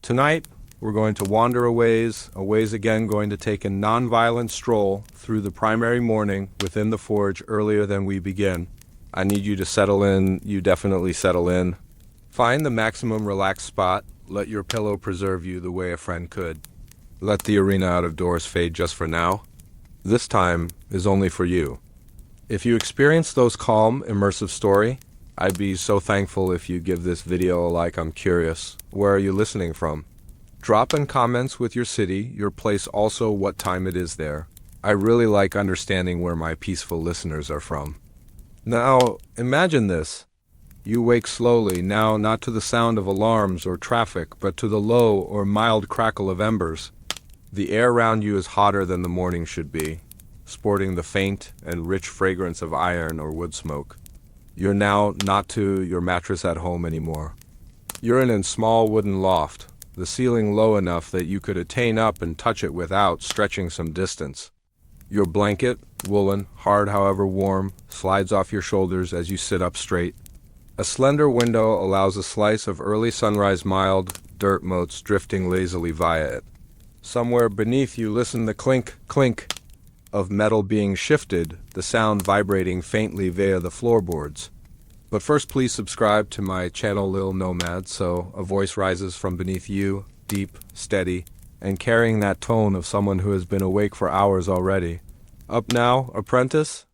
Tonight, we're going to wander a ways again, going to take a non-violent stroll through the primary morning within the forge earlier than we begin. I need you to settle in. You definitely settle in. Find the maximum relaxed spot. Let your pillow preserve you the way a friend could. Let the arena out of doors fade just for now. This time is only for you. If you experience those calm, immersive story, I'd be so thankful if you give this video a like. I'm curious. Where are you listening from? Drop in comments with your city, your place, also what time it is there. I really like understanding where my peaceful listeners are from. Now, imagine this. You wake slowly, now not to the sound of alarms or traffic, but to the low or mild crackle of embers. The air around you is hotter than the morning should be, sporting the faint and rich fragrance of iron or wood smoke. You're now not to your mattress at home anymore. You're in a small wooden loft, the ceiling low enough that you could attain up and touch it without stretching some distance. Your blanket, woolen, hard however warm, slides off your shoulders as you sit up straight. A slender window allows a slice of early sunrise, mild dirt motes drifting lazily via it. Somewhere beneath you listen the clink, clink of metal being shifted, the sound vibrating faintly via the floorboards. But first, please subscribe to my channel LilNomad so a voice rises from beneath you, deep, steady, and carrying that tone of someone who has been awake for hours already. Up now, Apprentice?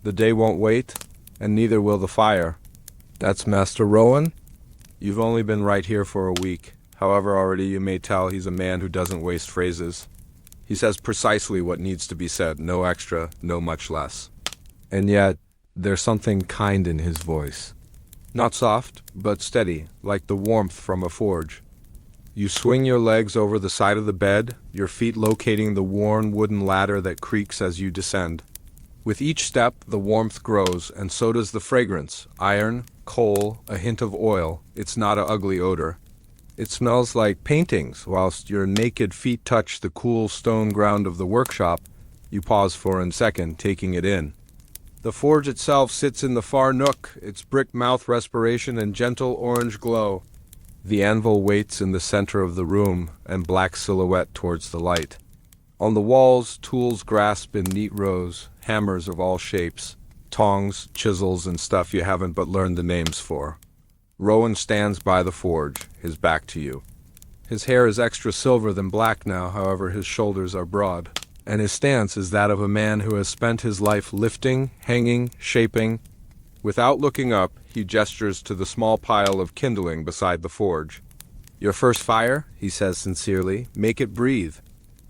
The day won't wait, and neither will the fire. That's Master Rowan? You've only been right here for a week. However, already you may tell he's a man who doesn't waste phrases. He says precisely what needs to be said, no extra, no much less. And yet, there's something kind in his voice. Not soft, but steady, like the warmth from a forge. You swing your legs over the side of the bed, your feet locating the worn wooden ladder that creaks as you descend. With each step, the warmth grows, and so does the fragrance. Iron, coal, a hint of oil. It's not an ugly odor. It smells like paintings. Whilst your naked feet touch the cool stone ground of the workshop, you pause for a second, taking it in. The forge itself sits in the far nook, its brick mouth respiration and gentle orange glow. The anvil waits in the center of the room, and black silhouette towards the light. On the walls, tools grasp in neat rows, hammers of all shapes, tongs, chisels, and stuff you haven't but learned the names for. Rowan stands by the forge, his back to you. His hair is extra silver than black now, however his shoulders are broad, and his stance is that of a man who has spent his life lifting, hanging, shaping. Without looking up, he gestures to the small pile of kindling beside the forge. Your first fire, he says sincerely, make it breathe.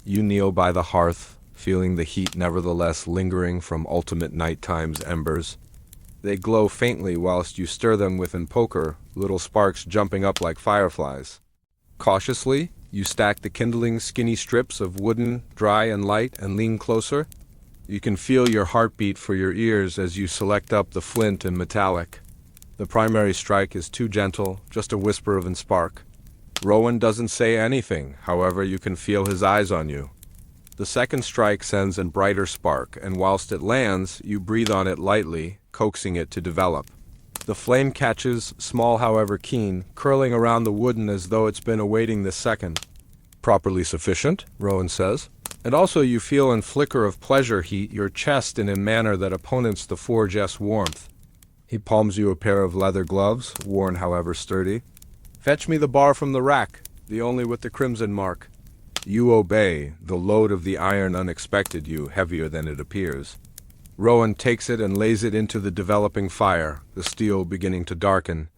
You kneel by the hearth, feeling the heat nevertheless lingering from ultimate nighttime's embers. They glow faintly whilst you stir them with an poker, little sparks jumping up like fireflies. Cautiously, you stack the kindling skinny strips of wooden, dry and light, and lean closer. You can feel your heartbeat for your ears as you select up the flint and metallic. The primary strike is too gentle, just a whisper of an spark. Rowan doesn't say anything, however you can feel his eyes on you. The second strike sends a brighter spark, and whilst it lands, you breathe on it lightly, coaxing it to develop. The flame catches, small however keen, curling around the wooden as though it's been awaiting this second. Properly sufficient, Rowan says. And also you feel in flicker of pleasure heat your chest in a manner that opponents the forge's warmth. He palms you a pair of leather gloves, worn however sturdy. Fetch me the bar from the rack, the only with the crimson mark. You obey, the load of the iron unexpected you, heavier than it appears. Rowan takes it and lays it into the developing fire, the steel beginning to darken,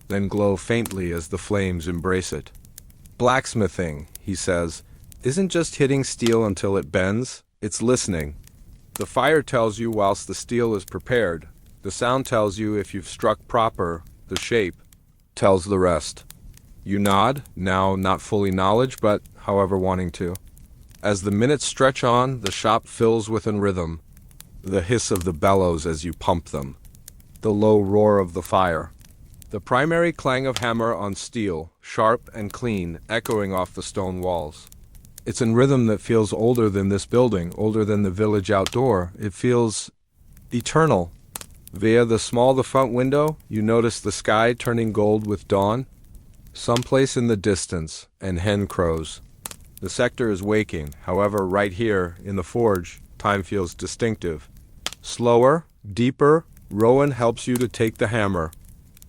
then glow faintly as the flames embrace it. Blacksmithing, he says, isn't just hitting steel until it bends, it's listening. The fire tells you whilst the steel is prepared. The sound tells you if you've struck proper, the shape tells the rest. You nod, now not fully knowledge, but however wanting to. As the minutes stretch on, the shop fills with a rhythm. The hiss of the bellows as you pump them. The low roar of the fire. The primary clang of hammer on steel, sharp and clean, echoing off the stone walls. It's in rhythm that feels older than this building, older than the village outdoor. It feels eternal. Via the front window, you notice the sky turning gold with dawn. Someplace in the distance, and hen crows. The sector is waking, however, right here, in the forge, time feels distinctive. Slower, deeper, Rowan helps you to take the hammer.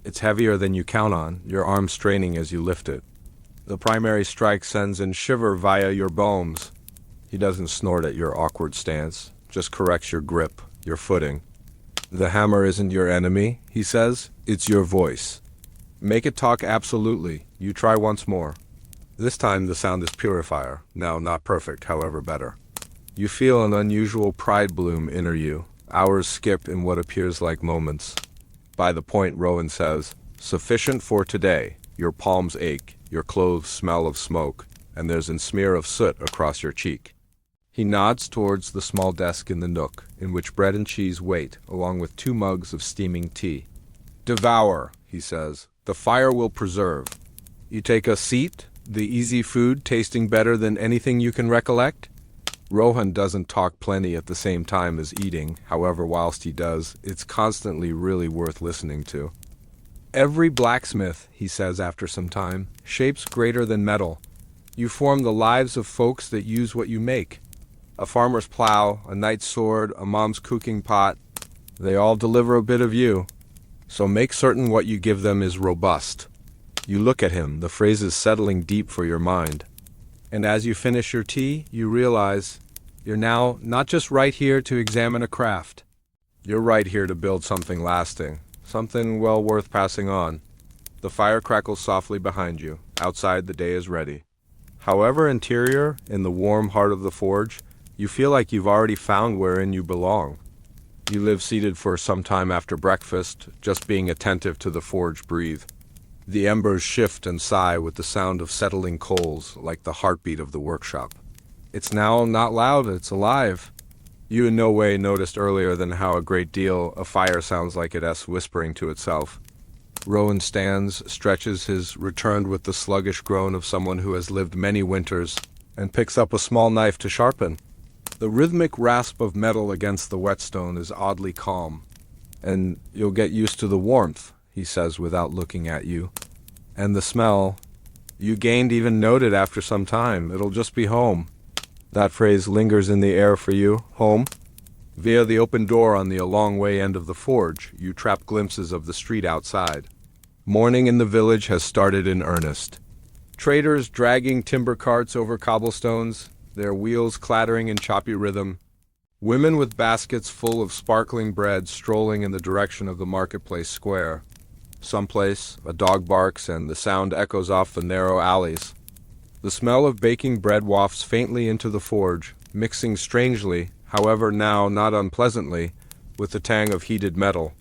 It's heavier than you count on, your arm straining as you lift it. The primary strike sends in shiver via your bones. He doesn't snort at your awkward stance, just corrects your grip, your footing. The hammer isn't your enemy, he says, it's your voice. Make it talk absolutely. You try once more. This time the sound is purifier. Now, not perfect, however better. You feel an unusual pride bloom enter you. Hours skip in what appears like moments. By the point, Rowan says, sufficient for today. Your palms ache, your clothes smell of smoke, and there's a smear of soot across your cheek. He nods towards the small desk in the nook, in which bread and cheese wait, along with 2 mugs of steaming tea. Devour, he says. The fire will preserve. You take a seat, the easy food tasting better than anything you can recollect? Rohan doesn't talk plenty at the same time as eating, however, whilst he does, it's constantly really worth listening to. Every blacksmith, he says after some time, shapes greater than metal. You form the lives of folks that use what you make. A farmer's plow, a knight's sword, a mom's cooking pot, they all deliver a bit of you. So make certain what you give them is robust. You look at him, the phrases settling deep for your mind. And as you finish your tea, you realize you're now not just right here to examine a craft. You're right here to build something lasting, something well worth passing on. The fire crackles softly behind you. Outside, the day is ready. However, interior, in the warm heart of the forge, you feel like you've already found wherein you belong. You live seated for some time after breakfast, just being attentive to the forge breathe. The embers shift and sigh with the sound of settling coals, like the heartbeat of the workshop. It's now not loud, it's alive. You in no way noticed earlier than how a great deal a fire sounds like it's whispering to itself. Rowan stands, stretches his returned with the sluggish groan of someone who has lived many winters, and picks up a small knife to sharpen. The rhythmic rasp of metal against the whetstone is oddly calm. And you'll get used to the warmth, he says without looking at you. And the smell, you gained even noted after some time. It'll just be home. That phrase lingers in the air for you, home. Via the open door on the long way end of the forge, you trap glimpses of the street outside. Morning in the village has started in earnest. Traders dragging timber carts over cobblestones, their wheels clattering in choppy rhythm. Women with baskets full of sparkling bread strolling in the direction of the marketplace square. Someplace, a dog barks and the sound echoes off the narrow alleys. The smell of baking bread wafts faintly into the forge, mixing strangely, however now not unpleasantly, with the tang of heated metal.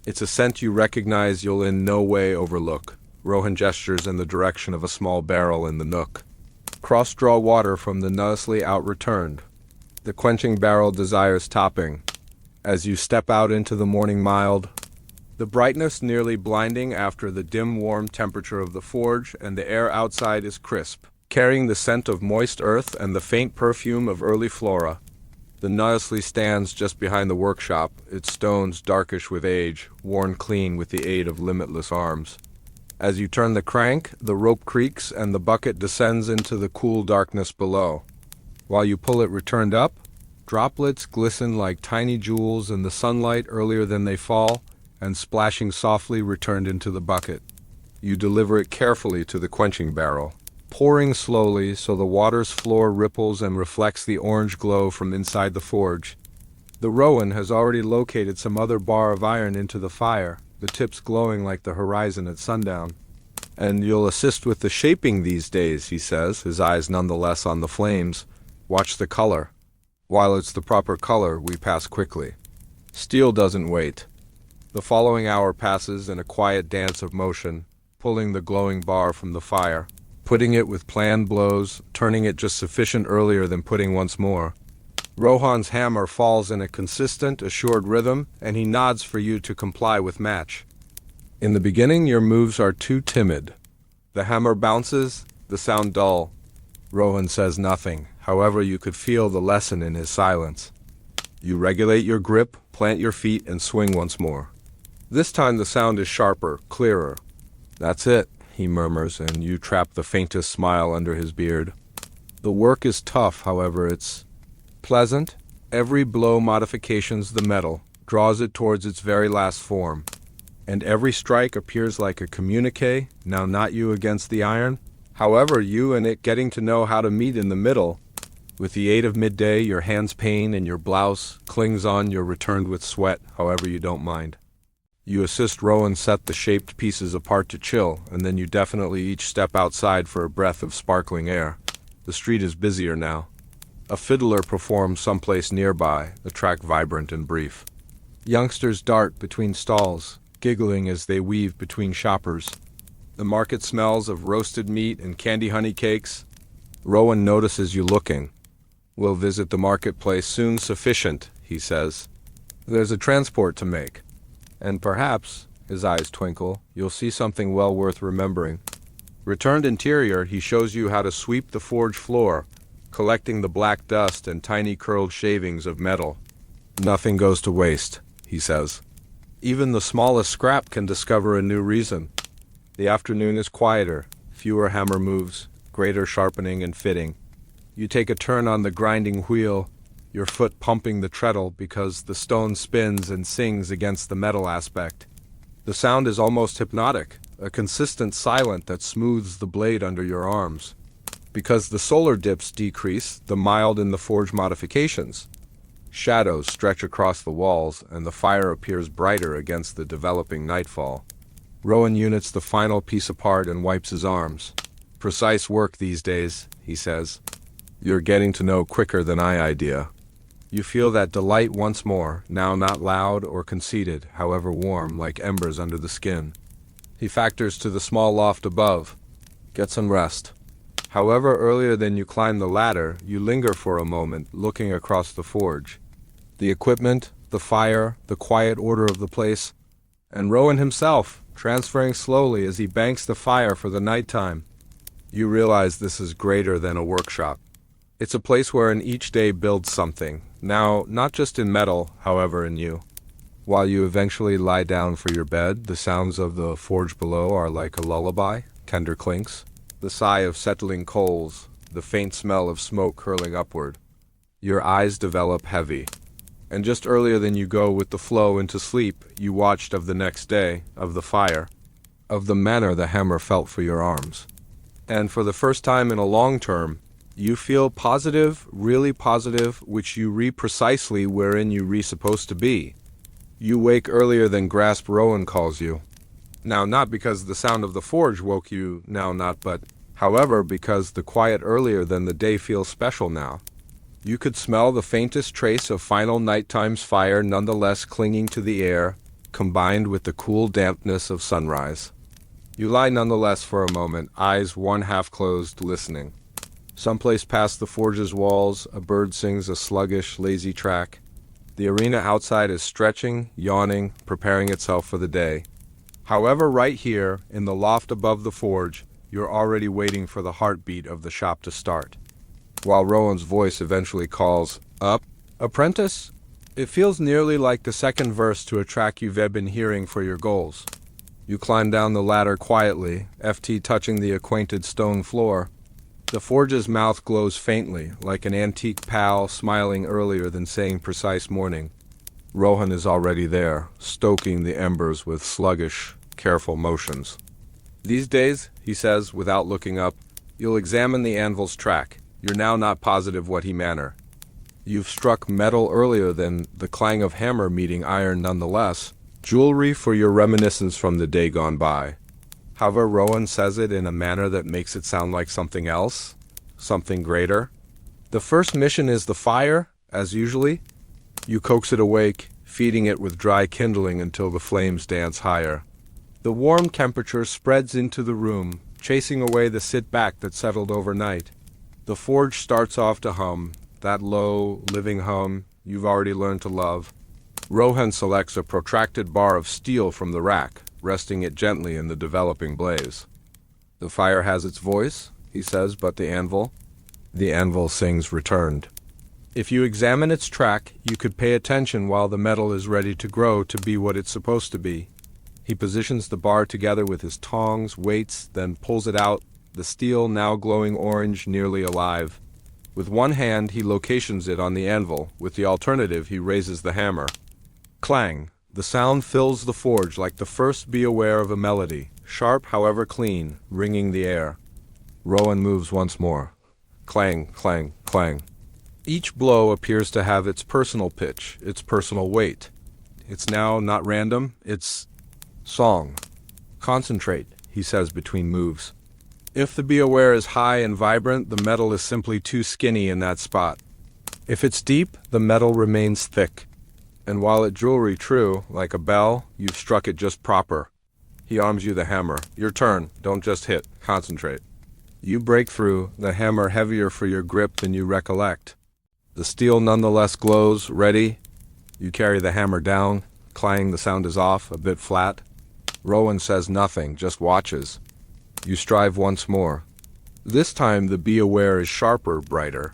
It's a scent you recognize you'll in no way overlook. Rohan gestures in the direction of a small barrel in the nook. Cross-draw water from the nicely out-returned. The quenching barrel desires topping. As you step out into the morning mild, the brightness nearly blinding after the dim warm temperature of the forge, and the air outside is crisp, carrying the scent of moist earth and the faint perfume of early flora. The nicely stands just behind the workshop, its stones darkish with age, worn clean with the aid of limitless arms. As you turn the crank, the rope creaks and the bucket descends into the cool darkness below. While you pull it returned up, droplets glisten like tiny jewels in the sunlight earlier than they fall, and splashing softly returned into the bucket. You deliver it carefully to the quenching barrel, pouring slowly so the water's floor ripples and reflects the orange glow from inside the forge. The Rowan has already located some other bar of iron into the fire, the tips glowing like the horizon at sundown. And you'll assist with the shaping these days, he says, his eyes nonetheless on the flames. Watch the color. While it's the proper color, we pass quickly. Steel doesn't wait. The following hour passes in a quiet dance of motion, pulling the glowing bar from the fire, putting it with planned blows, turning it just sufficient earlier than putting once more. Rohan's hammer falls in a consistent, assured rhythm, and he nods for you to comply with match. In the beginning, your moves are too timid. The hammer bounces, the sound dull. Rohan says nothing, however you could feel the lesson in his silence. You regulate your grip, plant your feet, and swing once more. This time the sound is sharper, clearer. That's it, he murmurs, and you trap the faintest smile under his beard. The work is tough, however, it's pleasant. Every blow modifications the metal, draws it towards its very last form. And every strike appears like a communique, now not you against the iron. However, you and it getting to know how to meet in the middle. With the aid of midday, your hands pain and your blouse clings on, you're returned with sweat, however you don't mind. You assist Rowan set the shaped pieces apart to chill, and then you definitely each step outside for a breath of sparkling air. The street is busier now. A fiddler performs someplace nearby, the track vibrant and brief. Youngsters dart between stalls, giggling as they weave between shoppers. The market smells of roasted meat and candy honey cakes. Rowan notices you looking. We'll visit the marketplace soon sufficient, he says. There's a transport to make. And perhaps, his eyes twinkle, you'll see something well worth remembering. Returned interior, he shows you how to sweep the forge floor, collecting the black dust and tiny curled shavings of metal. Nothing goes to waste, he says. Even the smallest scrap can discover a new reason. The afternoon is quieter, fewer hammer moves, greater sharpening and fitting. You take a turn on the grinding wheel, your foot pumping the treadle because the stone spins and sings against the metal aspect. The sound is almost hypnotic, a consistent silent that smooths the blade under your arms. Because the solar dips decrease, the mild in the forge modifications. Shadows stretch across the walls, and the fire appears brighter against the developing nightfall. Rowan units the final piece apart and wipes his arms. Precise work these days, he says. You're getting to know quicker than I idea. You feel that delight once more, now not loud or conceited, however warm, like embers under the skin. He factors to the small loft above. Get some rest. However earlier than you climb the ladder, you linger for a moment, looking across the forge. The equipment, the fire, the quiet order of the place, and Rowan himself, transferring slowly as he banks the fire for the nighttime. You realize this is greater than a workshop. It's a place wherein each day builds something, now not just in metal, however in you. While you eventually lie down for your bed, the sounds of the forge below are like a lullaby, tender clinks, the sigh of settling coals, the faint smell of smoke curling upward. Your eyes develop heavy. And just earlier than you go with the flow into sleep, you watched of the next day, of the fire, of the manner the hammer felt for your arms. And for the first time in a long term, you feel positive, really positive, which you precisely wherein you supposed to be. You wake earlier than Grasp Rowan calls you. Now not because the sound of the forge woke you, now not, but, however, because the quiet earlier than the day feels special now. You could smell the faintest trace of final nighttime's fire nonetheless clinging to the air, combined with the cool dampness of sunrise. You lie nonetheless for a moment, eyes one half closed, listening. Someplace past the forge's walls, a bird sings a sluggish, lazy track. The arena outside is stretching, yawning, preparing itself for the day. However, right here, in the loft above the forge, you're already waiting for the heartbeat of the shop to start. While Rowan's voice eventually calls, "Up, Apprentice?" It feels nearly like the second verse to a track you've been hearing for your goals. You climb down the ladder quietly, FT touching the acquainted stone floor. The forge's mouth glows faintly, like an antique pal smiling earlier than saying precise morning. Rowan is already there, stoking the embers with sluggish, careful motions. These days, he says, without looking up, you'll examine the anvil's track. You're now not positive what he manner. You've struck metal earlier than the clang of hammer meeting iron nonetheless. Jewelry for your reminiscence from the day gone by. However, Rowan says it in a manner that makes it sound like something else, something greater. The first mission is the fire, as usually. You coax it awake, feeding it with dry kindling until the flames dance higher. The warm temperature spreads into the room, chasing away the sit-back that settled overnight. The forge starts off to hum, that low, living hum you've already learned to love. Rowan selects a protracted bar of steel from the rack, resting it gently in the developing blaze. The fire has its voice, he says, but the anvil? The anvil sings returned. If you examine its track, you could pay attention while the metal is ready to grow to be what it's supposed to be. He positions the bar together with his tongs, waits, then pulls it out, the steel now glowing orange, nearly alive. With one hand, he locations it on the anvil. With the alternative, he raises the hammer. Clang! The sound fills the forge like the first be aware of a melody, sharp, however clean, ringing the air. Rowan moves once more. Clang, clang, clang. Each blow appears to have its personal pitch, its personal weight. It's now not random, it's song. Concentrate, he says between moves. If the be aware is high and vibrant, the metal is simply too skinny in that spot. If it's deep, the metal remains thick. And while it jewelry true, like a bell, you've struck it just proper. He arms you the hammer. Your turn. Don't just hit. Concentrate. You break through, the hammer heavier for your grip than you recollect. The steel nonetheless glows, ready. You carry the hammer down. Clang, the sound is off, a bit flat. Rowan says nothing, just watches. You strive once more. This time the be aware is sharper, brighter.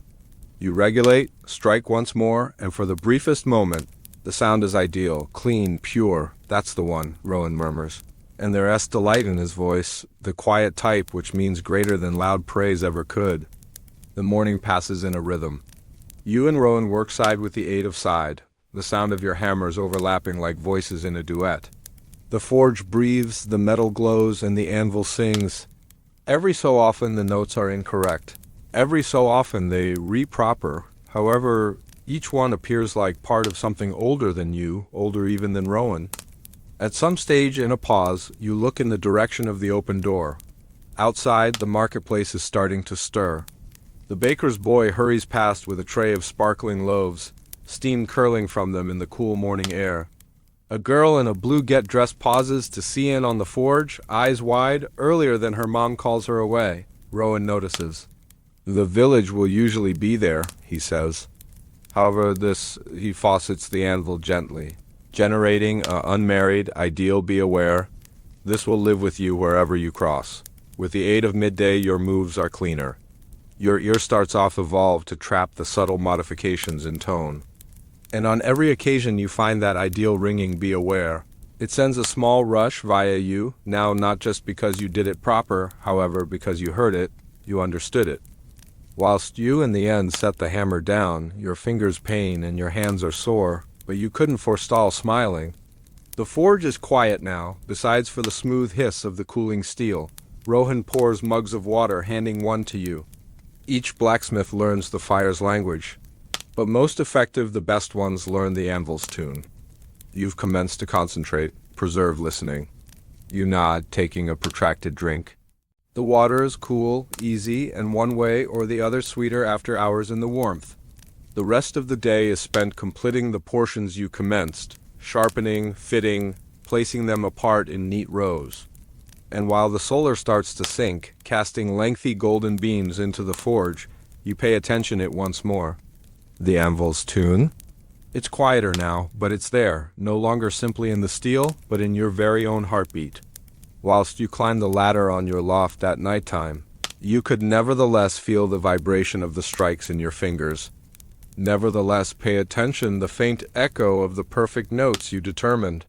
You regulate, strike once more, and for the briefest moment, the sound is ideal, clean, pure. That's the one, Rowan murmurs. And there is delight in his voice, the quiet type which means greater than loud praise ever could. The morning passes in a rhythm. You and Rowan work side with the aid of side, the sound of your hammers overlapping like voices in a duet. The forge breathes, the metal glows, and the anvil sings. Every so often the notes are incorrect. Every so often they re-proper. However, each one appears like part of something older than you, older even than Rowan. At some stage in a pause, you look in the direction of the open door. Outside, the marketplace is starting to stir. The baker's boy hurries past with a tray of sparkling loaves, steam curling from them in the cool morning air. A girl in a blue get-dress pauses to see in on the forge, eyes wide, earlier than her mom calls her away. Rowan notices. The village will usually be there, he says. However, he faucets the anvil gently, generating a unmarried, ideal be aware. This will live with you wherever you cross. With the aid of midday, your moves are cleaner. Your ear starts off evolved to trap the subtle modifications in tone. And on every occasion you find that ideal ringing be aware. It sends a small rush via you, now not just because you did it proper, however, because you heard it, you understood it. Whilst you in the end set the hammer down, your fingers pain and your hands are sore, but you couldn't forestall smiling. The forge is quiet now, besides for the smooth hiss of the cooling steel. Rohan pours mugs of water, handing one to you. Each blacksmith learns the fire's language, but most effective the best ones learn the anvil's tune. You've commenced to concentrate, preserve listening. You nod, taking a protracted drink. The water is cool, easy, and one way or the other sweeter after hours in the warmth. The rest of the day is spent completing the portions you commenced, sharpening, fitting, placing them apart in neat rows. And while the solar starts to sink, casting lengthy golden beams into the forge, you pay attention it once more. The anvil's tune? It's quieter now, but it's there, no longer simply in the steel, but in your very own heartbeat. Whilst you climb the ladder on your loft at nighttime, you could nevertheless feel the vibration of the strikes in your fingers. Nevertheless, pay attention the faint echo of the perfect notes you determined.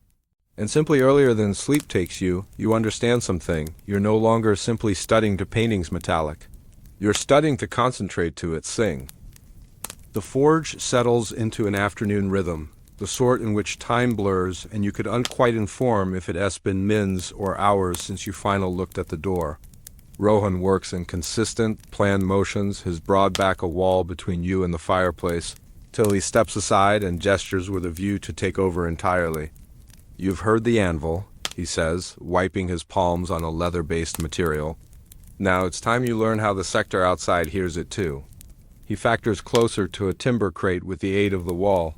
And simply earlier than sleep takes you, you understand something. You're no longer simply studying to paintings metallic. You're studying to concentrate to it sing. The forge settles into an afternoon rhythm, the sort in which time blurs and you could unquite inform if it has been mins or hours since you final looked at the door. Rohan works in consistent, planned motions, his broad back a wall between you and the fireplace, till he steps aside and gestures with a view to take over entirely. You've heard the anvil, he says, wiping his palms on a leather-based material. Now it's time you learn how the sector outside hears it too. He factors closer to a timber crate with the aid of the wall.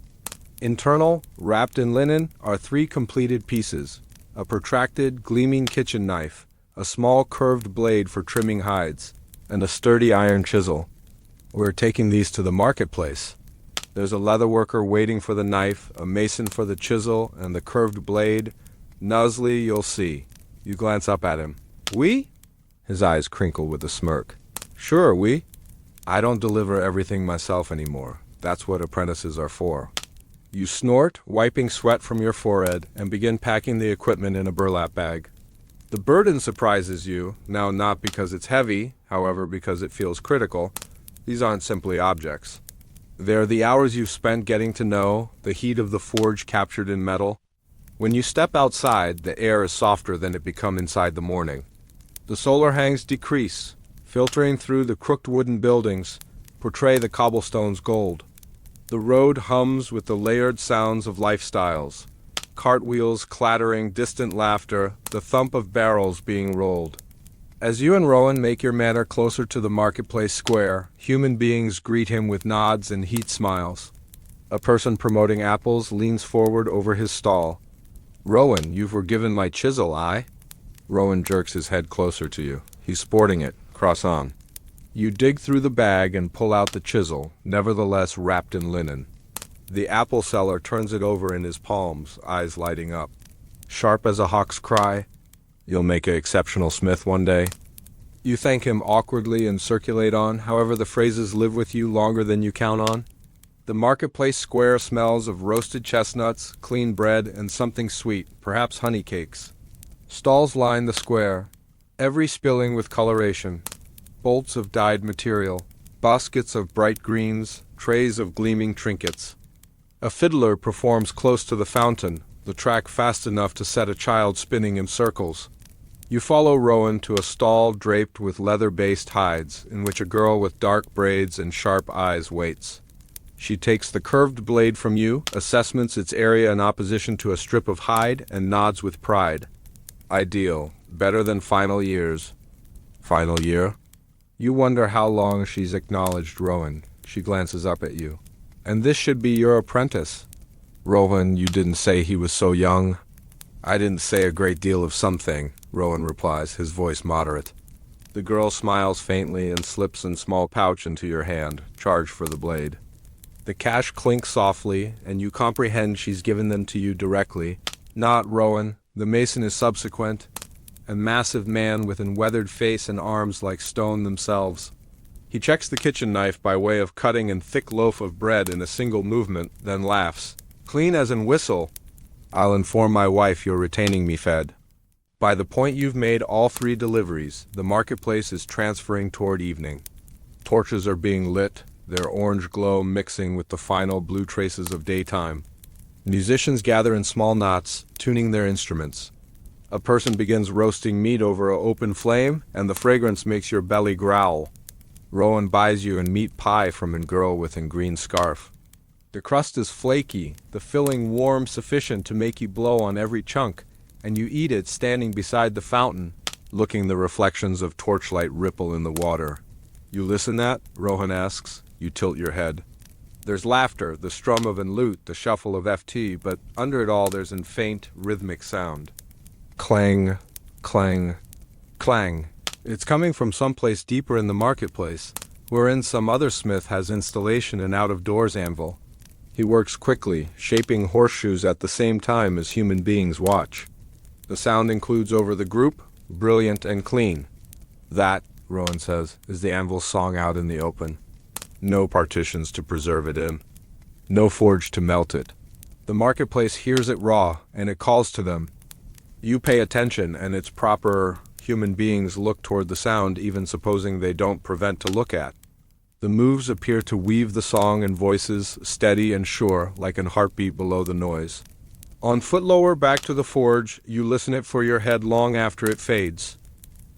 Internal, wrapped in linen, are 3 completed pieces: a protracted, gleaming kitchen knife, a small curved blade for trimming hides, and a sturdy iron chisel. We're taking these to the marketplace. There's a leatherworker waiting for the knife, a mason for the chisel, and the curved blade. Nuzzly, you'll see. You glance up at him. We? His eyes crinkle with a smirk. Sure, we. I don't deliver everything myself anymore. That's what apprentices are for. You snort, wiping sweat from your forehead, and begin packing the equipment in a burlap bag. The burden surprises you, now not because it's heavy, however, because it feels critical. These aren't simply objects. They're the hours you've spent getting to know, the heat of the forge captured in metal. When you step outside, the air is softer than it become inside the morning. The solar hangs decrease, filtering through the crooked wooden buildings, portray the cobblestones gold. The road hums with the layered sounds of lifestyles. Cartwheels clattering, distant laughter, the thump of barrels being rolled. As you and Rowan make your manner closer to the marketplace square, human beings greet him with nods and heat smiles. A person promoting apples leans forward over his stall. "Rowan, you were given my chisel, aye?" Rowan jerks his head closer to you. He's sporting it, cross on. You dig through the bag and pull out the chisel, nevertheless wrapped in linen. The apple seller turns it over in his palms, eyes lighting up. Sharp as a hawk's cry, "You'll make an exceptional smith one day." You thank him awkwardly and circulate on, however the phrases live with you longer than you count on. The marketplace square smells of roasted chestnuts, clean bread, and something sweet, perhaps honey cakes. Stalls line the square, every spilling with coloration. Bolts of dyed material, baskets of bright greens, trays of gleaming trinkets. A fiddler performs close to the fountain, the track fast enough to set a child spinning in circles. You follow Rowan to a stall draped with leather-based hides, in which a girl with dark braids and sharp eyes waits. She takes the curved blade from you, assessments its area in opposition to a strip of hide, and nods with pride. Ideal. Better than final years. Final year? You wonder how long she's acknowledged Rowan. She glances up at you. "And this should be your apprentice." "Rowan, you didn't say he was so young." "I didn't say a great deal of something," Rowan replies, his voice moderate. The girl smiles faintly and slips a small pouch into your hand, charged for the blade. The cash clinks softly, and you comprehend she's given them to you directly. Not Rowan. The mason is subsequent, a massive man with a weathered face and arms like stone themselves. He checks the kitchen knife by way of cutting a thick loaf of bread in a single movement, then laughs. "Clean as an whistle. I'll inform my wife you're retaining me fed." By the point you've made all 3 deliveries, the marketplace is transferring toward evening. Torches are being lit, their orange glow mixing with the final blue traces of daytime. Musicians gather in small knots, tuning their instruments. A person begins roasting meat over an open flame, and the fragrance makes your belly growl. Rowan buys you a meat pie from a girl with a green scarf. The crust is flaky, the filling warm sufficient to make you blow on every chunk, and you eat it standing beside the fountain, looking the reflections of torchlight ripple in the water. "You listen that?" Rowan asks. You tilt your head. There's laughter, the strum of an lute, the shuffle of FT, but under it all there's a faint, rhythmic sound. Clang, clang, clang. It's coming from someplace deeper in the marketplace, wherein some other smith has installation and out-of-doors anvil. He works quickly, shaping horseshoes at the same time as human beings watch. The sound includes over the group, brilliant and clean. That, Rowan says, is the anvil's song out in the open. No partitions to preserve it in. No forge to melt it. The marketplace hears it raw, and it calls to them. You pay attention, and its proper human beings look toward the sound, even supposing they don't prevent to look at. The moves appear to weave the song in voices, steady and sure, like a heartbeat below the noise. On foot lower back to the forge, you listen it for your head long after it fades.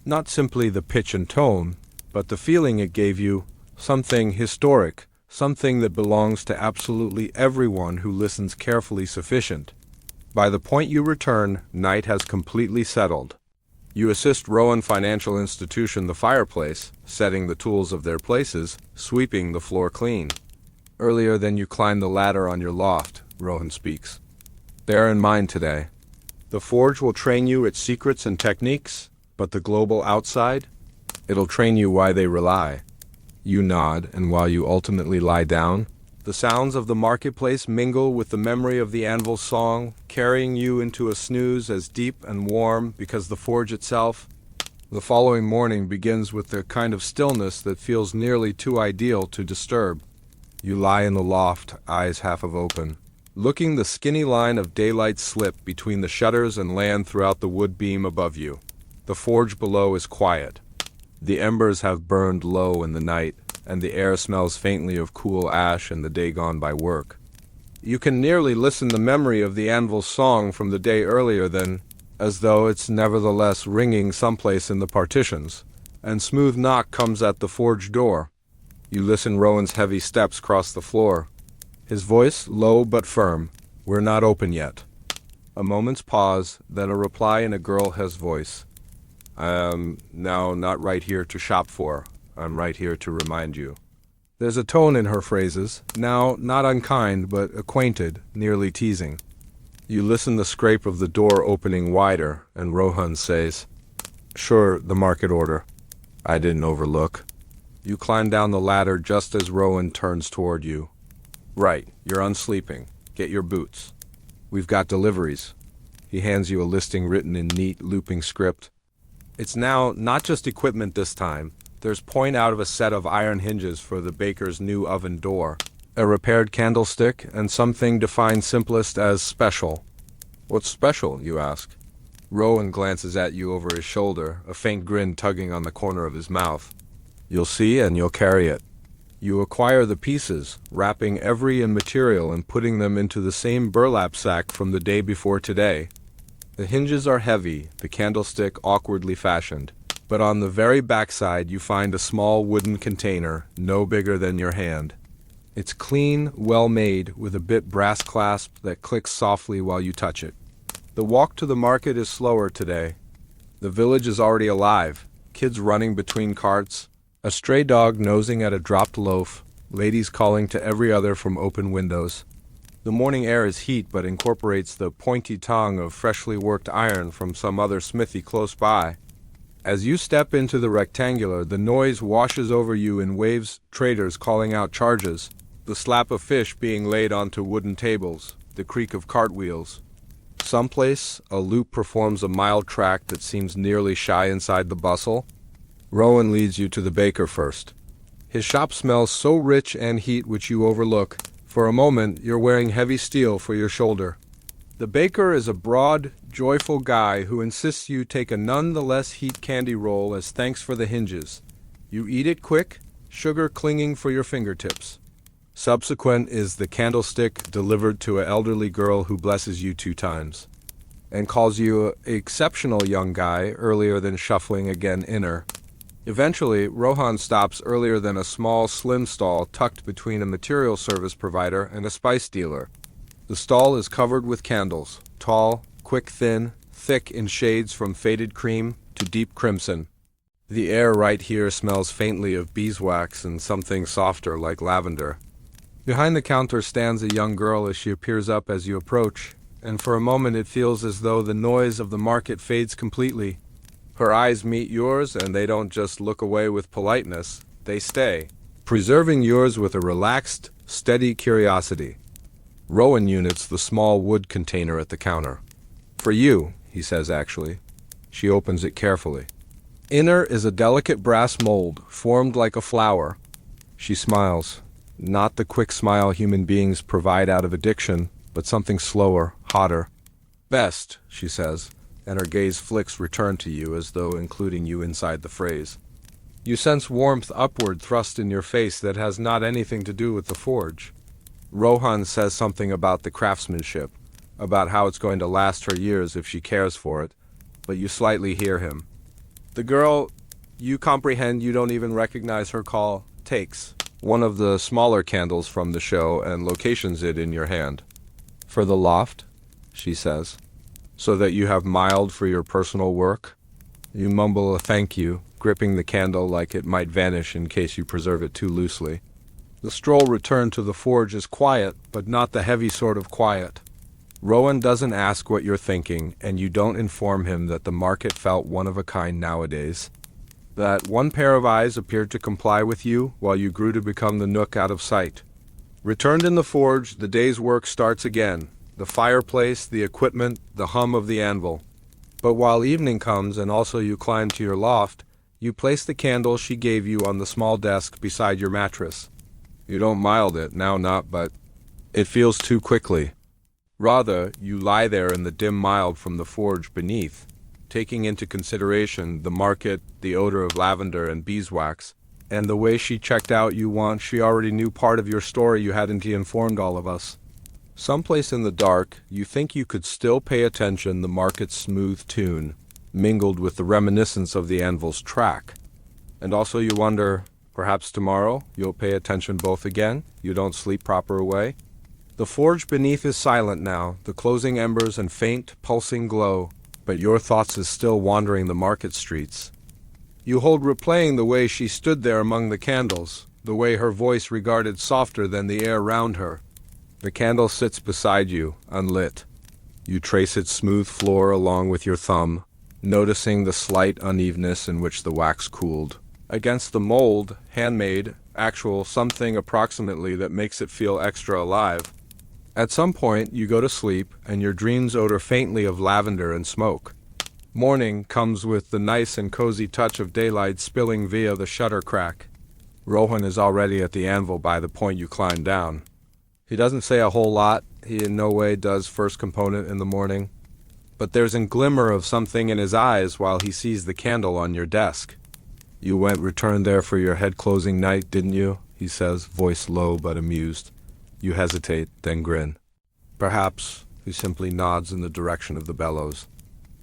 Not simply the pitch and tone, but the feeling it gave you, something historic, something that belongs to absolutely everyone who listens carefully sufficient. By the point you return, night has completely settled. You assist Rowan Financial Institution the fireplace, setting the tools of their places, sweeping the floor clean. Earlier than you climb the ladder on your loft, Rowan speaks. Bear in mind today. The forge will train you its secrets and techniques, but the global outside, it'll train you why they rely. You nod, and while you ultimately lie down, the sounds of the marketplace mingle with the memory of the anvil's song, carrying you into a snooze as deep and warm because the forge itself. The following morning begins with the kind of stillness that feels nearly too ideal to disturb. You lie in the loft, eyes half of open. looking the skinny line of daylight slip between the shutters and land throughout the wood beam above you. The forge below is quiet. The embers have burned low in the night, and the air smells faintly of cool ash and the day gone by work. You can nearly listen the memory of the anvil's song from the day earlier than, as though it's nevertheless ringing someplace in the partitions, and smooth knock comes at the forge door. You listen Rowan's heavy steps cross the floor. His voice, low but firm, "We're not open yet." A moment's pause, then a reply in a girl's voice. Now not right here to shop for. I'm right here to remind you. There's a tone in her phrases, now not unkind but acquainted, nearly teasing. You listen the scrape of the door opening wider, and Rohan says, "Sure, the market order. I didn't overlook." You climb down the ladder just as Rowan turns toward you. "Right, you're unsleeping. Get your boots. We've got deliveries." He hands you a listing written in neat, looping script. It's now not just equipment this time. There's point out of a set of iron hinges for the baker's new oven door, a repaired candlestick, and something defined simplest as special. "What's special?" you ask. Rowan glances at you over his shoulder, a faint grin tugging on the corner of his mouth. "You'll see and you'll carry it." You acquire the pieces, wrapping every in material and putting them into the same burlap sack from the day before today. The hinges are heavy, the candlestick awkwardly fashioned, but on the very backside you find a small wooden container, no bigger than your hand. It's clean, well made, with a bit brass clasp that clicks softly while you touch it. The walk to the market is slower today. The village is already alive, kids running between carts, a stray dog nosing at a dropped loaf, ladies calling to every other from open windows. The morning air is heat but incorporates the pointy tongue of freshly worked iron from some other smithy close by. As you step into the rectangular, the noise washes over you in waves, traders calling out charges, the slap of fish being laid onto wooden tables, the creak of cartwheels. Someplace, a loop performs a mild track that seems nearly shy inside the bustle. Rowan leads you to the baker first. His shop smells so rich and heat which you overlook. For a moment, you're wearing heavy steel for your shoulder. The baker is a broad, joyful guy who insists you take a none the less heat candy roll as thanks for the hinges. You eat it quick, sugar clinging for your fingertips. Subsequent is the candlestick delivered to an elderly girl who blesses you 2 times, and calls you an exceptional young guy earlier than shuffling again inner. Eventually, Rohan stops earlier than a small, slim stall tucked between a material service provider and a spice dealer. The stall is covered with candles, tall, quick thin, thick in shades from faded cream to deep crimson. The air right here smells faintly of beeswax and something softer like lavender. Behind the counter stands a young girl as she appears up as you approach, and for a moment it feels as though the noise of the market fades completely. Her eyes meet yours, and they don't just look away with politeness, they stay, preserving yours with a relaxed, steady curiosity. Rowan units the small wood container at the counter. "For you," he says actually. She opens it carefully. Inner is a delicate brass mold, formed like a flower. She smiles, not the quick smile human beings provide out of addiction, but something slower, hotter. "Best," she says, and her gaze flicks return to you as though including you inside the phrase. You sense warmth upward thrust in your face that has not anything to do with the forge. Rohan says something about the craftsmanship, about how it's going to last her years if she cares for it, but you slightly hear him. The girl, you comprehend you don't even recognize her call, takes one of the smaller candles from the show and locations it in your hand. "For the loft," she says. "So that you have mild for your personal work?" You mumble a thank you, gripping the candle like it might vanish in case you preserve it too loosely. The stroll return to the forge is quiet, but not the heavy sort of quiet. Rowan doesn't ask what you're thinking, and you don't inform him that the market felt one of a kind nowadays. That one pair of eyes appeared to comply with you while you grew to become the nook out of sight. Returned in the forge, the day's work starts again. The fireplace, the equipment, the hum of the anvil. But while evening comes and also you climb to your loft, you place the candle she gave you on the small desk beside your mattress. You don't mild it, now not, but it feels too quickly. Rather, you lie there in the dim mild from the forge beneath, taking into consideration the market, the odor of lavender and beeswax, and the way she checked out you want. She already knew part of your story you hadn't informed all of us. Someplace in the dark, you think you could still pay attention the market's smooth tune, mingled with the reminiscence of the anvil's track. And also you wonder, perhaps tomorrow you'll pay attention both again, you don't sleep proper away. The forge beneath is silent now, the closing embers and faint, pulsing glow, but your thoughts is still wandering the market streets. You hold replaying the way she stood there among the candles, the way her voice regarded softer than the air round her. The candle sits beside you, unlit. You trace its smooth floor along with your thumb, noticing the slight unevenness in which the wax cooled. Against the mold, handmade, actual, something approximately that makes it feel extra alive. At some point, you go to sleep, and your dreams odor faintly of lavender and smoke. Morning comes with the nice and cozy touch of daylight spilling via the shutter crack. Rohan is already at the anvil by the point you climb down. He doesn't say a whole lot. He in no way does first component in the morning. But there's a glimmer of something in his eyes while he sees the candle on your desk. You went return there for your head-closing night, didn't you? He says, voice low but amused. You hesitate, then grin. Perhaps. He simply nods in the direction of the bellows.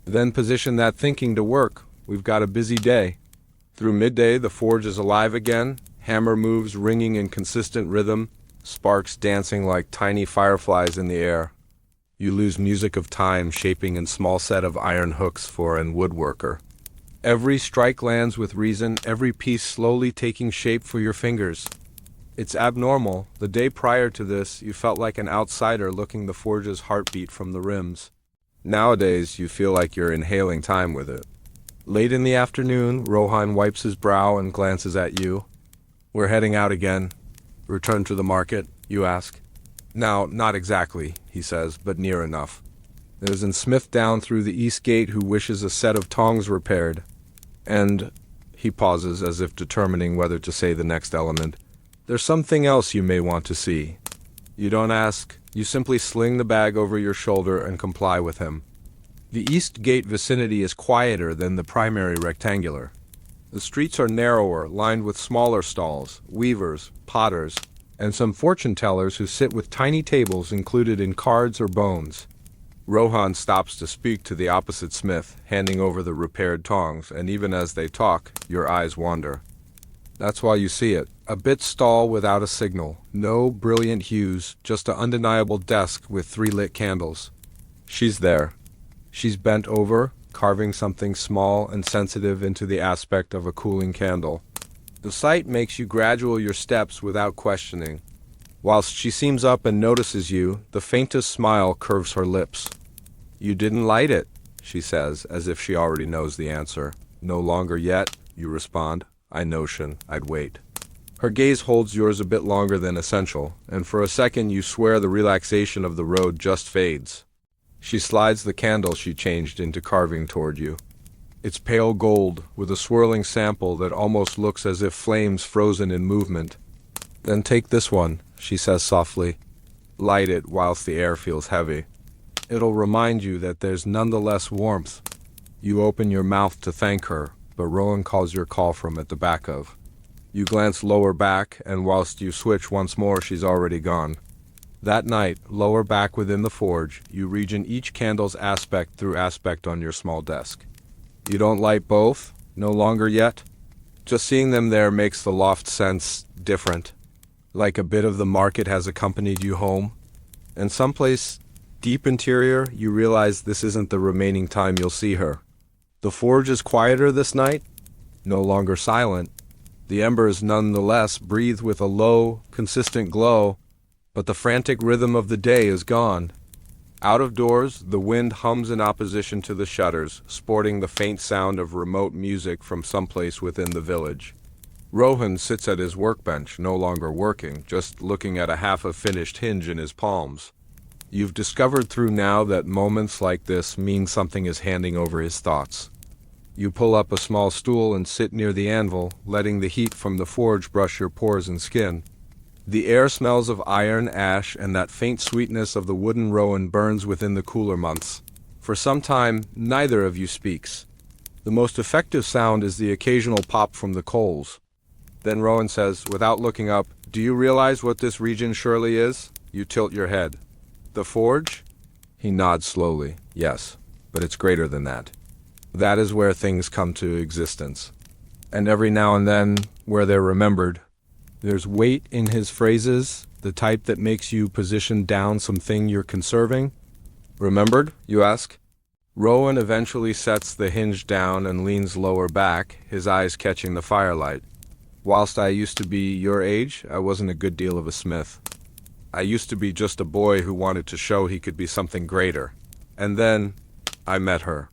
Then position that thinking to work. We've got a busy day. Through midday, the forge is alive again, hammer moves ringing in consistent rhythm, sparks dancing like tiny fireflies in the air. You lose music of time shaping in small set of iron hooks for an woodworker. Every strike lands with reason, every piece slowly taking shape for your fingers. It's abnormal. The day prior to this, you felt like an outsider looking the forge's heartbeat from the rims. Nowadays, you feel like you're inhaling time with it. Late in the afternoon, Rohan wipes his brow and glances at you. We're heading out again. Return to the market, you ask. Now, not exactly, he says, but near enough. There's an Smith down through the east gate who wishes a set of tongs repaired. And, he pauses as if determining whether to say the next element, there's something else you may want to see. You don't ask, you simply sling the bag over your shoulder and comply with him. The east gate vicinity is quieter than the primary rectangular. The streets are narrower, lined with smaller stalls, weavers, potters, and some fortune tellers who sit with tiny tables included in cards or bones. Rohan stops to speak to the opposite smith, handing over the repaired tongs, and even as they talk, your eyes wander. That's why you see it. A bit stall without a signal. No brilliant hues, just an undeniable desk with 3 lit candles. She's there. She's bent over, carving something small and sensitive into the aspect of a cooling candle. The sight makes you gradual your steps without questioning. Whilst she seems up and notices you, the faintest smile curves her lips. You didn't light it, she says, as if she already knows the answer. No longer yet, you respond. I notion, I'd wait. Her gaze holds yours a bit longer than essential, and for a second you swear the relaxation of the road just fades. She slides the candle she changed into carving toward you. It's pale gold, with a swirling sample that almost looks as if flames frozen in movement. Then take this one, she says softly. Light it whilst the air feels heavy. It'll remind you that there's nonetheless warmth. You open your mouth to thank her, but Rowan calls your call from at the back of. You glance lower back, and whilst you switch once more, she's already gone. That night, lower back within the forge, you region each candle's aspect through aspect on your small desk. You don't light both? No longer yet? Just seeing them there makes the loft sense different. Like a bit of the market has accompanied you home. And someplace deep interior, you realize this isn't the remaining time you'll see her. The forge is quieter this night, no longer silent. The embers nonetheless breathe with a low, consistent glow, but the frantic rhythm of the day is gone. Out of doors, the wind hums in opposition to the shutters, sporting the faint sound of remote music from someplace within the village. Rohan sits at his workbench, no longer working, just looking at a half-finished hinge in his palms. You've discovered through now that moments like this mean something is handing over his thoughts. You pull up a small stool and sit near the anvil, letting the heat from the forge brush your pores and skin. The air smells of iron, ash, and that faint sweetness of the wooden rowan burns within the cooler months. For some time, neither of you speaks. The most effective sound is the occasional pop from the coals. Then Rowan says, without looking up, "Do you realize what this region surely is?" You tilt your head. "The forge?" He nods slowly. "Yes, but it's greater than that. That is where things come to existence. And every now and then, where they're remembered." There's weight in his phrases, the type that makes you position down something you're conserving. "Remembered?" you ask. Rowan eventually sets the hinge down and leans lower back, his eyes catching the firelight. "Whilst I used to be your age, I wasn't a good deal of a smith. I used to be just a boy who wanted to show he could be something greater. And then I met her."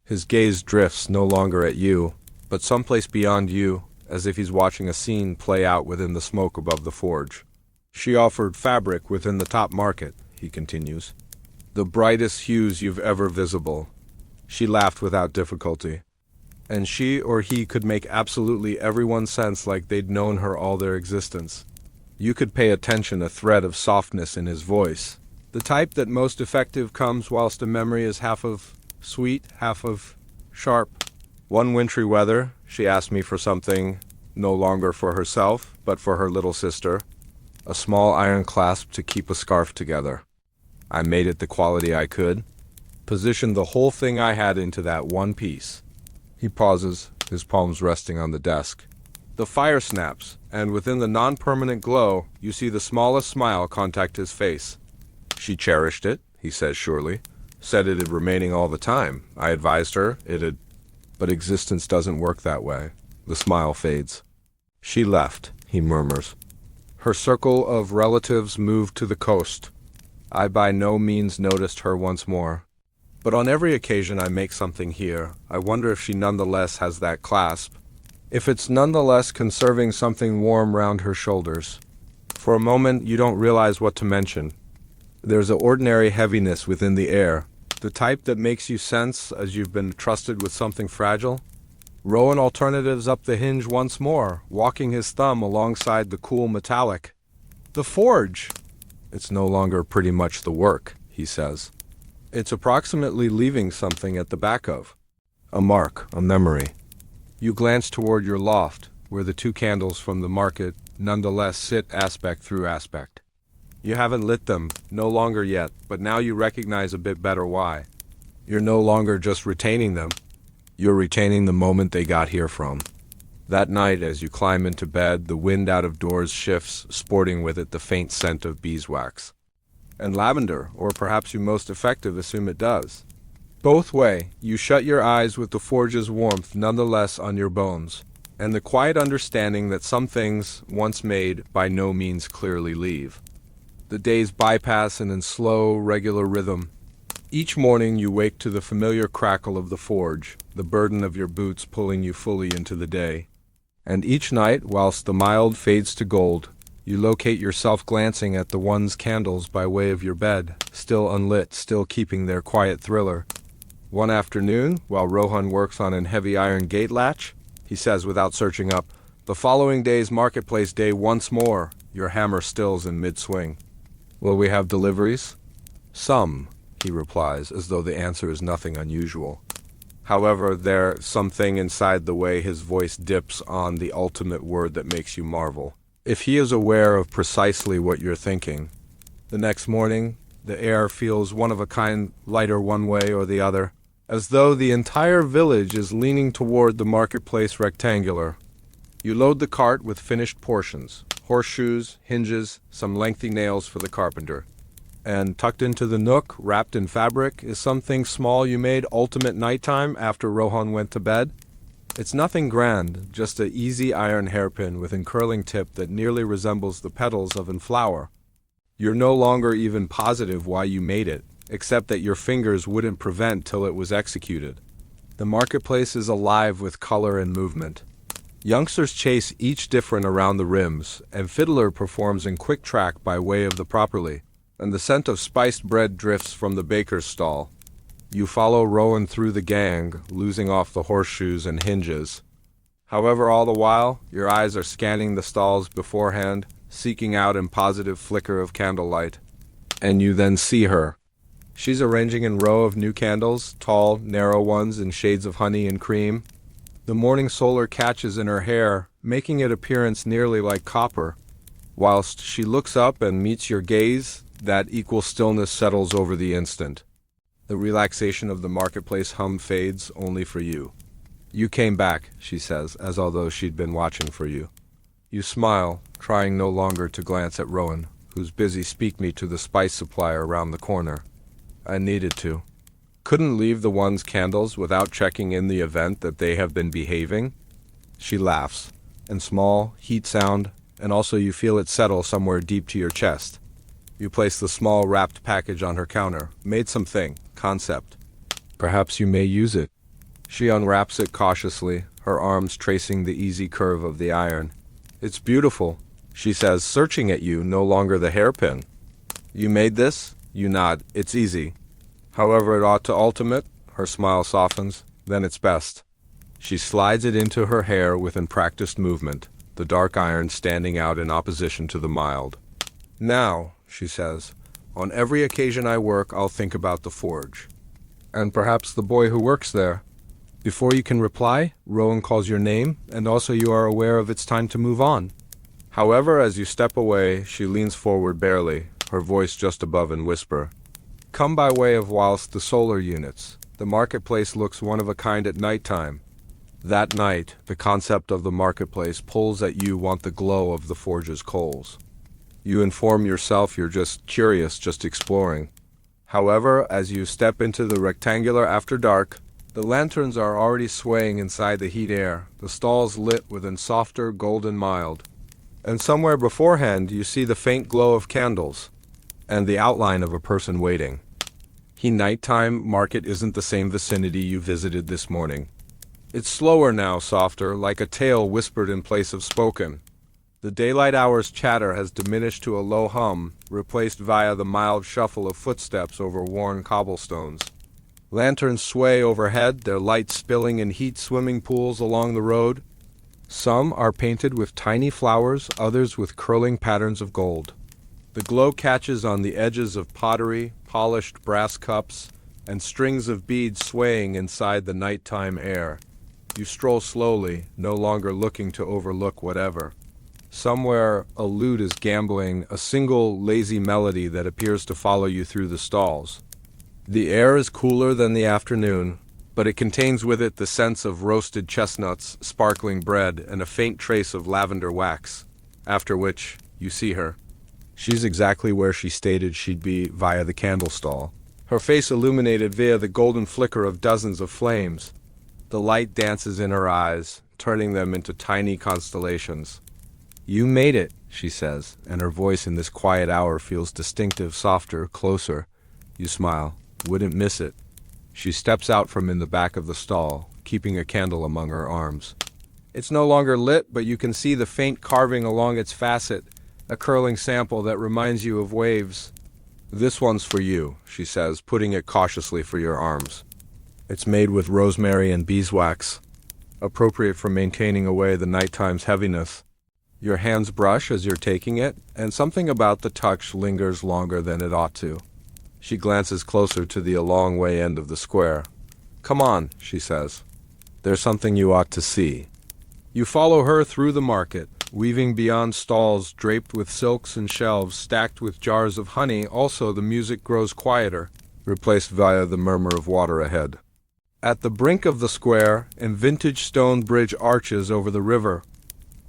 His gaze drifts no longer at you, but someplace beyond you, as if he's watching a scene play out within the smoke above the forge. "She offered fabric within the top market," he continues. "The brightest hues you've ever visible." She laughed without difficulty. And she or he could make absolutely everyone sense like they'd known her all their existence. You could pay attention a thread of softness in his voice, the type that most effective comes whilst a memory is half of sweet, half of sharp. One wintry weather, she asked me for something, no longer for herself, but for her little sister, a small iron clasp to keep a scarf together. I made it the quality I could, positioned the whole thing I had into that one piece. He pauses, his palms resting on the desk. The fire snaps, and within the non-permanent glow, you see the smallest smile contact his face. "She cherished it," he says surely. "Said it'd remaining all the time. I advised her it'd. But existence doesn't work that way." The smile fades. "She left," he murmurs. Her circle of relatives moved to the coast. I by no means noticed her once more. But on every occasion I make something here, I wonder if she nonetheless has that clasp, if it's nonetheless conserving something warm round her shoulders. For a moment you don't realize what to mention. There's an ordinary heaviness within the air, the type that makes you sense as you've been trusted with something fragile. Rowan alternatives up the hinge once more, walking his thumb alongside the cool metallic. "The forge!" "It's no longer pretty much the work," he says. "It's approximately leaving something at the back of. A mark, a memory." You glance toward your loft, where the two candles from the market nonetheless sit aspect through aspect. You haven't lit them, no longer yet, but now you recognize a bit better why. You're no longer just retaining them. You're retaining the moment they got here from. That night, as you climb into bed, the wind out of doors shifts, sporting with it the faint scent of beeswax. And lavender, or perhaps you most effective assume it does. Both way, you shut your eyes with the forge's warmth nonetheless on your bones, and the quiet understanding that some things, once made, by no means clearly leave. The days bypass in slow, regular rhythm. Each morning you wake to the familiar crackle of the forge, the burden of your boots pulling you fully into the day. And each night, whilst the mild fades to gold, you locate yourself glancing at the one's candles by way of your bed, still unlit, still keeping their quiet thriller. One afternoon, while Rohan works on an heavy iron gate latch, he says without searching up, "The following day's marketplace day once more," your hammer stills in mid-swing. "Will we have deliveries?" "Some," he replies, as though the answer is nothing unusual. However, there's something inside the way his voice dips on the ultimate word that makes you marvel. If he is aware of precisely what you're thinking. The next morning, the air feels one of a kind, lighter one way or the other, as though the entire village is leaning toward the marketplace rectangular. You load the cart with finished portions, horseshoes, hinges, some lengthy nails for the carpenter. And tucked into the nook, wrapped in fabric, is something small you made ultimate nighttime after Rohan went to bed. It's nothing grand, just an easy iron hairpin with a curling tip that nearly resembles the petals of a flower. You're no longer even positive why you made it, except that your fingers wouldn't prevent till it was executed. The marketplace is alive with color and movement. Youngsters chase each different around the rims, and Fiddler performs in quick track by way of the properly, and the scent of spiced bread drifts from the baker's stall. You follow Rowan through the gang, losing off the horseshoes and hinges. However, all the while, your eyes are scanning the stalls beforehand, seeking out a positive flicker of candlelight. And you then see her. She's arranging a row of new candles, tall, narrow ones in shades of honey and cream. The morning solar catches in her hair, making it appearance nearly like copper. Whilst she looks up and meets your gaze, that equal stillness settles over the instant. The relaxation of the marketplace hum fades only for you. You came back, she says, as although she'd been watching for you. You smile, trying no longer to glance at Rowan, who's busy speaking me to the spice supplier around the corner. I needed to. Couldn't leave the one's candles without checking in the event that they have been behaving. She laughs, and small, heat sound, and also you feel it settle somewhere deep to your chest. You place the small wrapped package on her counter. Made something, concept. Perhaps you may use it. She unwraps it cautiously, her arms tracing the easy curve of the iron. It's beautiful, she says, searching at you, no longer the hairpin. You made this? You nod. It's easy. However it ought to ultimate, her smile softens, then it's best. She slides it into her hair with a practiced movement, the dark iron standing out in opposition to the mild. Now, she says, on every occasion I work, I'll think about the forge. And perhaps the boy who works there. Before you can reply, Rowan calls your name, and also you are aware of it's time to move on. However, as you step away, she leans forward barely, her voice just above in whisper. Come by way of whilst the solar units. The marketplace looks one of a kind at nighttime. That night, the concept of the marketplace pulls at you want the glow of the forge's coals. You inform yourself you're just curious, just exploring. However, as you step into the rectangular after dark, the lanterns are already swaying inside the heat air, the stalls lit with a softer golden mild. And somewhere beforehand you see the faint glow of candles, and the outline of a person waiting. Nighttime market isn't the same vicinity you visited this morning. It's slower now, softer, like a tale whispered in place of spoken. The daylight hours chatter has diminished to a low hum, replaced via the mild shuffle of footsteps over worn cobblestones. Lanterns sway overhead, their light spilling in heat swimming pools along the road. Some are painted with tiny flowers, others with curling patterns of gold. The glow catches on the edges of pottery, polished brass cups, and strings of beads swaying inside the nighttime air. You stroll slowly, no longer looking to overlook whatever. Somewhere, a lute is gambling a single lazy melody that appears to follow you through the stalls. The air is cooler than the afternoon, but it contains with it the sense of roasted chestnuts, sparkling bread, and a faint trace of lavender wax. After which, you see her. She's exactly where she stated she'd be via the candle stall. Her face illuminated via the golden flicker of dozens of flames. The light dances in her eyes, turning them into tiny constellations. You made it, she says, and her voice in this quiet hour feels distinctive, softer, closer. You smile. Wouldn't miss it. She steps out from in the back of the stall, keeping a candle among her arms. It's no longer lit, but you can see the faint carving along its facet, a curling sample that reminds you of waves. This one's for you, she says, putting it cautiously for your arms. It's made with rosemary and beeswax, appropriate for maintaining away the nighttime's heaviness. Your hands brush as you're taking it, and something about the touch lingers longer than it ought to. She glances closer to the long way end of the square. Come on, she says. There's something you ought to see. You follow her through the market, weaving beyond stalls draped with silks and shelves stacked with jars of honey. Also, the music grows quieter, replaced via the murmur of water ahead. At the brink of the square, in vintage stone bridge arches over the river.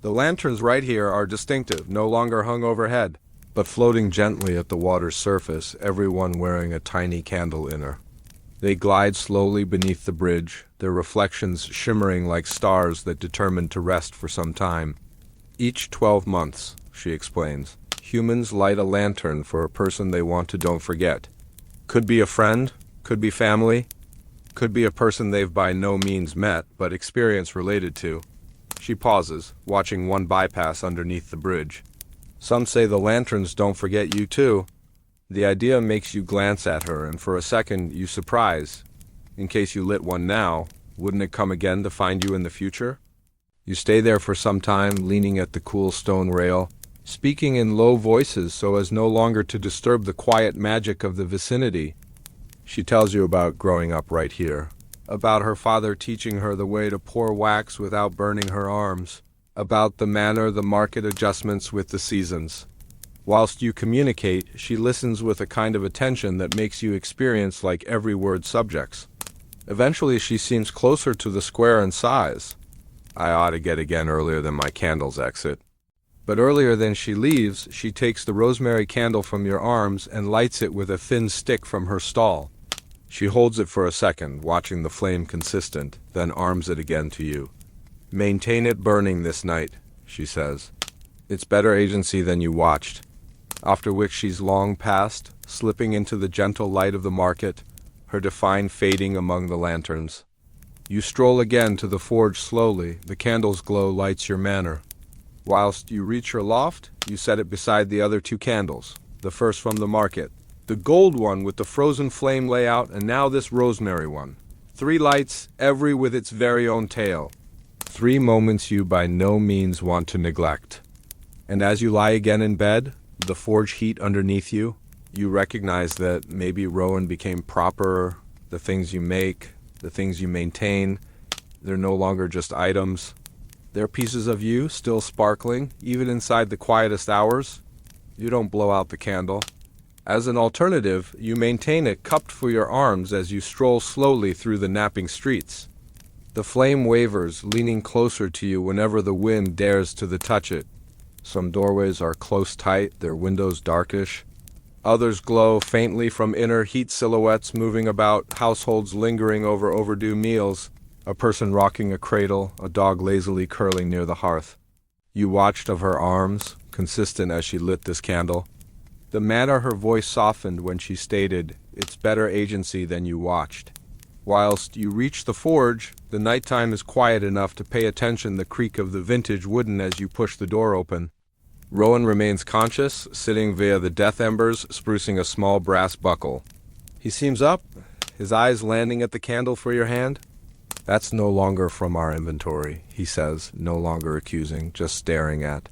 The lanterns right here are distinctive, no longer hung overhead, but floating gently at the water's surface, everyone wearing a tiny candle in her. They glide slowly beneath the bridge, their reflections shimmering like stars that determine to rest for some time. Each 12 months, she explains, humans light a lantern for a person they want to don't forget. Could be a friend, could be family, could be a person they've by no means met, but experience related to. She pauses, watching one bypass underneath the bridge. Some say the lanterns don't forget you too. The idea makes you glance at her, and for a second you surprise. In case you lit one now, wouldn't it come again to find you in the future? You stay there for some time, leaning at the cool stone rail, speaking in low voices so as no longer to disturb the quiet magic of the vicinity. She tells you about growing up right here, about her father teaching her the way to pour wax without burning her arms, about the manner the market adjustments with the seasons. Whilst you communicate, she listens with a kind of attention that makes you experience like every word subjects. Eventually she seems closer to the square in size. I ought to get again earlier than my candles exit. But earlier than she leaves, she takes the rosemary candle from your arms and lights it with a thin stick from her stall. She holds it for a second, watching the flame consistent, then arms it again to you. Maintain it burning this night, she says. It's better agency than you watched. After which she's long passed, slipping into the gentle light of the market, her define fading among the lanterns. You stroll again to the forge slowly, the candle's glow lights your manner. Whilst you reach your loft, you set it beside the other two candles, the first from the market, the gold one with the frozen flame layout, and now this rosemary one. 3 lights, every with its very own tale. 3 moments you by no means want to neglect. And as you lie again in bed, the forge heat underneath you, you recognize that maybe Rowan became proper, the things you make, the things you maintain, they're no longer just items. They're pieces of you, still sparkling, even inside the quietest hours. You don't blow out the candle. As an alternative, you maintain it cupped for your arms as you stroll slowly through the napping streets. The flame wavers, leaning closer to you whenever the wind dares to touch it. Some doorways are close tight, their windows darkish. Others glow faintly from inner heat silhouettes moving about, households lingering over overdue meals, a person rocking a cradle, a dog lazily curling near the hearth. You watched of her arms, consistent as she lit this candle. The manner her voice softened when she stated, "It's better agency than you watched." Whilst you reach the forge, the nighttime is quiet enough to pay attention the creak of the vintage wooden as you push the door open. Rowan remains conscious, sitting via the death embers, sprucing a small brass buckle. He seems up, his eyes landing at the candle for your hand. "That's no longer from our inventory," he says, no longer accusing, just staring at.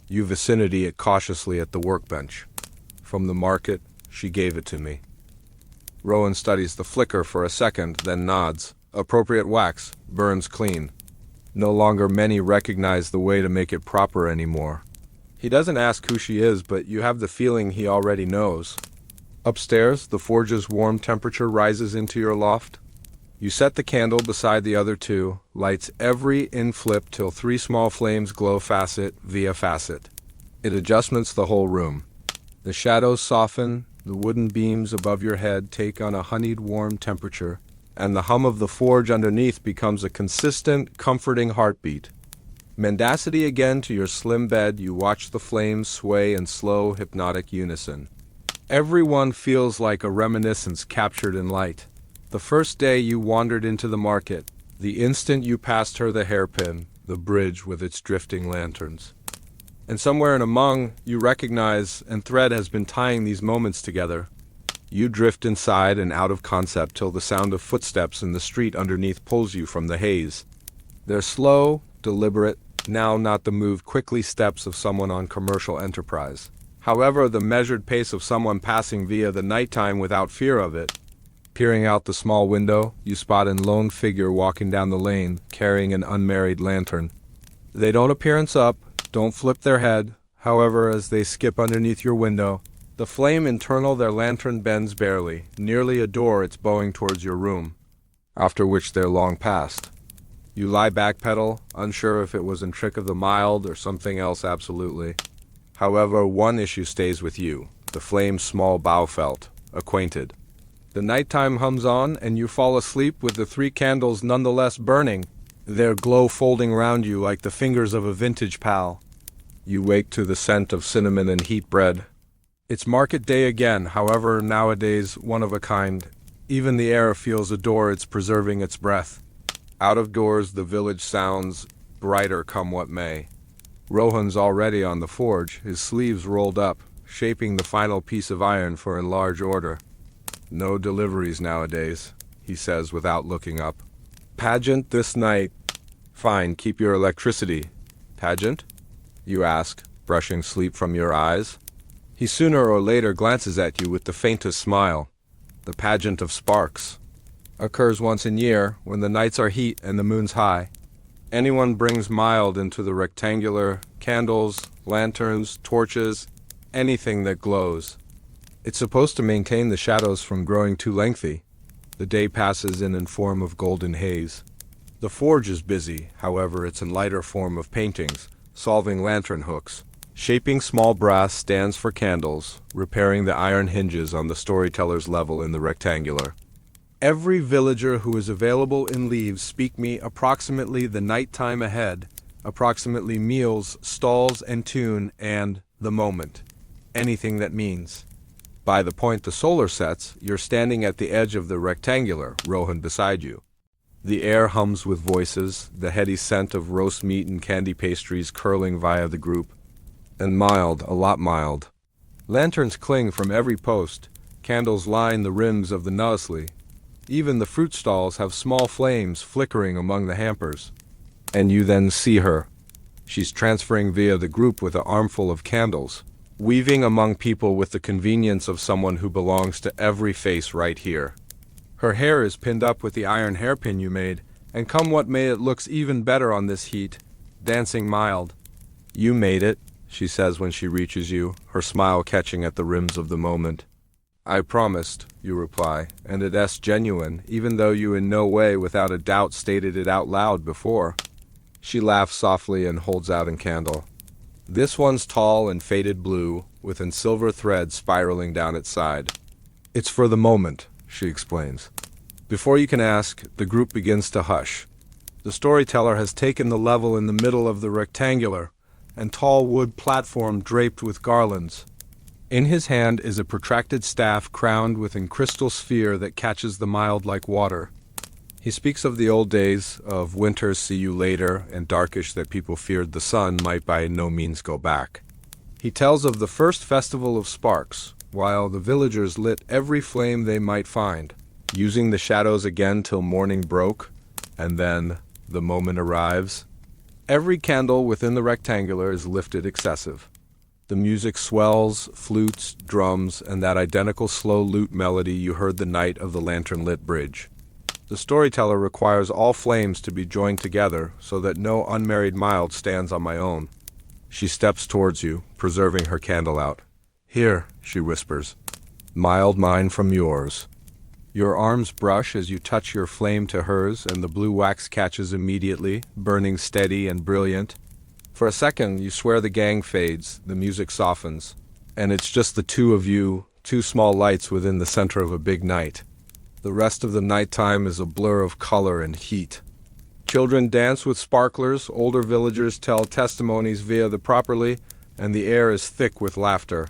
You vicinity it cautiously at the workbench. "From the market, she gave it to me." Rowan studies the flicker for a second, then nods. "Appropriate wax, burns clean. No longer many recognize the way to make it proper anymore." He doesn't ask who she is, but you have the feeling he already knows. Upstairs, the forge's warm temperature rises into your loft. You set the candle beside the other 2, lights every in-flip till 3 small flames glow facet via facet. It adjustments the whole room. The shadows soften, the wooden beams above your head take on a honeyed warm temperature, and the hum of the forge underneath becomes a consistent, comforting heartbeat. Mendacity again to your slim bed, you watch the flames sway in slow, hypnotic unison. Everyone feels like a reminiscence captured in light. The first day you wandered into the market, the instant you passed her the hairpin, the bridge with its drifting lanterns. And somewhere in among, you recognize, and thread has been tying these moments together. You drift inside and out of concept till the sound of footsteps in the street underneath pulls you from the haze. They're slow, deliberate, now not the moved quickly steps of someone on commercial enterprise. However, the measured pace of someone passing via the nighttime without fear of it. Peering out the small window, you spot a lone figure walking down the lane, carrying an unmarried lantern. They don't appearance up, don't flip their head. However, as they skip underneath your window, the flame internal their lantern bends barely, nearly a door it's bowing towards your room, after which they're long past. You lie backpedal, unsure if it was a trick of the mild or something else absolutely. However, one issue stays with you, the flame's small bow felt, acquainted. The nighttime hums on, and you fall asleep with the 3 candles nonetheless burning, their glow folding round you like the fingers of a vintage pal. You wake to the scent of cinnamon and heat bread. It's market day again, however, nowadays one of a kind. Even the air feels a door it's preserving its breath. Out of doors the village sounds, brighter come what may. Rohan's already on the forge, his sleeves rolled up, shaping the final piece of iron for in large order. "No deliveries nowadays," he says without looking up. "Pageant this night." "Fine, keep your electricity." "Pageant?" you ask, brushing sleep from your eyes. He sooner or later glances at you with the faintest smile. The pageant of sparks occurs once a year when the nights are heat and the moon's high. Anyone brings mild into the rectangular, candles, lanterns, torches, anything that glows. It's supposed to maintain the shadows from growing too lengthy. The day passes in form of golden haze. The forge is busy, however, it's in lighter form of paintings, solving lantern hooks, shaping small brass stands for candles, repairing the iron hinges on the storyteller's level in the rectangular. Every villager who is available in leaves speak me approximately the night time ahead, approximately meals, stalls and tune, and the moment. Anything that means. By the point the solar sets, you're standing at the edge of the rectangular, Rohan beside you. The air hums with voices, the heady scent of roast meat and candy pastries curling via the group. And mild, a lot mild. Lanterns cling from every post, candles line the rims of the nosli. Even the fruit stalls have small flames flickering among the hampers. And you then see her. She's transferring via the group with an armful of candles, weaving among people with the convenience of someone who belongs to every face right here. Her hair is pinned up with the iron hairpin you made, and come what may it looks even better on this heat, dancing mild. You made it, she says when she reaches you, her smile catching at the rims of the moment. I promised, you reply, and it's genuine, even though you in no way without a doubt stated it out loud before. She laughs softly and holds out a candle. This one's tall and faded blue, with a silver thread spiraling down its side. It's for the moment, she explains. Before you can ask, the group begins to hush. The storyteller has taken the level in the middle of the rectangular and tall wood platform draped with garlands. In his hand is a protracted staff crowned with a crystal sphere that catches the mild like water. He speaks of the old days, of winter see you later, and darkish that people feared the sun might by no means go back. He tells of the first festival of sparks, while the villagers lit every flame they might find, using the shadows again till morning broke, and then the moment arrives. Every candle within the rectangular is lifted excessive. The music swells, flutes, drums, and that identical slow lute melody you heard the night of the lantern-lit bridge. The storyteller requires all flames to be joined together so that no unmarried mild stands on my own. She steps towards you, preserving her candle out. Here, she whispers. Mild mine from yours. Your arms brush as you touch your flame to hers, and the blue wax catches immediately, burning steady and brilliant. For a second, you swear the gang fades, the music softens, and it's just the two of you, two small lights within the center of a big night. The rest of the nighttime is a blur of color and heat. Children dance with sparklers, older villagers tell testimonies via the properly, and the air is thick with laughter.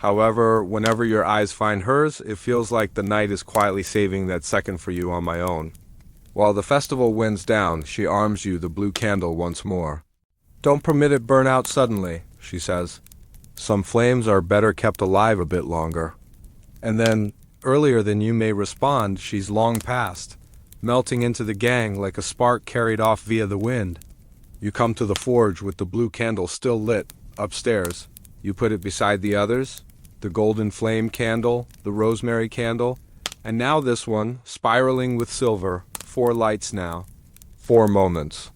However, whenever your eyes find hers, it feels like the night is quietly saving that second for you on my own. While the festival winds down, she arms you the blue candle once more. Don't permit it burn out suddenly, she says. Some flames are better kept alive a bit longer. And then, earlier than you may respond, she's long passed, melting into the gang like a spark carried off via the wind. You come to the forge with the blue candle still lit, upstairs. You put it beside the others, the golden flame candle, the rosemary candle, and now this one, spiraling with silver, 4 lights now, 4 moments,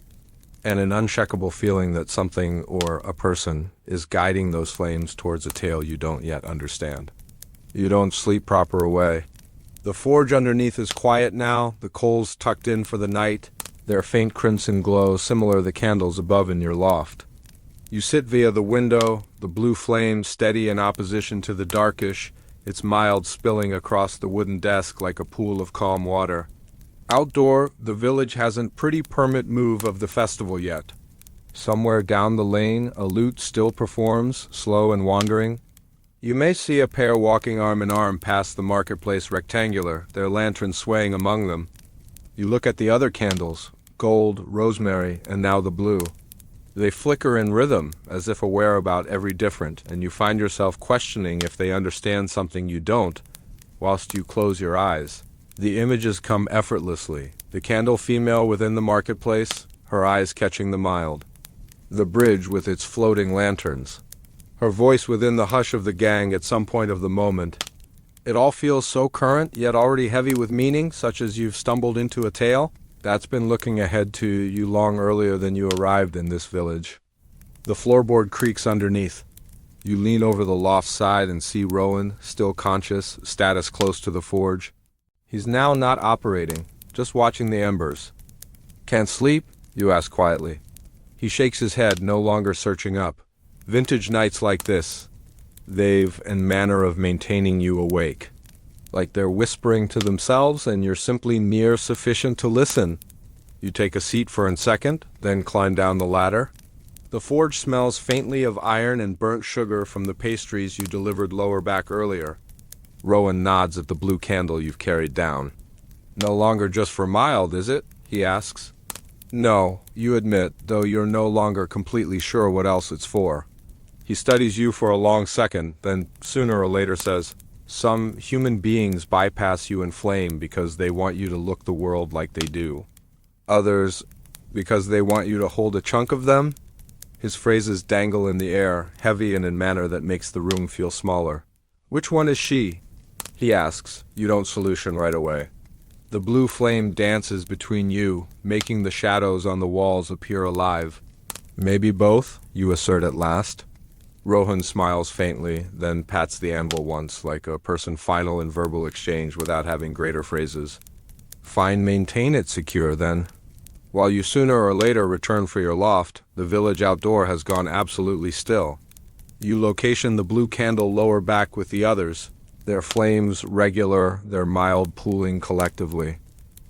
and an unshakable feeling that something or a person is guiding those flames towards a tale you don't yet understand. You don't sleep proper away. The forge underneath is quiet now, the coals tucked in for the night, their faint crimson glow similar to the candles above in your loft. You sit via the window, the blue flame steady in opposition to the darkish, its mild spilling across the wooden desk like a pool of calm water. Outdoor, the village hasn't pretty permit move of the festival yet. Somewhere down the lane, a lute still performs, slow and wandering. You may see a pair walking arm in arm past the marketplace rectangular, their lanterns swaying among them. You look at the other candles, gold, rosemary, and now the blue. They flicker in rhythm, as if aware about every different, and you find yourself questioning if they understand something you don't, whilst you close your eyes. The images come effortlessly. The candle female within the marketplace, her eyes catching the mild. The bridge with its floating lanterns. her voice within the hush of the gang at some point of the moment. It all feels so current, yet already heavy with meaning, such as you've stumbled into a tale that's been looking ahead to you long earlier than you arrived in this village. The floorboard creaks underneath. You lean over the loft side and see Rowan, still conscious, status close to the forge. He's now not operating, just watching the embers. "Can't sleep?" you ask quietly. He shakes his head, no longer searching up. Vintage nights like this, they've a manner of maintaining you awake. Like they're whispering to themselves and you're simply near sufficient to listen. You take a seat for a second, then climb down the ladder. The forge smells faintly of iron and burnt sugar from the pastries you delivered lower back earlier. Rowan nods at the blue candle you've carried down. "No longer just for mild, is it?" he asks. "No," you admit, though you're no longer completely sure what else it's for. He studies you for a long second, then sooner or later says, "Some human beings bypass you in flame because they want you to look the world like they do. Others, because they want you to hold a chunk of them." His phrases dangle in the air, heavy and in manner that makes the room feel smaller. "Which one is she?" he asks. You don't solution right away. The blue flame dances between you, making the shadows on the walls appear alive. "Maybe both," you assert at last. Rohan smiles faintly, then pats the anvil once, like a person final in verbal exchange without having greater phrases. "Fine, maintain it secure, then." While you sooner or later return for your loft, the village outdoor has gone absolutely still. You location the blue candle lower back with the others, their flames regular, their mild pooling collectively.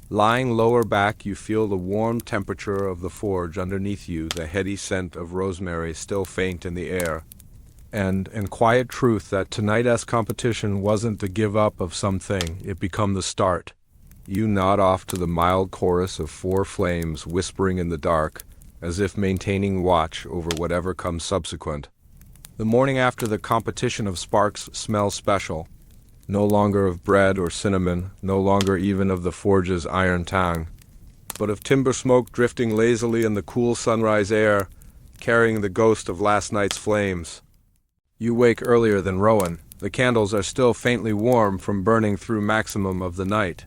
Lying lower back, you feel the warm temperature of the forge underneath you, the heady scent of rosemary still faint in the air. And in quiet truth that tonight's competition wasn't the give up of something, it become the start. You nod off to the mild chorus of 4 flames whispering in the dark, as if maintaining watch over whatever comes subsequent. The morning after the competition of sparks smells special. No longer of bread or cinnamon, no longer even of the forge's iron tang, but of timber smoke drifting lazily in the cool sunrise air, carrying the ghost of last night's flames. You wake earlier than Rowan. The candles are still faintly warm from burning through maximum of the night.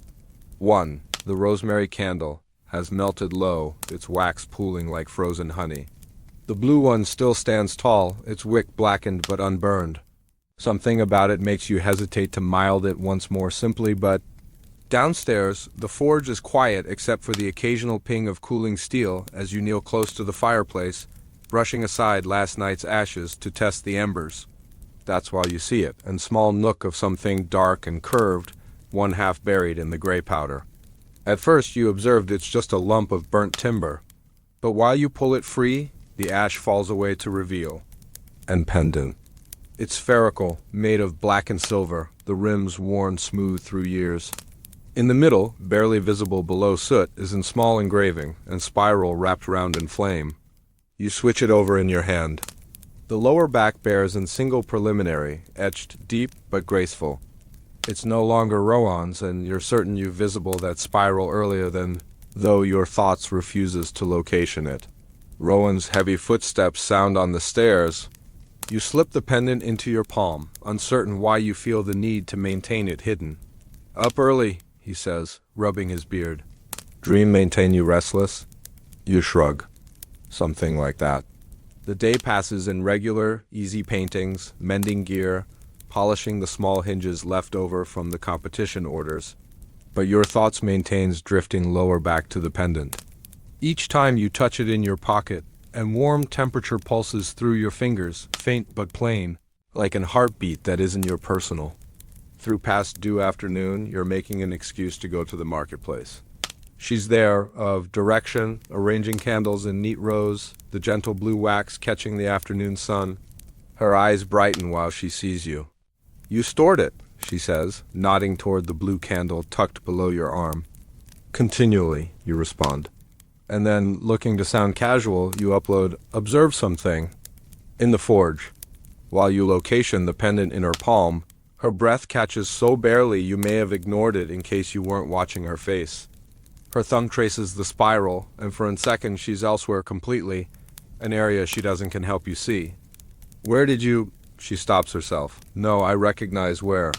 1. The rosemary candle has melted low, its wax pooling like frozen honey. The blue one still stands tall, its wick blackened but unburned. Something about it makes you hesitate to mild it once more simply, but downstairs, the forge is quiet except for the occasional ping of cooling steel as you kneel close to the fireplace, brushing aside last night's ashes to test the embers. That's why you see it, and small nook of something dark and curved, one half buried in the gray powder. At first you observed it's just a lump of burnt timber, but while you pull it free, the ash falls away to reveal an pendant. It's spherical, made of black and silver, the rims worn smooth through years. In the middle, barely visible below soot, is in small engraving, and spiral wrapped round in flame. You switch it over in your hand. The lower back bears in single preliminary, etched deep but graceful. It's no longer Rowan's, and you're certain you've visible that spiral earlier than, though your thoughts refuses to location it. Rowan's heavy footsteps sound on the stairs. You slip the pendant into your palm, uncertain why you feel the need to maintain it hidden. "Up early," he says, rubbing his beard. "Dream maintain you restless?" You shrug. Something like that. The day passes in regular, easy paintings, mending gear, polishing the small hinges left over from the competition orders. But your thoughts maintains drifting lower back to the pendant. Each time you touch it in your pocket, and warm temperature pulses through your fingers, faint but plain, like an heartbeat that isn't your personal. Through past due afternoon, you're making an excuse to go to the marketplace. She's there, of direction, arranging candles in neat rows, the gentle blue wax catching the afternoon sun. Her eyes brighten while she sees you. "You stored it," she says, nodding toward the blue candle tucked below your arm. "Continually," you respond. And then, looking to sound casual, you upload, "Observe something." In the forge. While you location the pendant in her palm, her breath catches so barely you may have ignored it in case you weren't watching her face. Her thumb traces the spiral, and for a second she's elsewhere completely, an area she doesn't can help you see. Where did you... She stops herself. No, I recognize where.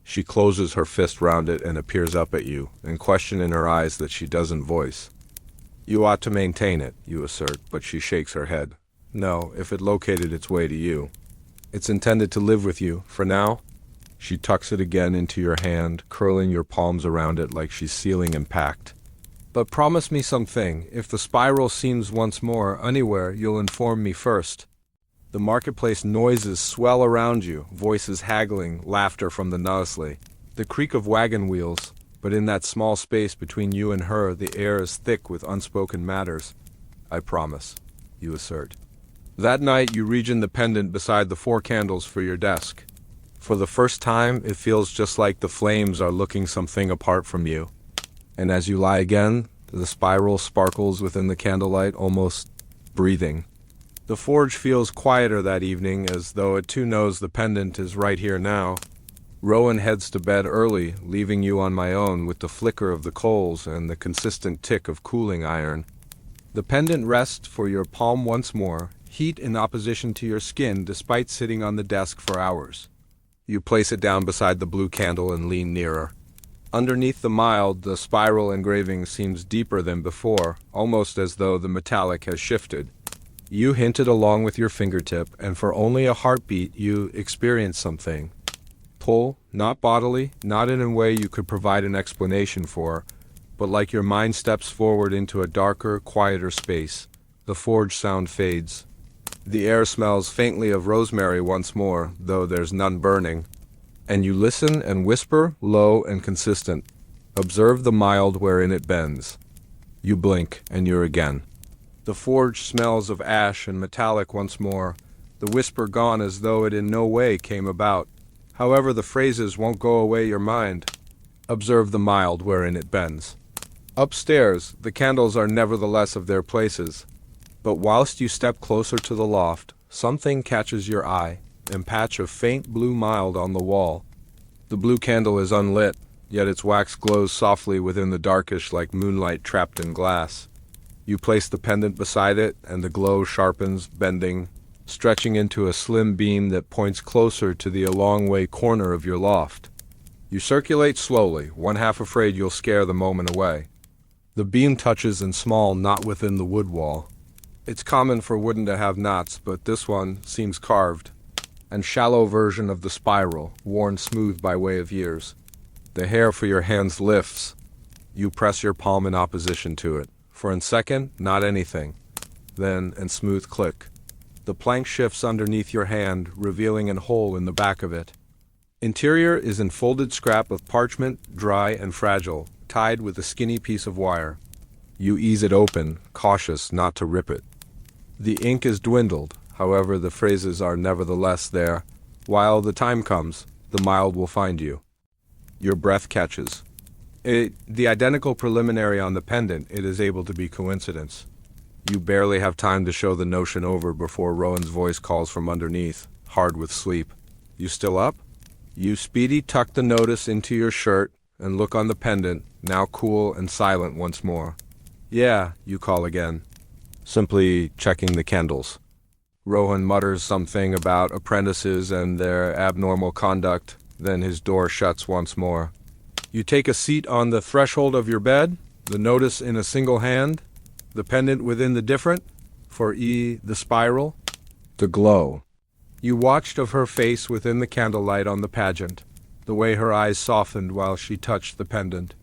She closes her fist round it and appears up at you, and question in her eyes that she doesn't voice. You ought to maintain it, you assert, but she shakes her head. No, if it located its way to you. It's intended to live with you, for now. She tucks it again into your hand, curling your palms around it like she's sealing impact. But promise me something. If the spiral seems once more anywhere, you'll inform me first. The marketplace noises swell around you, voices haggling, laughter from the noisely, the creak of wagon wheels, but in that small space between you and her, the air is thick with unspoken matters. I promise, you assert. That night you region the pendant beside the 4 candles for your desk. For the first time, it feels just like the flames are looking something apart from you. And as you lie again, the spiral sparkles within the candlelight, almost breathing. The forge feels quieter that evening, as though it too knows the pendant is right here now. Rowan heads to bed early, leaving you on my own with the flicker of the coals and the consistent tick of cooling iron. The pendant rests for your palm once more, heat in opposition to your skin despite sitting on the desk for hours. You place it down beside the blue candle and lean nearer. Underneath the mild, the spiral engraving seems deeper than before, almost as though the metallic has shifted. You hint it along with your fingertip, and for only a heartbeat you experience something. Pull, not bodily, not in a way you could provide an explanation for, but like your mind steps forward into a darker, quieter space. The forge sound fades. The air smells faintly of rosemary once more, though there's none burning. And you listen and whisper, low and consistent. Observe the mild wherein it bends. You blink, and you're again. The forge smells of ash and metallic once more, the whisper gone as though it in no way came about. However, the phrases won't go away your mind. Observe the mild wherein it bends. Upstairs, the candles are nevertheless of their places. But whilst you step closer to the loft, something catches your eye, a patch of faint blue mild on the wall. The blue candle is unlit, yet its wax glows softly within the darkish like moonlight trapped in glass. You place the pendant beside it, and the glow sharpens, bending, stretching into a slim beam that points closer to the a-long-way corner of your loft. You circulate slowly, one half afraid you'll scare the moment away. The beam touches in small knot within the wood wall. It's common for wooden to have knots, but this one seems carved, and shallow version of the spiral, worn smooth by way of years. The hair for your hands lifts. You press your palm in opposition to it. For a second, not anything. Then, in smooth click, the plank shifts underneath your hand, revealing a hole in the back of it. Interior is an folded scrap of parchment, dry and fragile, tied with a skinny piece of wire. You ease it open, cautious not to rip it. The ink is dwindled, however the phrases are nevertheless there. While the time comes, the mild will find you. Your breath catches. The identical preliminary on the pendant, it is able to be coincidence. You barely have time to show the notion over before Rowan's voice calls from underneath, hard with sleep. You still up? You speedy tuck the notice into your shirt and look on the pendant, now cool and silent once more. Yeah, you call again. Simply checking the candles. Rowan mutters something about apprentices and their abnormal conduct, then his door shuts once more. You take a seat on the threshold of your bed, the notice in a single hand, the pendant within the different, for the spiral, the glow. You watched of her face within the candlelight on the pageant, the way her eyes softened while she touched the pendant.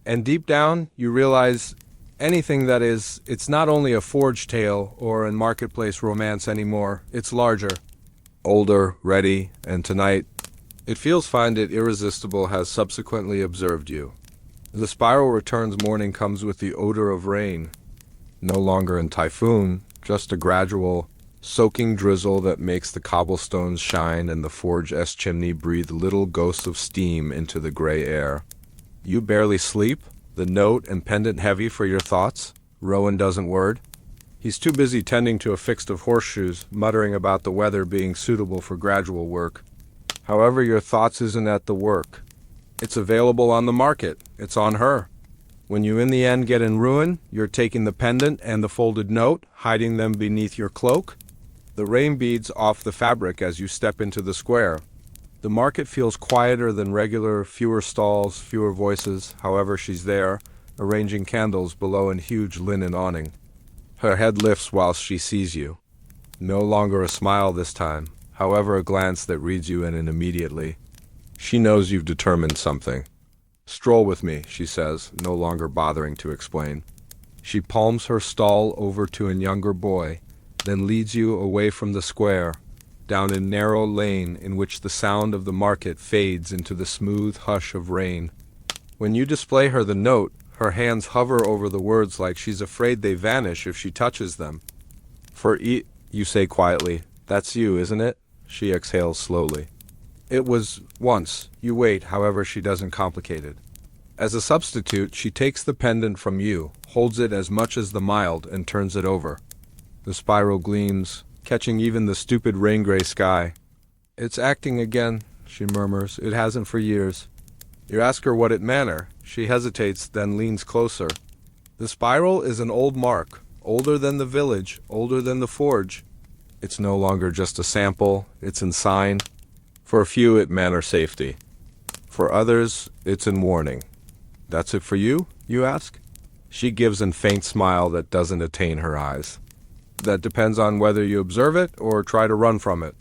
And deep down, you realize anything that is, it's not only a forge tale or a marketplace romance anymore, it's larger. Older, ready, and tonight, it feels fine that Irresistible has subsequently observed you. The spiral returns morning comes with the odor of rain. No longer in typhoon, just a gradual, soaking drizzle that makes the cobblestones shine and the forge-s chimney breathe little ghosts of steam into the gray air. You barely sleep, the note and pendant heavy for your thoughts. Rowan doesn't word. He's too busy tending to a fix of horseshoes, muttering about the weather being suitable for gradual work. However, your thoughts isn't at the work. It's available on the market. It's on her. When you in the end get in ruin, you're taking the pendant and the folded note, hiding them beneath your cloak. The rain beads off the fabric as you step into the square. The market feels quieter than regular, fewer stalls, fewer voices. However, she's there, arranging candles below a huge linen awning. Her head lifts whilst she sees you. No longer a smile this time, however a glance that reads you in immediately. She knows you've determined something. "Stroll with me," she says, no longer bothering to explain. She palms her stall over to a younger boy, then leads you away from the square, down a narrow lane in which the sound of the market fades into the smooth hush of rain. When you display her the note, her hands hover over the words like she's afraid they vanish if she touches them. You say quietly. "That's you, isn't it?" She exhales slowly. "It was once." You wait, however she doesn't complicate it. As a substitute, she takes the pendant from you, holds it as much as the mild, and turns it over. The spiral gleams, catching even the stupid rain-gray sky. "It's acting again," she murmurs. "It hasn't for years." You ask her what it manner. She hesitates, then leans closer. The spiral is an old mark, older than the village, older than the forge. It's no longer just a sample, it's in sign. For a few, it manner safety. For others, it's in warning. "That's it for you?" you ask. She gives a faint smile that doesn't attain her eyes. "That depends on whether you observe it or try to run from it."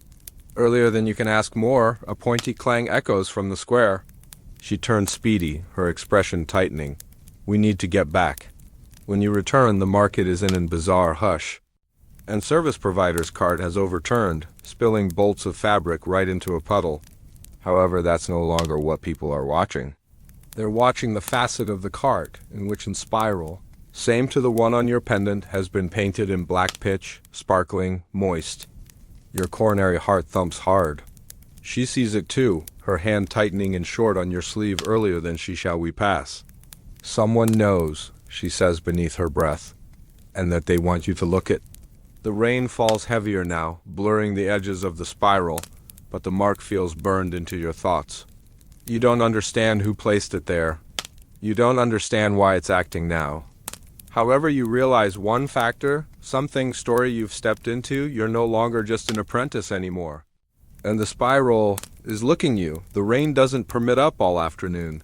Earlier than you can ask more, a pointy clang echoes from the square. She turns speedy, her expression tightening. "We need to get back." When you return, the market is in a bizarre hush. And service provider's cart has overturned, spilling bolts of fabric right into a puddle. However, that's no longer what people are watching. They're watching the facet of the cart, in which in spiral, same to the one on your pendant, has been painted in black pitch, sparkling, moist. Your coronary heart thumps hard. She sees it too, her hand tightening in short on your sleeve earlier than she shall we pass. "Someone knows," she says beneath her breath, "and that they want you to look it." The rain falls heavier now, blurring the edges of the spiral, but the mark feels burned into your thoughts. You don't understand who placed it there. You don't understand why it's acting now. However, you realize one factor, something story you've stepped into, you're no longer just an apprentice anymore. And the spiral is looking you. The rain doesn't permit up all afternoon.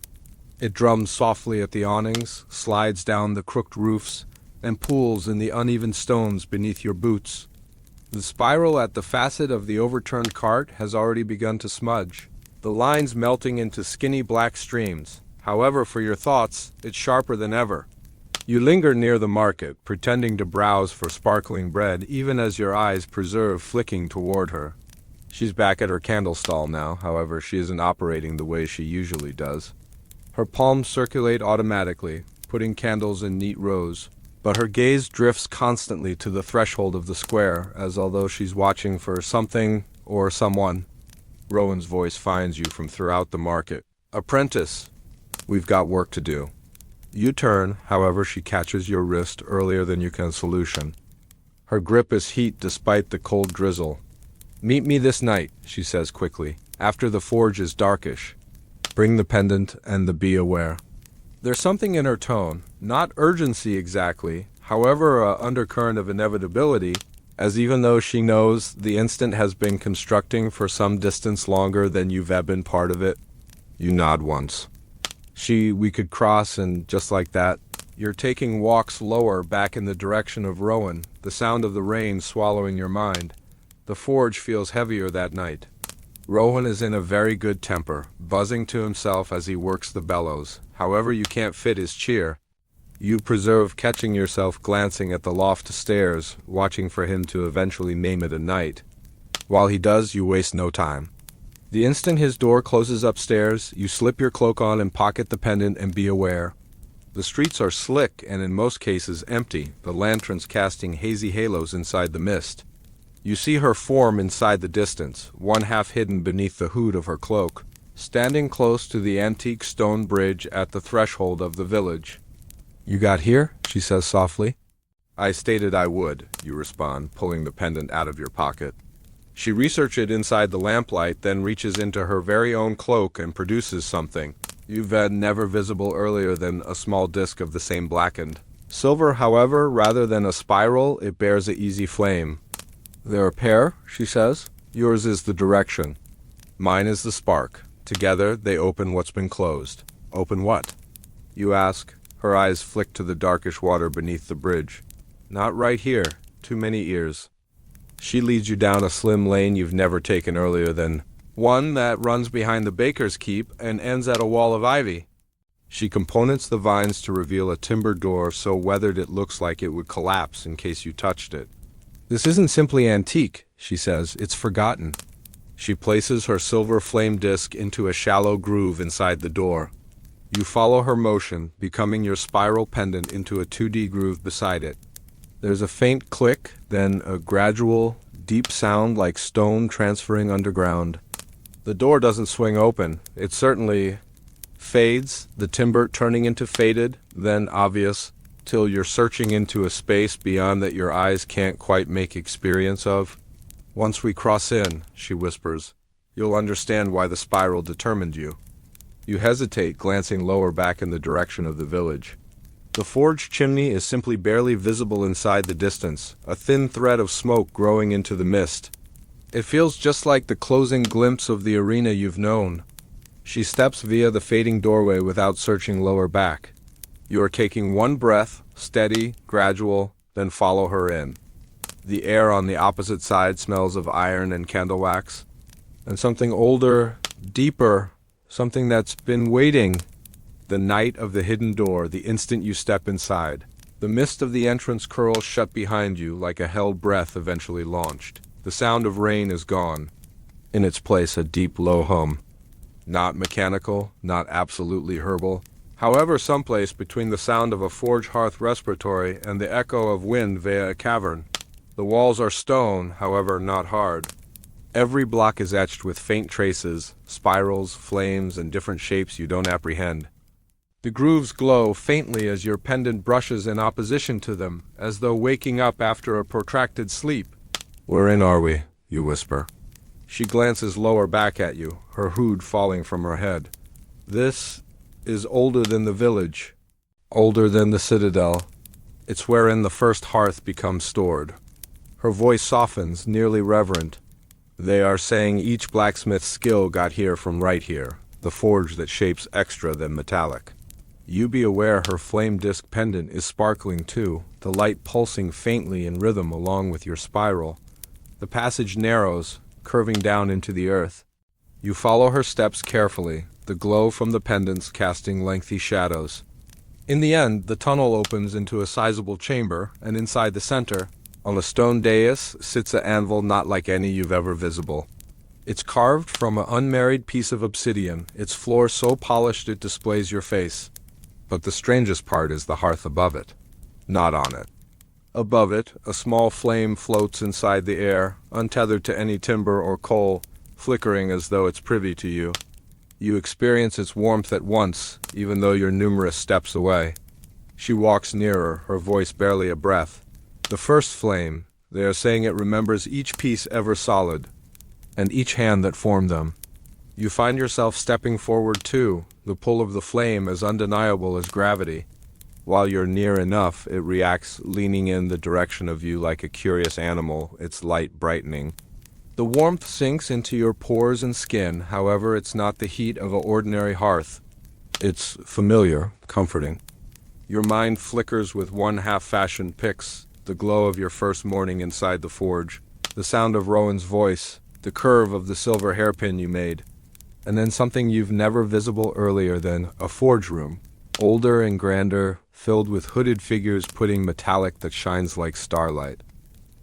It drums softly at the awnings, slides down the crooked roofs, and pools in the uneven stones beneath your boots. The spiral at the facet of the overturned cart has already begun to smudge, the lines melting into skinny black streams. However, for your thoughts, it's sharper than ever. You linger near the market, pretending to browse for sparkling bread, even as your eyes preserve flicking toward her. She's back at her candle stall now, however, she isn't operating the way she usually does. Her palms circulate automatically, putting candles in neat rows, but her gaze drifts constantly to the threshold of the square, as although she's watching for something or someone. Rowan's voice finds you from throughout the market. "Apprentice, we've got work to do." You turn, however, she catches your wrist earlier than you can solution. Her grip is heat despite the cold drizzle. "Meet me this night," she says quickly, "after the forge is darkish. Bring the pendant and the be aware." There's something in her tone, not urgency exactly, however a undercurrent of inevitability, as even though she knows the instant has been constructing for some distance longer than you've been part of it. You nod once. We could cross, and just like that, you're taking walks lower back in the direction of Rowan, the sound of the rain swallowing your mind. The forge feels heavier that night. Rowan is in a very good temper, buzzing to himself as he works the bellows. However, you can't fit his cheer. You preserve catching yourself glancing at the loft stairs, watching for him to eventually name it a night. While he does, you waste no time. The instant his door closes upstairs, you slip your cloak on and pocket the pendant and be aware. The streets are slick and in most cases empty, the lanterns casting hazy halos inside the mist. You see her form inside the distance, one half hidden beneath the hood of her cloak, standing close to the antique stone bridge at the threshold of the village. "You got here?" she says softly. "I stated I would," you respond, pulling the pendant out of your pocket. She researches it inside the lamplight, then reaches into her very own cloak and produces something. You've had never visible earlier than a small disc of the same blackened. Silver, however, rather than a spiral, it bears an easy flame. They're a pair, she says. Yours is the direction. Mine is the spark. Together, they open what's been closed. Open what? You ask. Her eyes flick to the darkish water beneath the bridge. Not right here. Too many ears. She leads you down a slim lane you've never taken earlier than one that runs behind the baker's keep and ends at a wall of ivy. She components the vines to reveal a timber door so weathered it looks like it would collapse in case you touched it. This isn't simply antique, she says, it's forgotten. She places her silver flame disc into a shallow groove inside the door. You follow her motion, becoming your spiral pendant into a 2D groove beside it. There's a faint click, then a gradual, deep sound like stone transferring underground. The door doesn't swing open. It certainly fades, the timber turning into faded, then obvious, till you're searching into a space beyond that your eyes can't quite make experience of. Once we cross in, she whispers, you'll understand why the spiral determined you. You hesitate, glancing lower back in the direction of the village. The forge chimney is simply barely visible inside the distance, a thin thread of smoke growing into the mist. It feels just like the closing glimpse of the arena you've known. She steps via the fading doorway without searching lower back. You are taking one breath, steady, gradual, then follow her in. The air on the opposite side smells of iron and candle wax, and something older, deeper, something that's been waiting. The night of the hidden door, the instant you step inside. The mist of the entrance curls shut behind you like a held breath eventually launched. The sound of rain is gone. In its place, a deep, low hum. Not mechanical, not absolutely herbal. However, someplace between the sound of a forge hearth respiratory and the echo of wind via a cavern. The walls are stone, however, not hard. Every block is etched with faint traces, spirals, flames, and different shapes you don't apprehend. The grooves glow faintly as your pendant brushes in opposition to them, as though waking up after a protracted sleep. Wherein are we? You whisper. She glances lower back at you, her hood falling from her head. This is older than the village, older than the citadel. It's wherein the first hearth becomes stored. Her voice softens, nearly reverent. They are saying each blacksmith's skill got here from right here, the forge that shapes extra than metallic. You be aware her flame disc pendant is sparkling too, the light pulsing faintly in rhythm along with your spiral. The passage narrows, curving down into the earth. You follow her steps carefully, the glow from the pendants casting lengthy shadows. In the end, the tunnel opens into a sizable chamber, and inside the center, on a stone dais, sits an anvil not like any you've ever visible. It's carved from an unmarried piece of obsidian, its floor so polished it displays your face. But the strangest part is the hearth above it, not on it. Above it, a small flame floats inside the air, untethered to any timber or coal, flickering as though it's privy to you. You experience its warmth at once, even though you're numerous steps away. She walks nearer, her voice barely a breath. The first flame, they are saying it remembers each piece ever solid, and each hand that formed them. You find yourself stepping forward too, the pull of the flame as undeniable as gravity. While you're near enough, it reacts, leaning in the direction of you like a curious animal, its light brightening. The warmth sinks into your pores and skin, however, it's not the heat of an ordinary hearth. It's familiar, comforting. Your mind flickers with one half-fashioned picks, the glow of your first morning inside the forge, the sound of Rowan's voice, the curve of the silver hairpin you made, and then something you've never visible earlier than a forge room, older and grander, filled with hooded figures putting metallic that shines like starlight.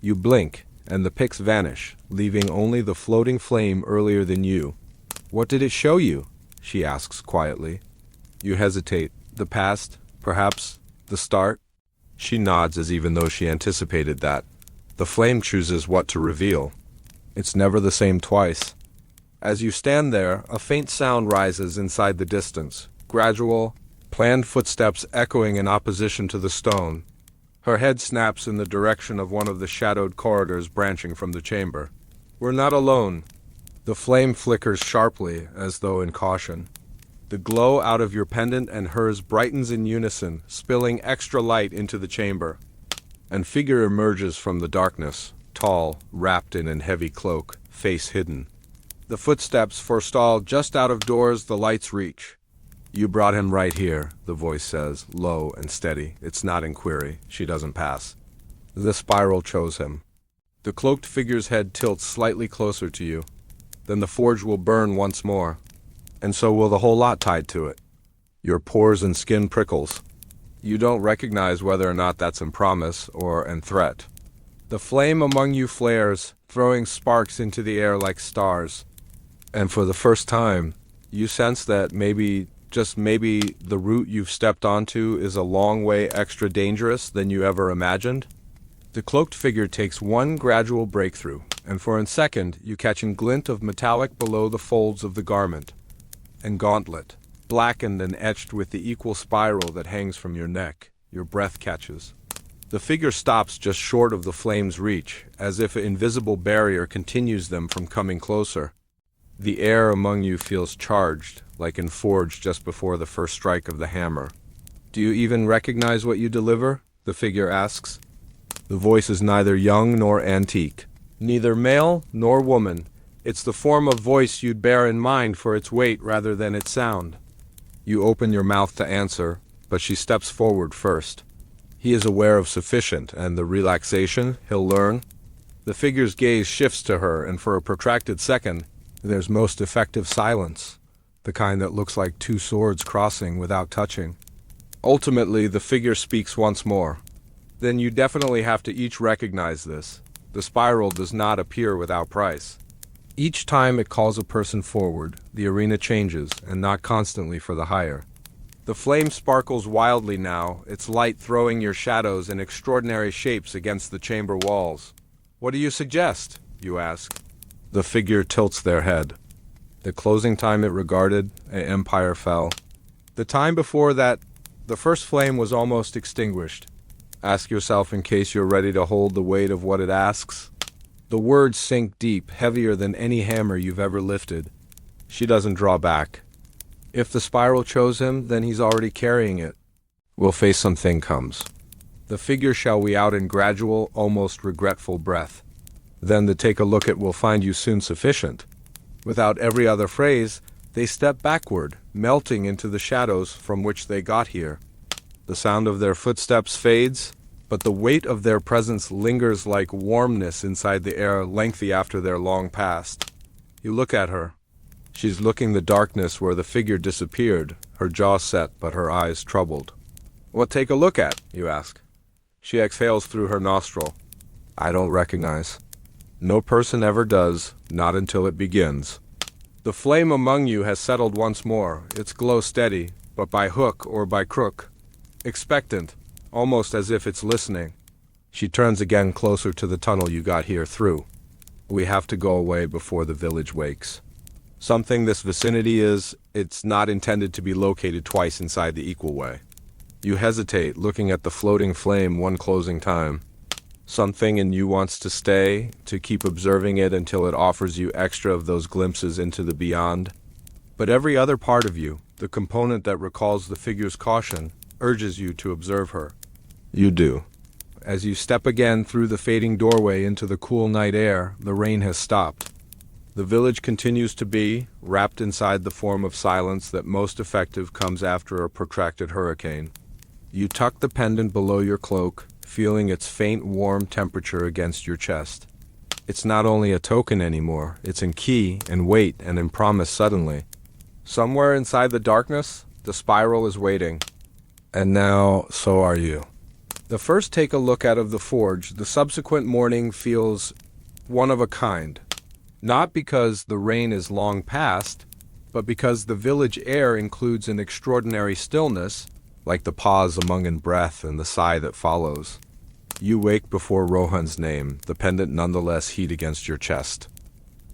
You blink, and the picks vanish, leaving only the floating flame earlier than you. What did it show you? She asks quietly. You hesitate. The past, perhaps, the start? She nods as even though she anticipated that. The flame chooses what to reveal. It's never the same twice. As you stand there, a faint sound rises inside the distance, gradual, planned footsteps echoing in opposition to the stone. Her head snaps in the direction of one of the shadowed corridors branching from the chamber. We're not alone. The flame flickers sharply, as though in caution. The glow out of your pendant and hers brightens in unison, spilling extra light into the chamber. An figure emerges from the darkness, tall, wrapped in a heavy cloak, face hidden. The footsteps forestall just out of doors the light's reach. "You brought him right here," the voice says, low and steady. It's not inquiry. She doesn't pass. The spiral chose him. The cloaked figure's head tilts slightly closer to you. Then the forge will burn once more. And so will the whole lot tied to it. Your pores and skin prickles. You don't recognize whether or not that's in promise or in threat. The flame among you flares, throwing sparks into the air like stars. And for the first time, you sense that maybe, just maybe, the route you've stepped onto is a long way extra dangerous than you ever imagined. The cloaked figure takes one gradual breakthrough, and for a second you catch a glint of metallic below the folds of the garment. And gauntlet, blackened and etched with the equal spiral that hangs from your neck, your breath catches. The figure stops just short of the flame's reach, as if an invisible barrier continues them from coming closer. The air among you feels charged, like in forge just before the first strike of the hammer. "Do you even recognize what you deliver?" the figure asks. The voice is neither young nor antique, neither male nor woman. It's the form of voice you'd bear in mind for its weight rather than its sound. You open your mouth to answer, but she steps forward first. He is aware of sufficient and the relaxation he'll learn. The figure's gaze shifts to her, and for a protracted second, there's most effective silence, the kind that looks like two swords crossing without touching. Ultimately, the figure speaks once more. Then you definitely have to each recognize this. The spiral does not appear without price. Each time it calls a person forward, the arena changes, and not constantly for the higher. The flame sparkles wildly now, its light throwing your shadows in extraordinary shapes against the chamber walls. "What do you suggest?" you ask. The figure tilts their head. The closing time it regarded, an empire fell. The time before that, the first flame was almost extinguished. Ask yourself in case you're ready to hold the weight of what it asks. The words sink deep, heavier than any hammer you've ever lifted. She doesn't draw back. If the spiral chose him, then he's already carrying it. We'll face something comes. The figure shall we out in gradual, almost regretful breath. Then the take a look at will find you soon sufficient. Without every other phrase, they step backward, melting into the shadows from which they got here. The sound of their footsteps fades, but the weight of their presence lingers like warmness inside the air lengthy after their long past. You look at her. She's looking the darkness where the figure disappeared, her jaw set but her eyes troubled. "What take a look at?" you ask. She exhales through her nostril. "I don't recognize." No person ever does, not until it begins. The flame among you has settled once more, its glow steady, but by hook or by crook. Expectant, almost as if it's listening. She turns again closer to the tunnel you got here through. "We have to go away before the village wakes. Something this vicinity it's not intended to be located twice inside the equal way." You hesitate, looking at the floating flame one closing time. Something in you wants to stay, to keep observing it until it offers you extra of those glimpses into the beyond. But every other part of you, the component that recalls the figure's caution, urges you to observe her. You do. As you step again through the fading doorway into the cool night air, the rain has stopped. The village continues to be, wrapped inside the form of silence that most effective comes after a protracted hurricane. You tuck the pendant below your cloak, feeling its faint warm temperature against your chest. It's not only a token anymore, it's in key and weight and in promise suddenly. Somewhere inside the darkness, the spiral is waiting. And now, so are you. The first take a look out of the forge, the subsequent morning feels one of a kind. Not because the rain is long past, but because the village air includes an extraordinary stillness, like the pause among in breath and the sigh that follows. You wake before Rohan's name, the pendant nonetheless heat against your chest.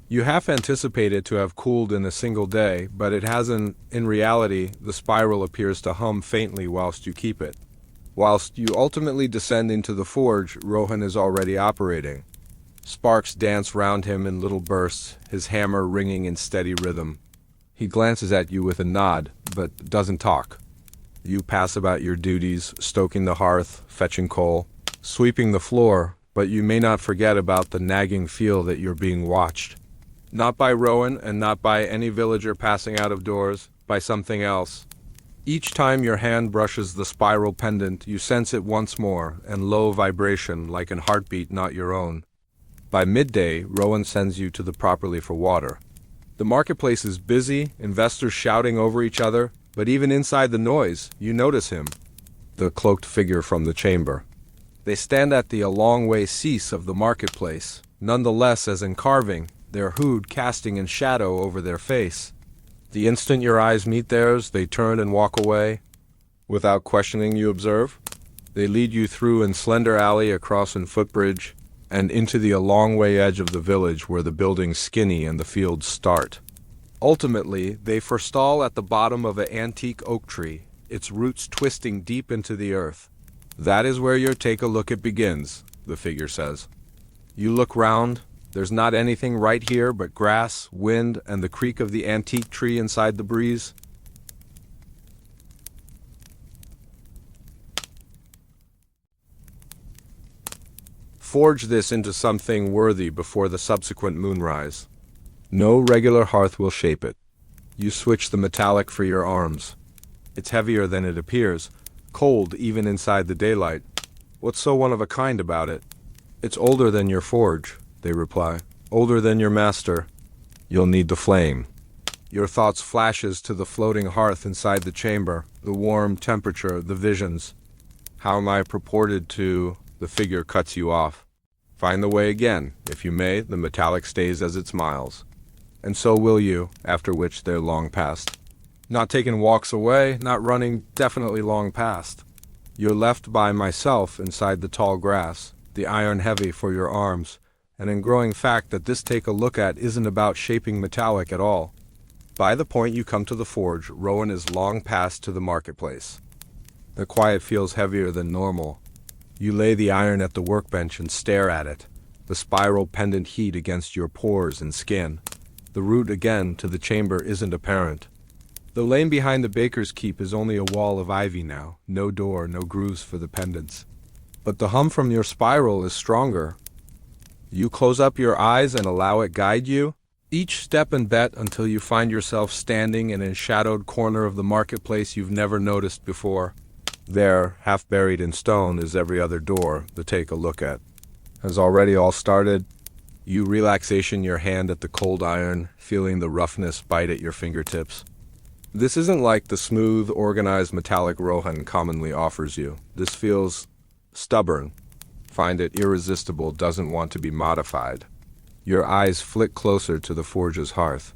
You half anticipate it to have cooled in a single day, but it hasn't. In reality, the spiral appears to hum faintly whilst you keep it. Whilst you ultimately descend into the forge, Rohan is already operating. Sparks dance round him in little bursts, his hammer ringing in steady rhythm. He glances at you with a nod, but doesn't talk. You pass about your duties, stoking the hearth, fetching coal, sweeping the floor, but you may not forget about the nagging feel that you're being watched. Not by Rowan and not by any villager passing out of doors, by something else. Each time your hand brushes the spiral pendant, you sense it once more, and low vibration like an heartbeat not your own. By midday, Rowan sends you to the property for water. The marketplace is busy, investors shouting over each other, but even inside the noise, you notice him, the cloaked figure from the chamber. They stand at the a long way cease of the marketplace, nonetheless as in carving, their hood casting in shadow over their face. The instant your eyes meet theirs, they turn and walk away. Without questioning, you observe. They lead you through an slender alley across an footbridge, and into the a long way edge of the village where the buildings skinny and the fields start. Ultimately, they forestall at the bottom of an antique oak tree, its roots twisting deep into the earth. That is where your take a look at begins, the figure says. You look round. There's not anything right here but grass, wind, and the creak of the antique tree inside the breeze. Forge this into something worthy before the subsequent moonrise. No regular hearth will shape it. You switch the metallic for your arms. It's heavier than it appears, cold even inside the daylight. What's so one-of-a-kind about it? It's older than your forge, they reply. Older than your master. You'll need the flame. Your thoughts flashes to the floating hearth inside the chamber, the warm temperature, the visions. How am I purported to... The figure cuts you off. Find the way again. If you may, the metallic stays as it smiles. And so will you, after which they're long past. Not taking walks away, not running, definitely long past. You're left by myself inside the tall grass, the iron heavy for your arms, and in growing fact that this take a look at isn't about shaping metallic at all. By the point you come to the forge, Rowan is long past to the marketplace. The quiet feels heavier than normal. You lay the iron at the workbench and stare at it, the spiral pendant heat against your pores and skin. The route again to the chamber isn't apparent. The lane behind the baker's keep is only a wall of ivy now, no door, no grooves for the pendants. But the hum from your spiral is stronger. You close up your eyes and allow it guide you, each step and bet until you find yourself standing in a shadowed corner of the marketplace you've never noticed before. There, half buried in stone, is every other door to take a look at. Has already all started. You relaxation your hand at the cold iron, feeling the roughness bite at your fingertips. This isn't like the smooth, organized metallic Rohan commonly offers you. This feels stubborn. Find it irresistible, doesn't want to be modified. Your eyes flick closer to the forge's hearth.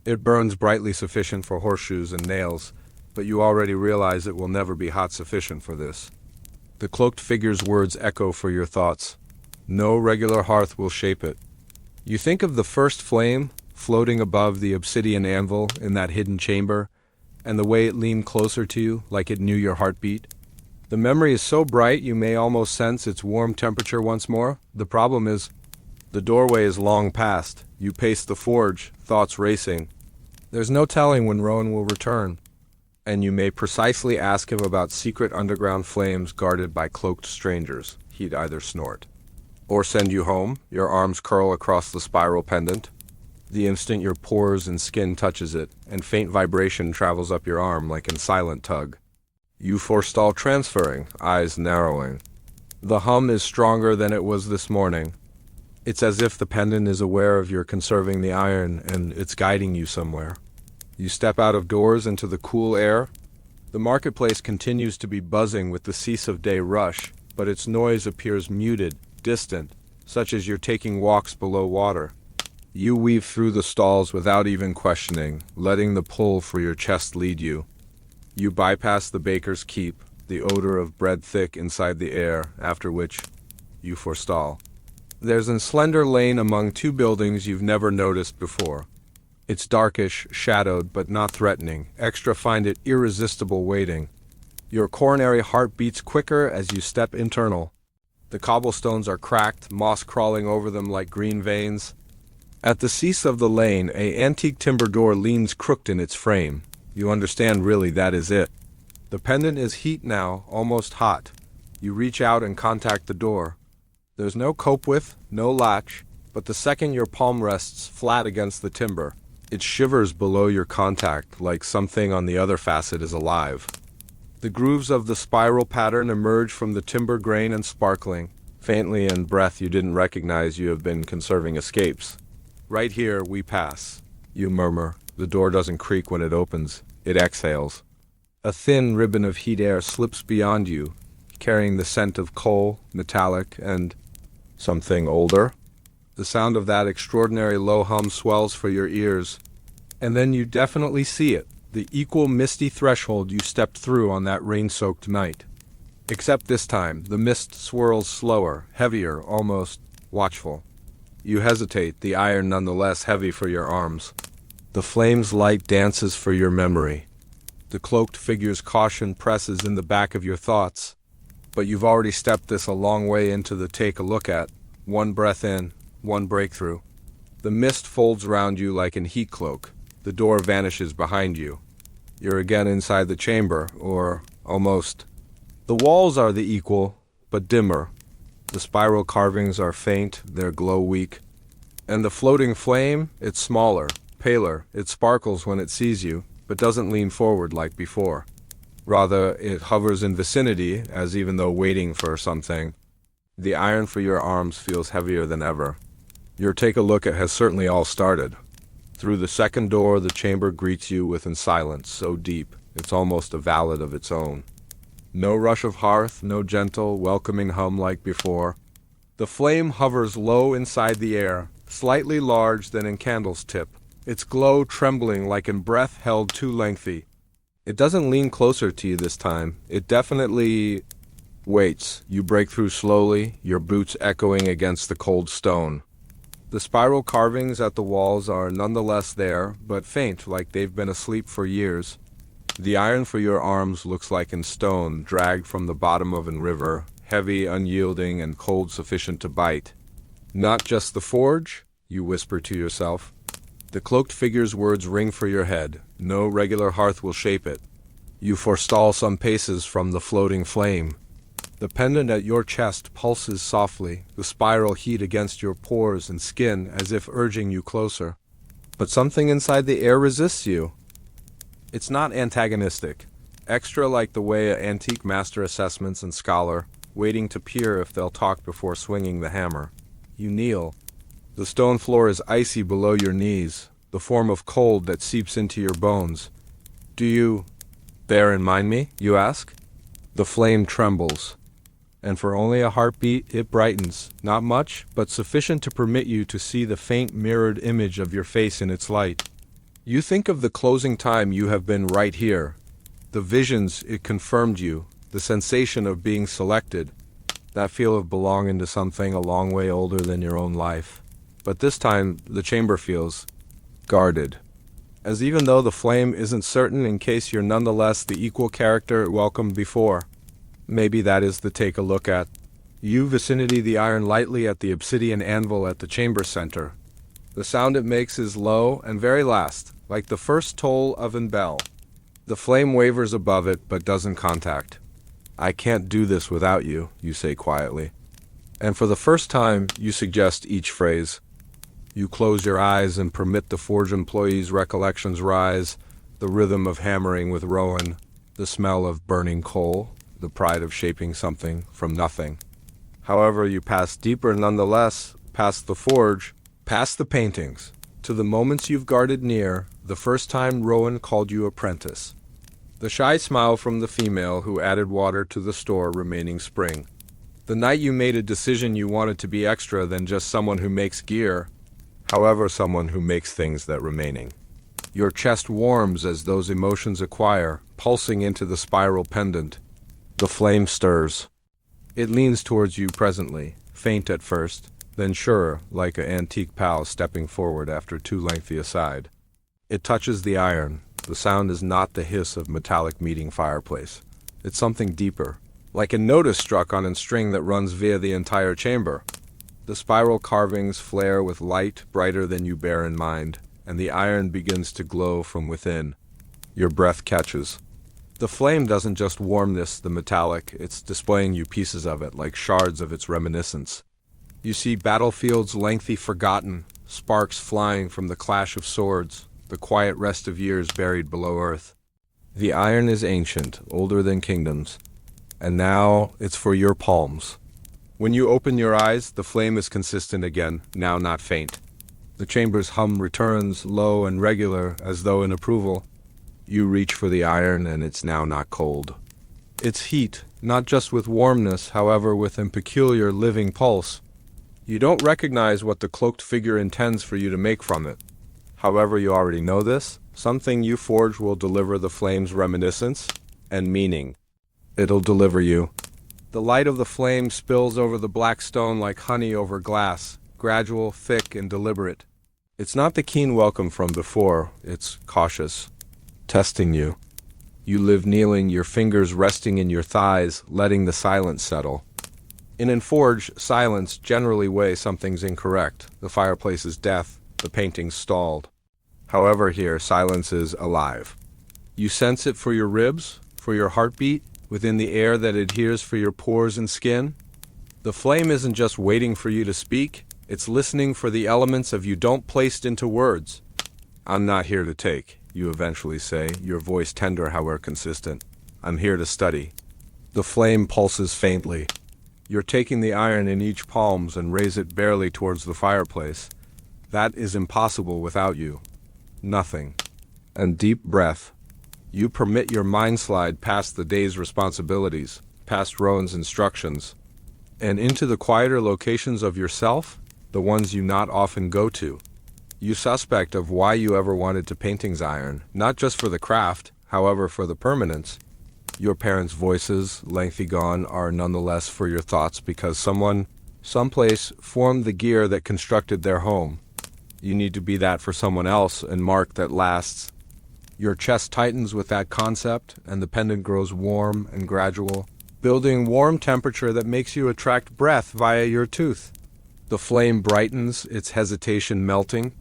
It burns brightly sufficient for horseshoes and nails, but you already realize it will never be hot sufficient for this. The cloaked figure's words echo for your thoughts. No regular hearth will shape it. You think of the first flame floating above the obsidian anvil in that hidden chamber, and the way it leaned closer to you like it knew your heartbeat. The memory is so bright you may almost sense its warm temperature once more. The problem is, the doorway is long past. You pace the forge, thoughts racing. There's no telling when Rowan will return, and you may precisely ask him about secret underground flames guarded by cloaked strangers. He'd either snort or send you home, your arms curl across the spiral pendant. The instant your pores and skin touches it, and faint vibration travels up your arm like in silent tug. You forestall transferring, eyes narrowing. The hum is stronger than it was this morning. It's as if the pendant is aware of your conserving the iron, and it's guiding you somewhere. You step out of doors into the cool air. The marketplace continues to be buzzing with the cease of day rush, but its noise appears muted, distant, such as you're taking walks below water. You weave through the stalls without even questioning, letting the pull for your chest lead you. You bypass the baker's keep, the odor of bread thick inside the air, after which you forestall. There's a slender lane among two buildings you've never noticed before. It's darkish, shadowed, but not threatening. Extra find it irresistible waiting. Your coronary heart beats quicker as you step internal. The cobblestones are cracked, moss crawling over them like green veins. At the cease of the lane, an antique timber door leans crooked in its frame. You understand really that is it. The pendant is heat now, almost hot. You reach out and contact the door. There's no cope with, no latch, but the second your palm rests flat against the timber, it shivers below your contact like something on the other facet is alive. The grooves of the spiral pattern emerge from the timber grain and sparkling, faintly in breath you didn't recognize you have been conserving escapes. Right here we pass, you murmur. The door doesn't creak when it opens, it exhales. A thin ribbon of heat air slips beyond you, carrying the scent of coal, metallic, and something older. The sound of that extraordinary low hum swells for your ears, and then you definitely see it, the equal misty threshold you stepped through on that rain-soaked night. Except this time, the mist swirls slower, heavier, almost watchful. You hesitate, the iron nonetheless heavy for your arms. The flame's light dances for your memory. The cloaked figure's caution presses in the back of your thoughts. But you've already stepped this a long way into the take a look at. One breath in, one breakthrough. The mist folds around you like an heat cloak. The door vanishes behind you. You're again inside the chamber, or almost. The walls are the equal, but dimmer. The spiral carvings are faint, their glow weak. And the floating flame, it's smaller, paler. It sparkles when it sees you, but doesn't lean forward like before. Rather, it hovers in vicinity, as even though waiting for something. The iron for your arms feels heavier than ever. Your take-a-look-at has certainly all started. Through the second door, the chamber greets you with a silence so deep, it's almost a ballad of its own. No rush of hearth, no gentle, welcoming hum like before. The flame hovers low inside the air, slightly large than in candle's tip, its glow trembling like in breath held too lengthy. It doesn't lean closer to you this time. It definitely waits. You break through slowly, your boots echoing against the cold stone. The spiral carvings at the walls are nonetheless there, but faint, like they've been asleep for years. The iron for your arms looks like in stone, dragged from the bottom of a river, heavy, unyielding, and cold sufficient to bite. Not just the forge, you whisper to yourself. The cloaked figure's words ring for your head. No regular hearth will shape it. You forestall some paces from the floating flame. The pendant at your chest pulses softly, the spiral heat against your pores and skin as if urging you closer. But something inside the air resists you. It's not antagonistic, extra like the way an antique master assessments and scholar, waiting to peer if they'll talk before swinging the hammer. You kneel. The stone floor is icy below your knees, the form of cold that seeps into your bones. Do you bear in mind me, you ask? The flame trembles, and for only a heartbeat it brightens, not much, but sufficient to permit you to see the faint mirrored image of your face in its light. You think of the closing time you have been right here, the visions it confirmed you, the sensation of being selected, that feel of belonging to something a long way older than your own life. But this time the chamber feels guarded, as even though the flame isn't certain in case you're nonetheless the equal character it welcomed before. Maybe that is the take a look at. You vicinity the iron lightly at the obsidian anvil at the chamber center. The sound it makes is low and very last, like the first toll of an bell. The flame wavers above it but doesn't contact. I can't do this without you, you say quietly. And for the first time, you suggest each phrase. You close your eyes and permit the forge employee's recollections rise, the rhythm of hammering with Rowan, the smell of burning coal, the pride of shaping something from nothing. However, you pass deeper nonetheless, past the forge, past the paintings, to the moments you've guarded near, the first time Rowan called you apprentice. The shy smile from the female who added water to the store remaining spring. The night you made a decision you wanted to be extra than just someone who makes gear, however someone who makes things that remaining. Your chest warms as those emotions acquire, pulsing into the spiral pendant. The flame stirs. It leans towards you presently, faint at first, then surer, like an antique pal stepping forward after too lengthy a side. It touches the iron. The sound is not the hiss of metallic meeting fireplace. It's something deeper, like a notice struck on a string that runs via the entire chamber. The spiral carvings flare with light brighter than you bear in mind, and the iron begins to glow from within. Your breath catches. The flame doesn't just warm the metallic, it's displaying you pieces of it, like shards of its reminiscence. You see battlefields lengthy forgotten, sparks flying from the clash of swords, the quiet rest of years buried below earth. The iron is ancient, older than kingdoms, and now it's for your palms. When you open your eyes, the flame is consistent again, now not faint. The chamber's hum returns, low and regular, as though in approval. You reach for the iron, and it's now not cold. It's heat, not just with warmness, however, with a peculiar living pulse. You don't recognize what the cloaked figure intends for you to make from it. However, you already know this. Something you forge will deliver the flame's reminiscence and meaning. It'll deliver you. The light of the flame spills over the black stone like honey over glass, gradual, thick, and deliberate. It's not the keen welcome from before, it's cautious, testing you. You live kneeling, your fingers resting in your thighs, letting the silence settle. In Forge, silence generally weighs something's incorrect. The fireplace is deaf, the painting's stalled. However, here, silence is alive. You sense it for your ribs, for your heartbeat, within the air that adheres for your pores and skin. The flame isn't just waiting for you to speak, it's listening for the elements of you don't placed into words. I'm not here to take, you eventually say, your voice tender however consistent. I'm here to study. The flame pulses faintly. You're taking the iron in each palms and raise it barely towards the fireplace. That is impossible without you. Nothing. And deep breath. You permit your mind slide past the day's responsibilities, past Rowan's instructions, and into the quieter locations of yourself, the ones you not often go to. You suspect of why you ever wanted to painting's iron, not just for the craft, however for the permanence. Your parents' voices, lengthy gone, are nonetheless for your thoughts because someone, someplace, formed the gear that constructed their home. You need to be that for someone else and mark that lasts. Your chest tightens with that concept, and the pendant grows warm and gradual, building warm temperature that makes you attract breath via your tooth. The flame brightens, its hesitation melting.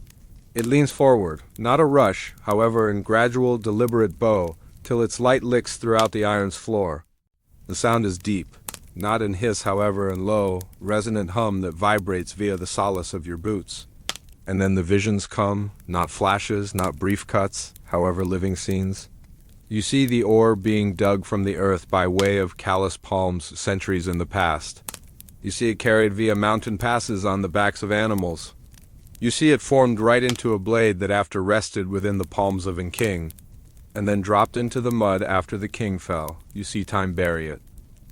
It leans forward, not a rush, however in gradual, deliberate bow, till its light licks throughout the iron's floor. The sound is deep, not in hiss, however, and low, resonant hum that vibrates via the solace of your boots. And then the visions come, not flashes, not brief cuts, however living scenes. You see the ore being dug from the earth by way of callous palms centuries in the past. You see it carried via mountain passes on the backs of animals. You see it formed right into a blade that after rested within the palms of a king, and then dropped into the mud after the king fell. You see time bury it.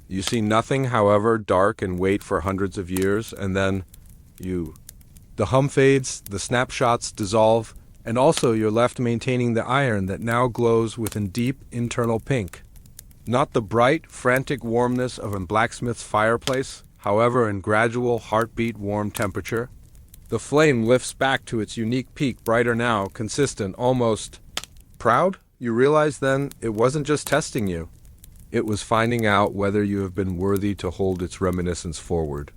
You see nothing, however, dark and wait for hundreds of years, and then you. The hum fades, the snapshots dissolve, and also you're left maintaining the iron that now glows with a deep internal pink. Not the bright, frantic warmness of a blacksmith's fireplace, however in gradual heartbeat warm temperature. The flame lifts back to its unique peak, brighter now, consistent, almost proud. You realize then it wasn't just testing you. It was finding out whether you have been worthy to hold its reminiscence forward.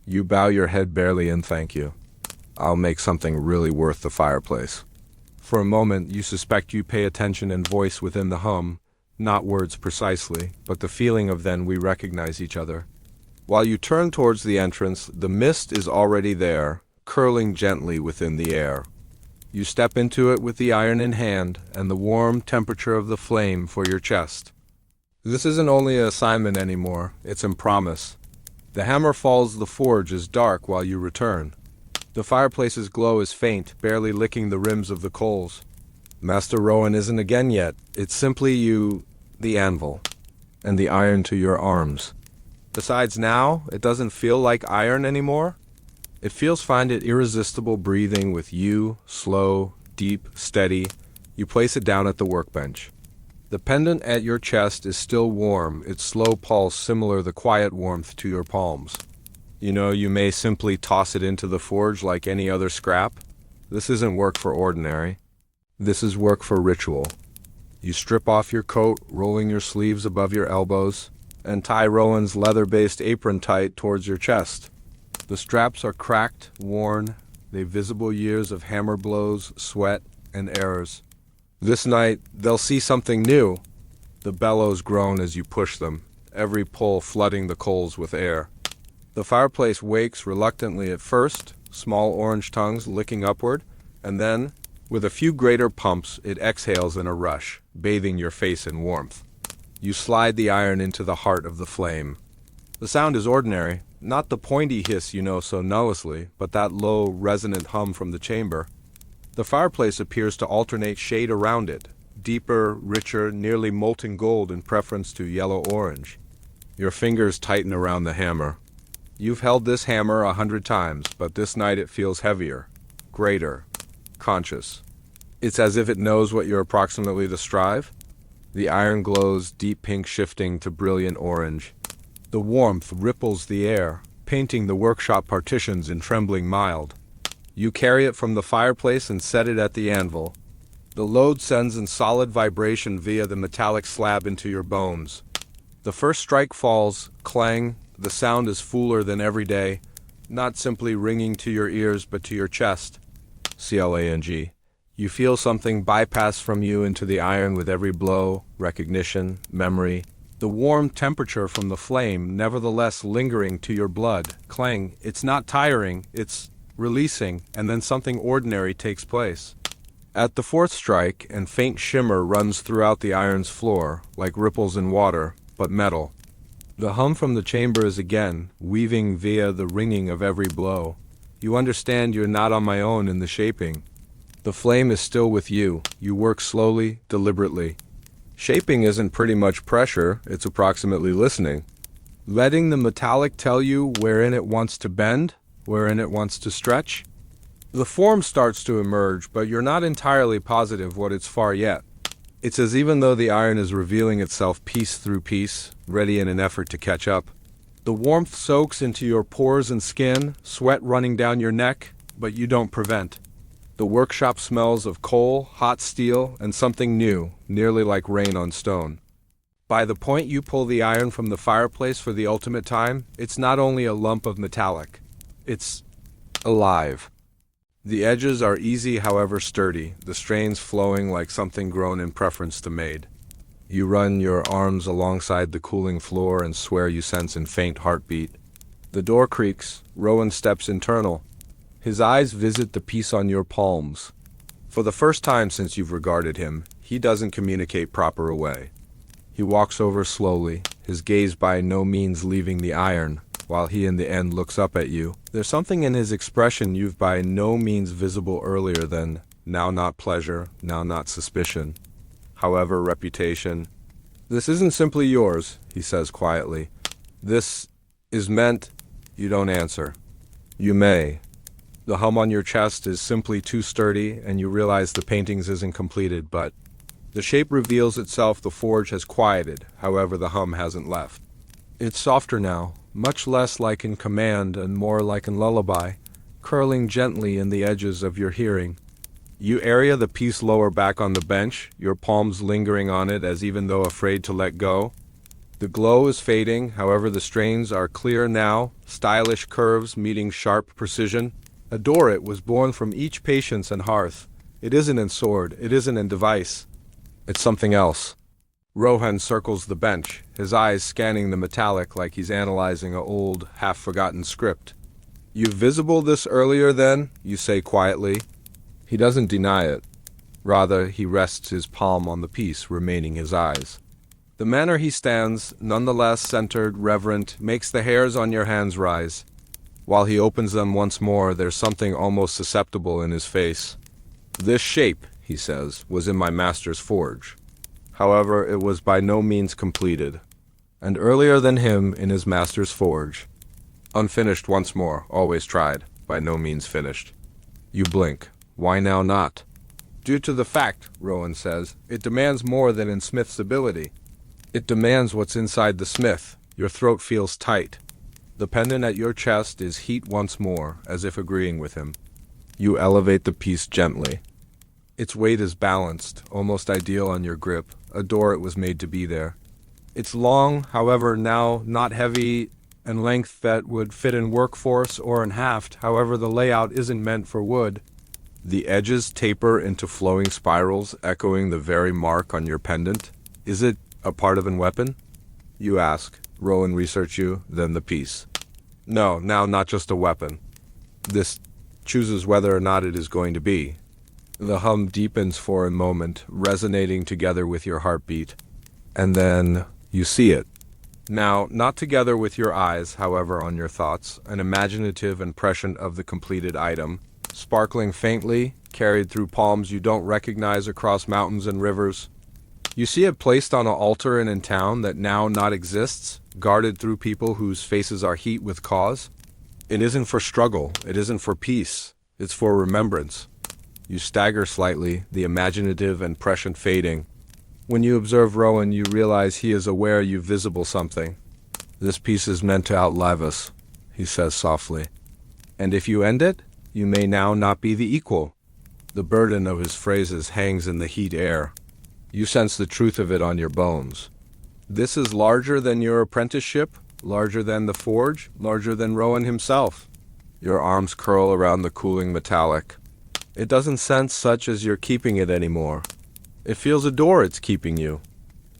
You bow your head barely and thank you. I'll make something really worth the fireplace. For a moment, you suspect you pay attention and voice within the hum, not words precisely, but the feeling of then we recognize each other. While you turn towards the entrance, the mist is already there, curling gently within the air. You step into it with the iron in hand and the warm temperature of the flame for your chest. This isn't only an assignment anymore, it's a promise. The hammer falls, the forge is dark while you return. The fireplace's glow is faint, barely licking the rims of the coals. Master Rowan isn't again yet. It's simply you, the anvil, and the iron to your arms. Besides now, it doesn't feel like iron anymore. It feels find it irresistible breathing with you, slow, deep, steady. You place it down at the workbench. The pendant at your chest is still warm, its slow pulse similar the quiet warmth to your palms. You know, you may simply toss it into the forge like any other scrap. This isn't work for ordinary. This is work for ritual. You strip off your coat, rolling your sleeves above your elbows, and tie Rowan's leather-based apron tight towards your chest. The straps are cracked, worn, they've visible years of hammer blows, sweat, and errors. This night, they'll see something new. The bellows groan as you push them, every pull flooding the coals with air. The fireplace wakes reluctantly at first, small orange tongues licking upward, and then, with a few greater pumps, it exhales in a rush, bathing your face in warmth. You slide the iron into the heart of the flame. The sound is ordinary, not the pointy hiss you know so nulliously, but that low, resonant hum from the chamber. The fireplace appears to alternate shade around it, deeper, richer, nearly molten gold in preference to yellow-orange. Your fingers tighten around the hammer. You've held this hammer 100 times, but this night it feels heavier, greater, conscious. It's as if it knows what you're approximately to strive. The iron glows, deep pink shifting to brilliant orange. The warmth ripples the air, painting the workshop partitions in trembling mild. You carry it from the fireplace and set it at the anvil. The load sends in solid vibration via the metallic slab into your bones. The first strike falls, clang, the sound is fuller than every day, not simply ringing to your ears but to your chest. Clang. You feel something bypass from you into the iron with every blow, recognition, memory. The warm temperature from the flame nevertheless lingering to your blood. Clang. It's not tiring, it's releasing, and then something ordinary takes place. At the fourth strike, and faint shimmer runs throughout the iron's floor, like ripples in water, but metal. The hum from the chamber is again, weaving via the ringing of every blow. You understand you're not on my own in the shaping. The flame is still with you. You work slowly, deliberately. Shaping isn't pretty much pressure, it's approximately listening. Letting the metallic tell you wherein it wants to bend, wherein it wants to stretch. The form starts to emerge, but you're not entirely positive what it's for yet. It's as even though the iron is revealing itself piece through piece, ready in an effort to catch up. The warmth soaks into your pores and skin, sweat running down your neck, but you don't prevent. The workshop smells of coal, hot steel, and something new, nearly like rain on stone. By the point you pull the iron from the fireplace for the ultimate time, it's not only a lump of metallic. It's alive. The edges are easy, however sturdy, the strains flowing like something grown in preference to made. You run your arms alongside the cooling floor and swear you sense a faint heartbeat. The door creaks, Rowan steps internal. His eyes visit the piece on your palms. For the first time since you've regarded him, he doesn't communicate proper away. He walks over slowly, his gaze by no means leaving the iron, while he in the end looks up at you. There's something in his expression you've by no means visible earlier than, now not pleasure, now not suspicion. However, reputation. This isn't simply yours, he says quietly. This is meant. You don't answer. You may. The hum on your chest is simply too sturdy, and you realize the paintings isn't completed, but the shape reveals itself. The forge has quieted, however the hum hasn't left. It's softer now, much less like in command and more like in lullaby, curling gently in the edges of your hearing. You area the piece lower back on the bench, your palms lingering on it as even though afraid to let go. The glow is fading, however the strains are clear now, stylish curves meeting sharp precision. Adore it was born from each patience and hearth. It isn't in sword, it isn't in device. It's something else. Rohan circles the bench, his eyes scanning the metallic like he's analyzing an old, half-forgotten script. You visible this earlier then, you say quietly. He doesn't deny it. Rather, he rests his palm on the piece, remaining his eyes. The manner he stands, nonetheless centered, reverent, makes the hairs on your hands rise. While he opens them once more, there's something almost susceptible in his face. This shape, he says, was in my master's forge. However, it was by no means completed, and earlier than him in his master's forge. Unfinished once more, always tried, by no means finished. You blink. Why now not? Due to the fact, Rowan says, it demands more than in Smith's ability. It demands what's inside the smith. Your throat feels tight. The pendant at your chest is heat once more, as if agreeing with him. You elevate the piece gently. Its weight is balanced, almost ideal on your grip. Adore it was made to be there. It's long, however, now not heavy, and length that would fit in workforce or in haft, however the layout isn't meant for wood. The edges taper into flowing spirals, echoing the very mark on your pendant. Is it a part of an weapon? You ask. Rowan research you, then the piece. No, now not just a weapon. This chooses whether or not it is going to be. The hum deepens for a moment, resonating together with your heartbeat. And then you see it. Now, not together with your eyes, however, on your thoughts, an imaginative impression of the completed item, sparkling faintly, carried through palms you don't recognize across mountains and rivers. You see it placed on an altar in town that now not exists, guarded through people whose faces are heat with cause. It isn't for struggle, it isn't for peace, it's for remembrance. You stagger slightly, the imaginative impression fading. When you observe Rowan, you realize he is aware you visible something. This piece is meant to outlive us, he says softly. And if you end it, you may now not be the equal. The burden of his phrases hangs in the heat air. You sense the truth of it on your bones. This is larger than your apprenticeship, larger than the forge, larger than Rowan himself. Your arms curl around the cooling metallic. It doesn't sense such as you're keeping it anymore. It feels a door it's keeping you.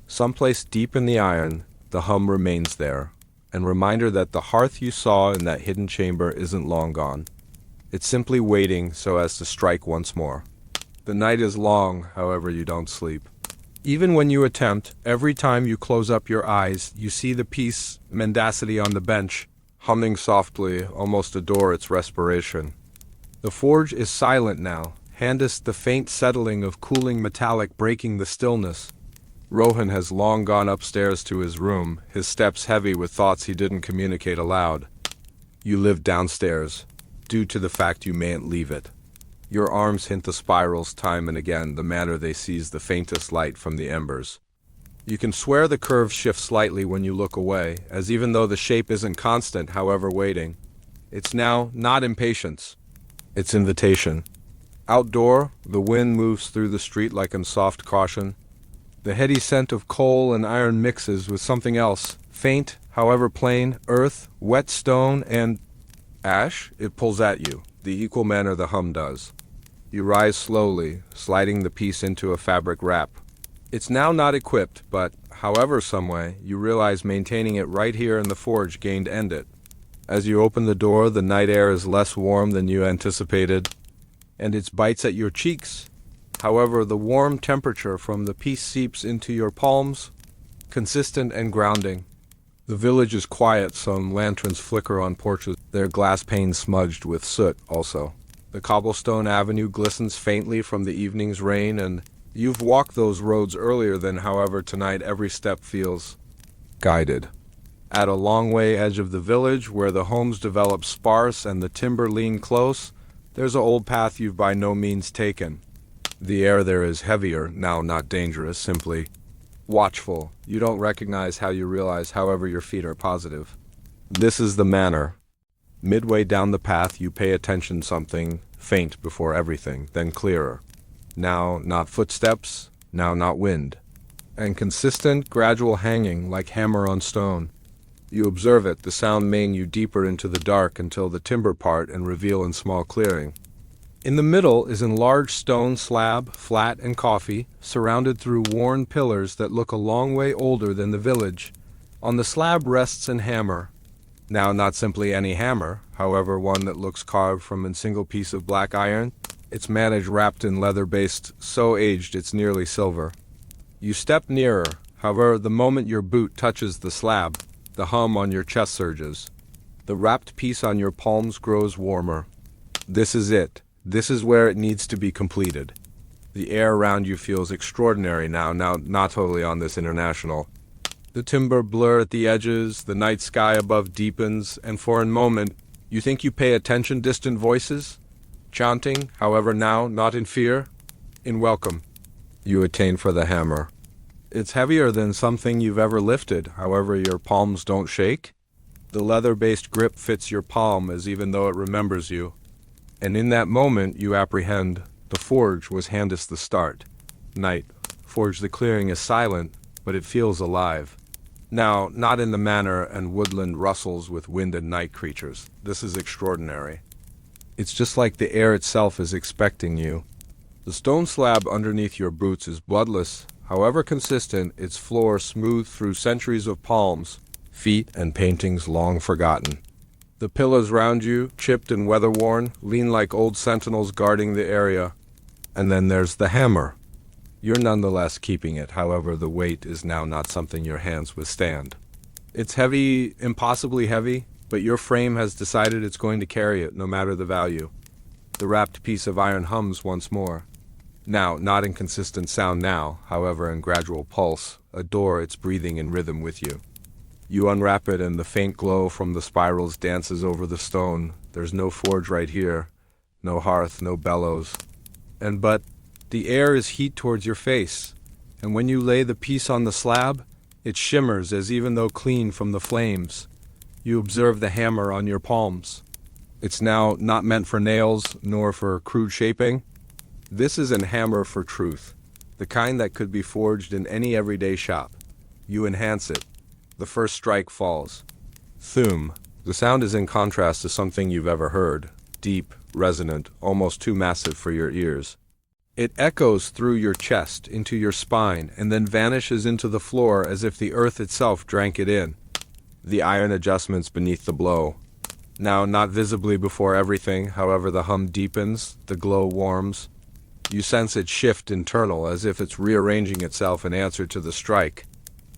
Someplace deep in the iron, the hum remains there, and reminder that the hearth you saw in that hidden chamber isn't long gone. It's simply waiting so as to strike once more. The night is long, however you don't sleep. Even when you attempt, every time you close up your eyes, you see the piece, mendacity on the bench, humming softly, almost adore its respiration. The forge is silent now, handest the faint settling of cooling metallic breaking the stillness. Rohan has long gone upstairs to his room, his steps heavy with thoughts he didn't communicate aloud. You live downstairs, due to the fact you mayn't leave it. Your arms hint the spirals time and again, the manner they seize the faintest light from the embers. You can swear the curves shift slightly when you look away, as even though the shape isn't constant, however waiting. It's now not impatience. It's invitation. Outdoor, the wind moves through the street like in soft caution. The heady scent of coal and iron mixes with something else, faint, however plain, earth, wet stone, and ash. It pulls at you, the equal manner the hum does. You rise slowly, sliding the piece into a fabric wrap. It's now not equipped, but, however some way, you realize maintaining it right here in the forge gained end it. As you open the door, the night air is less warm than you anticipated, and it bites at your cheeks. However, the warm temperature from the piece seeps into your palms, consistent and grounding. The village is quiet, some lanterns flicker on porches, their glass panes smudged with soot also. The cobblestone avenue glistens faintly from the evening's rain, and you've walked those roads earlier than, however, tonight every step feels guided. At a long way edge of the village, where the homes develop sparse and the timber lean close, there's an old path you've by no means taken. The air there is heavier, now not dangerous, simply watchful. You don't recognize how you realize, however, your feet are positive. This is the manner. Midway down the path, you pay attention something faint before everything, then clearer. Now not footsteps, now not wind. And consistent, gradual hanging like hammer on stone. You observe it, the sound main you deeper into the dark until the timber part and reveal in small clearing. In the middle is a large stone slab, flat and coffee, surrounded through worn pillars that look a long way older than the village. On the slab rests an hammer. Now not simply any hammer, however one that looks carved from a single piece of black iron. Its manage wrapped in leather-based, so aged it's nearly silver. You step nearer, however, the moment your boot touches the slab, the hum on your chest surges. The wrapped piece on your palms grows warmer. This is it. This is where it needs to be completed. The air around you feels extraordinary now not totally on this international. The timber blur at the edges, the night sky above deepens, and for a moment, you think you pay attention distant voices, chanting, however now, not in fear, in welcome. You attain for the hammer. It's heavier than something you've ever lifted, however your palms don't shake. The leather-based grip fits your palm as even though it remembers you. And in that moment you apprehend, the forge was handest the start. Night. Forge the clearing is silent, but it feels alive. Now, not in the manner and woodland rustles with wind and night creatures. This is extraordinary. It's just like the air itself is expecting you. The stone slab underneath your boots is bloodless, however consistent, its floor smooth through centuries of palms, feet and paintings long forgotten. The pillars round you, chipped and weather-worn, lean like old sentinels guarding the area. And then there's the hammer. You're nonetheless keeping it, however, the weight is now not something your hands withstand. It's heavy, impossibly heavy, but your frame has decided it's going to carry it, no matter the value. The wrapped piece of iron hums once more. Now, not in consistent sound now, however in gradual pulse, a door it's breathing in rhythm with you. You unwrap it and the faint glow from the spirals dances over the stone. There's no forge right here, no hearth, no bellows. But the air is heat towards your face, and when you lay the piece on the slab, it shimmers as even though clean from the flames. You observe the hammer on your palms. It's now not meant for nails, nor for crude shaping. This is a hammer for truth, the kind that could be forged in any everyday shop. You enhance it. The first strike falls. Thum. The sound is in contrast to something you've ever heard. Deep, resonant, almost too massive for your ears. It echoes through your chest, into your spine, and then vanishes into the floor as if the earth itself drank it in. The iron adjustments beneath the blow. Now not visibly before everything, however the hum deepens, the glow warms. You sense it shift internal, as if it's rearranging itself in answer to the strike.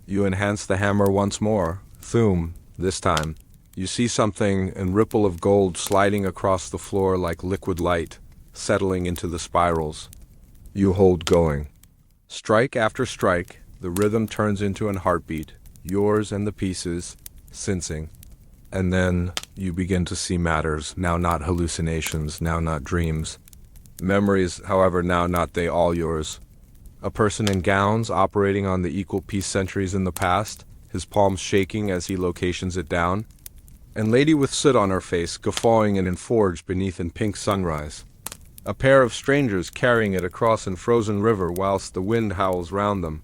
You enhance the hammer once more. Thum, this time. You see something, a ripple of gold sliding across the floor like liquid light, settling into the spirals. You hold going. Strike after strike, the rhythm turns into an heartbeat, yours and the pieces, sensing. And then you begin to see matters, now not hallucinations, now not dreams. Memories, however, now not they all yours. A person in gowns operating on the equal piece centuries in the past, his palms shaking as he locations it down. And lady with soot on her face, guffawing it and forged beneath in pink sunrise. A pair of strangers carrying it across an frozen river whilst the wind howls round them.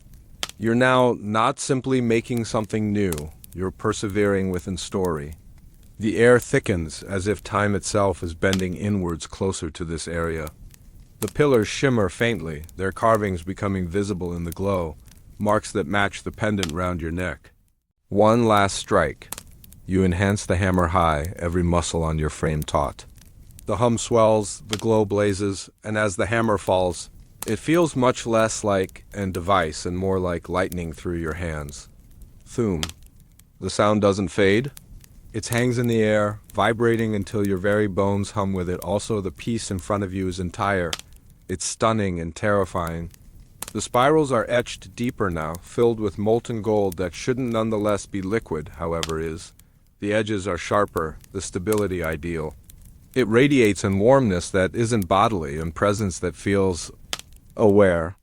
You're now not simply making something new, you're persevering within story. The air thickens as if time itself is bending inwards closer to this area. The pillars shimmer faintly, their carvings becoming visible in the glow, marks that match the pendant round your neck. One last strike. You enhance the hammer high, every muscle on your frame taut. The hum swells, the glow blazes, and as the hammer falls, it feels much less like a device and more like lightning through your hands. Thum. The sound doesn't fade. It hangs in the air, vibrating until your very bones hum with it. Also, the piece in front of you is entire. It's stunning and terrifying. The spirals are etched deeper now, filled with molten gold that shouldn't nonetheless be liquid, however is. The edges are sharper, the stability ideal. It radiates in warmness that isn't bodily and presence that feels aware.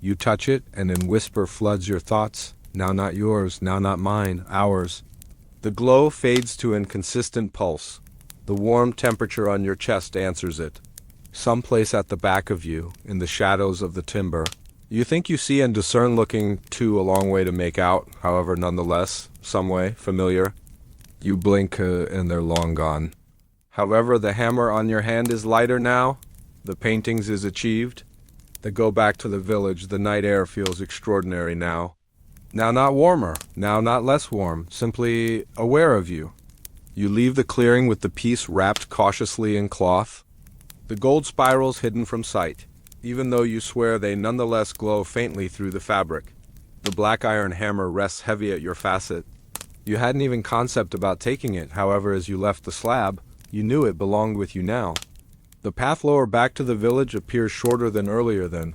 You touch it, and in whisper floods your thoughts. Now not yours, now not mine, ours. The glow fades to inconsistent pulse. The warm temperature on your chest answers it. Someplace at the back of you, in the shadows of the timber, you think you see and discern looking too a long way to make out, however nonetheless, some way, familiar. You blink and they're long gone. However, the hammer on your hand is lighter now. The paintings is achieved. They go back to the village. The night air feels extraordinary now. Now not warmer, now not less warm, simply aware of you. You leave the clearing with the piece wrapped cautiously in cloth. The gold spirals hidden from sight, even though you swear they nonetheless glow faintly through the fabric. The black iron hammer rests heavy at your facet. You hadn't even concept about taking it, however, as you left the slab. You knew it belonged with you now. The path lower back to the village appears shorter than earlier then.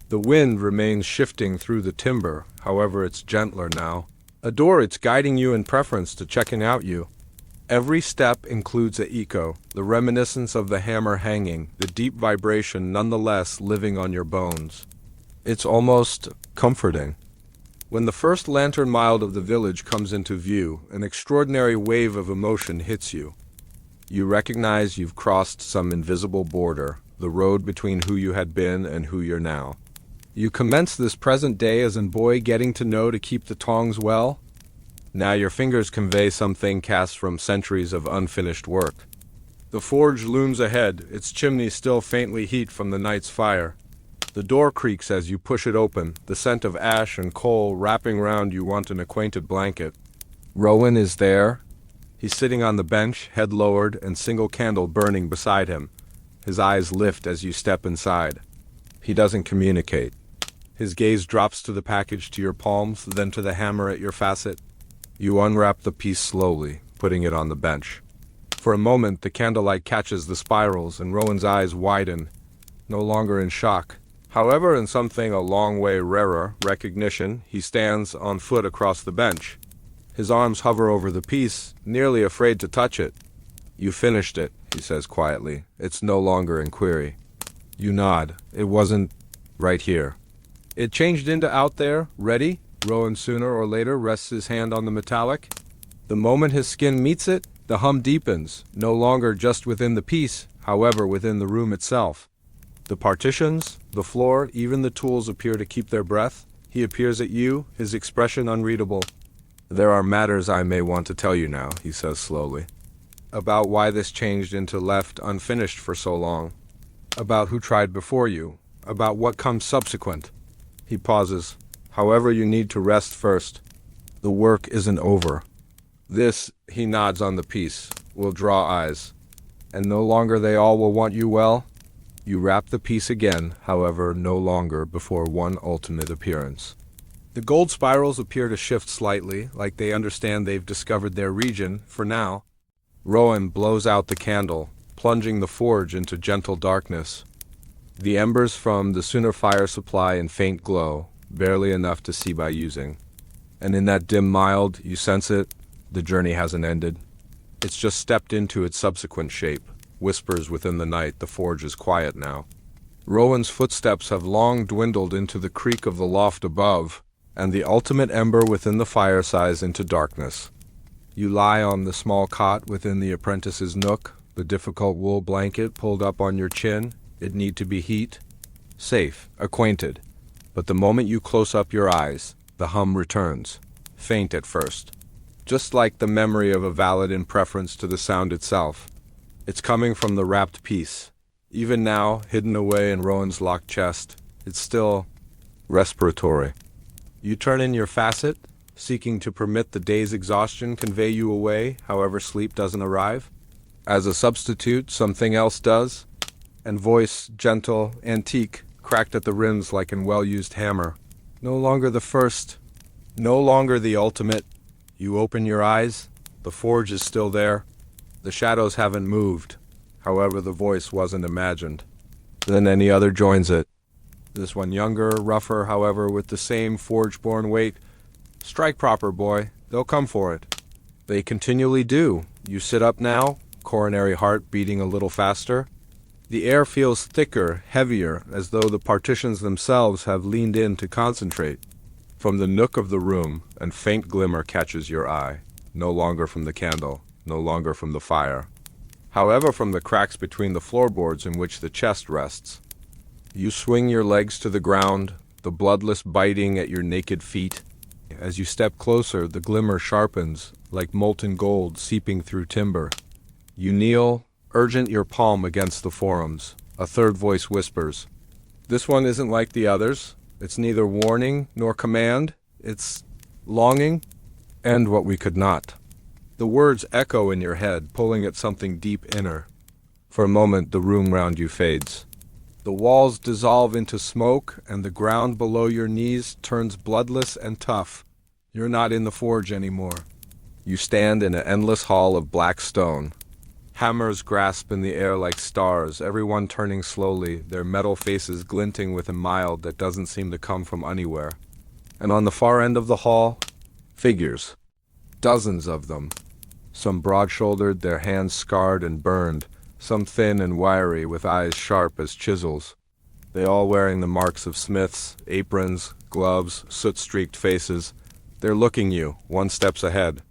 The wind remains shifting through the timber, however it's gentler now. A door it's guiding you in preference to checking out you. Every step includes an echo, the reminiscence of the hammer hanging, the deep vibration nonetheless living on your bones. It's almost comforting. When the first lantern mild of the village comes into view, an extraordinary wave of emotion hits you. You recognize you've crossed some invisible border, the road between who you had been and who you're now. You commence this present day as a boy getting to know to keep the tongs well. Now your fingers convey something cast from centuries of unfinished work. The forge looms ahead, its chimney still faintly heat from the night's fire. The door creaks as you push it open, the scent of ash and coal wrapping round you want an acquainted blanket. Rowan is there. He's sitting on the bench, head lowered, and single candle burning beside him. His eyes lift as you step inside. He doesn't communicate. His gaze drops to the package to your palms, then to the hammer at your facet. You unwrap the piece slowly, putting it on the bench. For a moment, the candlelight catches the spirals, and Rowan's eyes widen, no longer in shock. However, in something a long way rarer, recognition, he stands on foot across the bench. His arms hover over the piece, nearly afraid to touch it. You finished it, he says quietly. It's no longer in query. You nod. It wasn't right here. It changed into out there, ready? Rowan sooner or later rests his hand on the metallic. The moment his skin meets it, the hum deepens, no longer just within the piece, however within the room itself. The partitions, the floor, even the tools appear to keep their breath. He appears at you, his expression unreadable. There are matters I may want to tell you now, he says slowly. About why this changed into left unfinished for so long. About who tried before you. About what comes subsequent. He pauses. However, you need to rest first. The work isn't over. This, he nods on the piece, will draw eyes. And no longer they all will want you well. You wrap the piece again, however, no longer before one ultimate appearance. The gold spirals appear to shift slightly, like they understand they've discovered their region, for now. Rowan blows out the candle, plunging the forge into gentle darkness. The embers from the sooner fire supply in faint glow, barely enough to see by using. And in that dim mild, you sense it, the journey hasn't ended. It's just stepped into its subsequent shape. Whispers within the night, the forge is quiet now. Rowan's footsteps have long dwindled into the creak of the loft above, and the ultimate ember within the fire sighs into darkness. You lie on the small cot within the apprentice's nook, the difficult wool blanket pulled up on your chin. It need to be heat. Safe, acquainted. But the moment you close up your eyes, the hum returns, faint at first. Just like the memory of a valid in preference to the sound itself. It's coming from the wrapped piece. Even now, hidden away in Rowan's locked chest, it's still respiratory. You turn in your facet, seeking to permit the day's exhaustion convey you away, however sleep doesn't arrive. As a substitute, something else does, and voice, gentle, antique, cracked at the rims like an well-used hammer. No longer the first, no longer the ultimate. You open your eyes, the forge is still there. The shadows haven't moved, however the voice wasn't imagined. Then any other joins it. This one younger, rougher, however, with the same forge-born weight. Strike proper, boy. They'll come for it. They continually do. You sit up now, coronary heart beating a little faster. The air feels thicker, heavier, as though the partitions themselves have leaned in to concentrate. From the nook of the room, a faint glimmer catches your eye, no longer from the candle, no longer from the fire. However, from the cracks between the floorboards in which the chest rests. You swing your legs to the ground, the bloodless biting at your naked feet. As you step closer, the glimmer sharpens, like molten gold seeping through timber. You kneel, urgent your palm against the forums. A third voice whispers. This one isn't like the others. It's neither warning nor command. It's longing and what we could not. The words echo in your head, pulling at something deep inner. For a moment, the room round you fades. The walls dissolve into smoke, and the ground below your knees turns bloodless and tough. You're not in the forge anymore. You stand in an endless hall of black stone. Hammers grasp in the air like stars, everyone turning slowly, their metal faces glinting with a mild that doesn't seem to come from anywhere. And on the far end of the hall, figures. Dozens of them. Some broad-shouldered, their hands scarred and burned. Some thin and wiry, with eyes sharp as chisels. They all wearing the marks of smiths, aprons, gloves, soot-streaked faces. They're looking you, one steps ahead.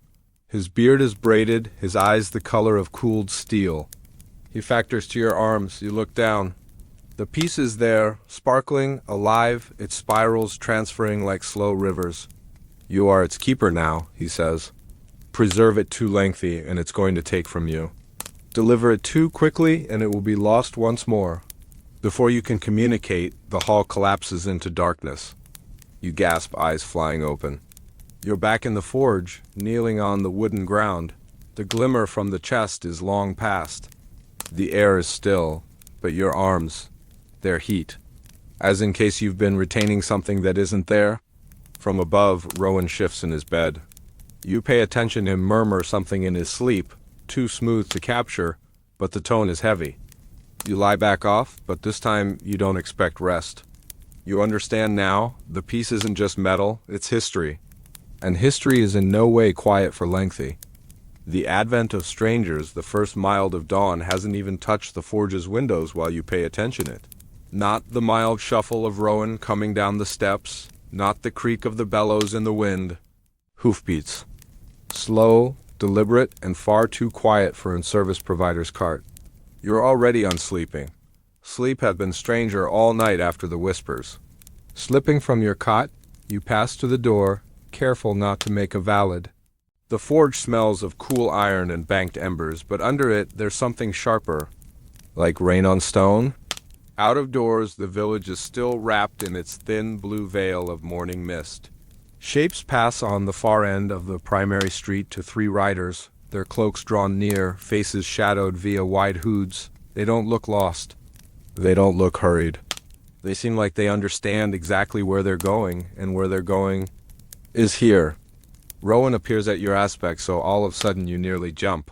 His beard is braided, his eyes the color of cooled steel. He factors to your arms, you look down. The piece is there, sparkling, alive, its spirals transferring like slow rivers. You are its keeper now, he says. Preserve it too lengthy, and it's going to take from you. Deliver it too quickly, and it will be lost once more. Before you can communicate, the hall collapses into darkness. You gasp, eyes flying open. You're back in the forge, kneeling on the wooden ground. The glimmer from the chest is long past. The air is still, but your arms, they're heat. As in case you've been retaining something that isn't there. From above, Rowan shifts in his bed. You pay attention to him murmur something in his sleep, too smooth to capture, but the tone is heavy. You lie back off, but this time you don't expect rest. You understand now, the piece isn't just metal, it's history. And history is in no way quiet for lengthy. The advent of strangers, the first mild of dawn, hasn't even touched the forge's windows while you pay attention it. Not the mild shuffle of Rowan coming down the steps, not the creak of the bellows in the wind. Hoofbeats. Slow, deliberate, and far too quiet for a service provider's cart. You're already unsleeping. Sleep had been stranger all night after the whispers. Slipping from your cot, you pass to the door, careful not to make a valid. The forge smells of cool iron and banked embers, but under it there's something sharper. Like rain on stone? Out of doors, the village is still wrapped in its thin blue veil of morning mist. Shapes pass on the far end of the primary street to 3 riders, their cloaks drawn near, faces shadowed via wide hoods. They don't look lost. They don't look hurried. They seem like they understand exactly where they're going, and where they're going is here. Rowan appears at your aspect, so all of a sudden you nearly jump.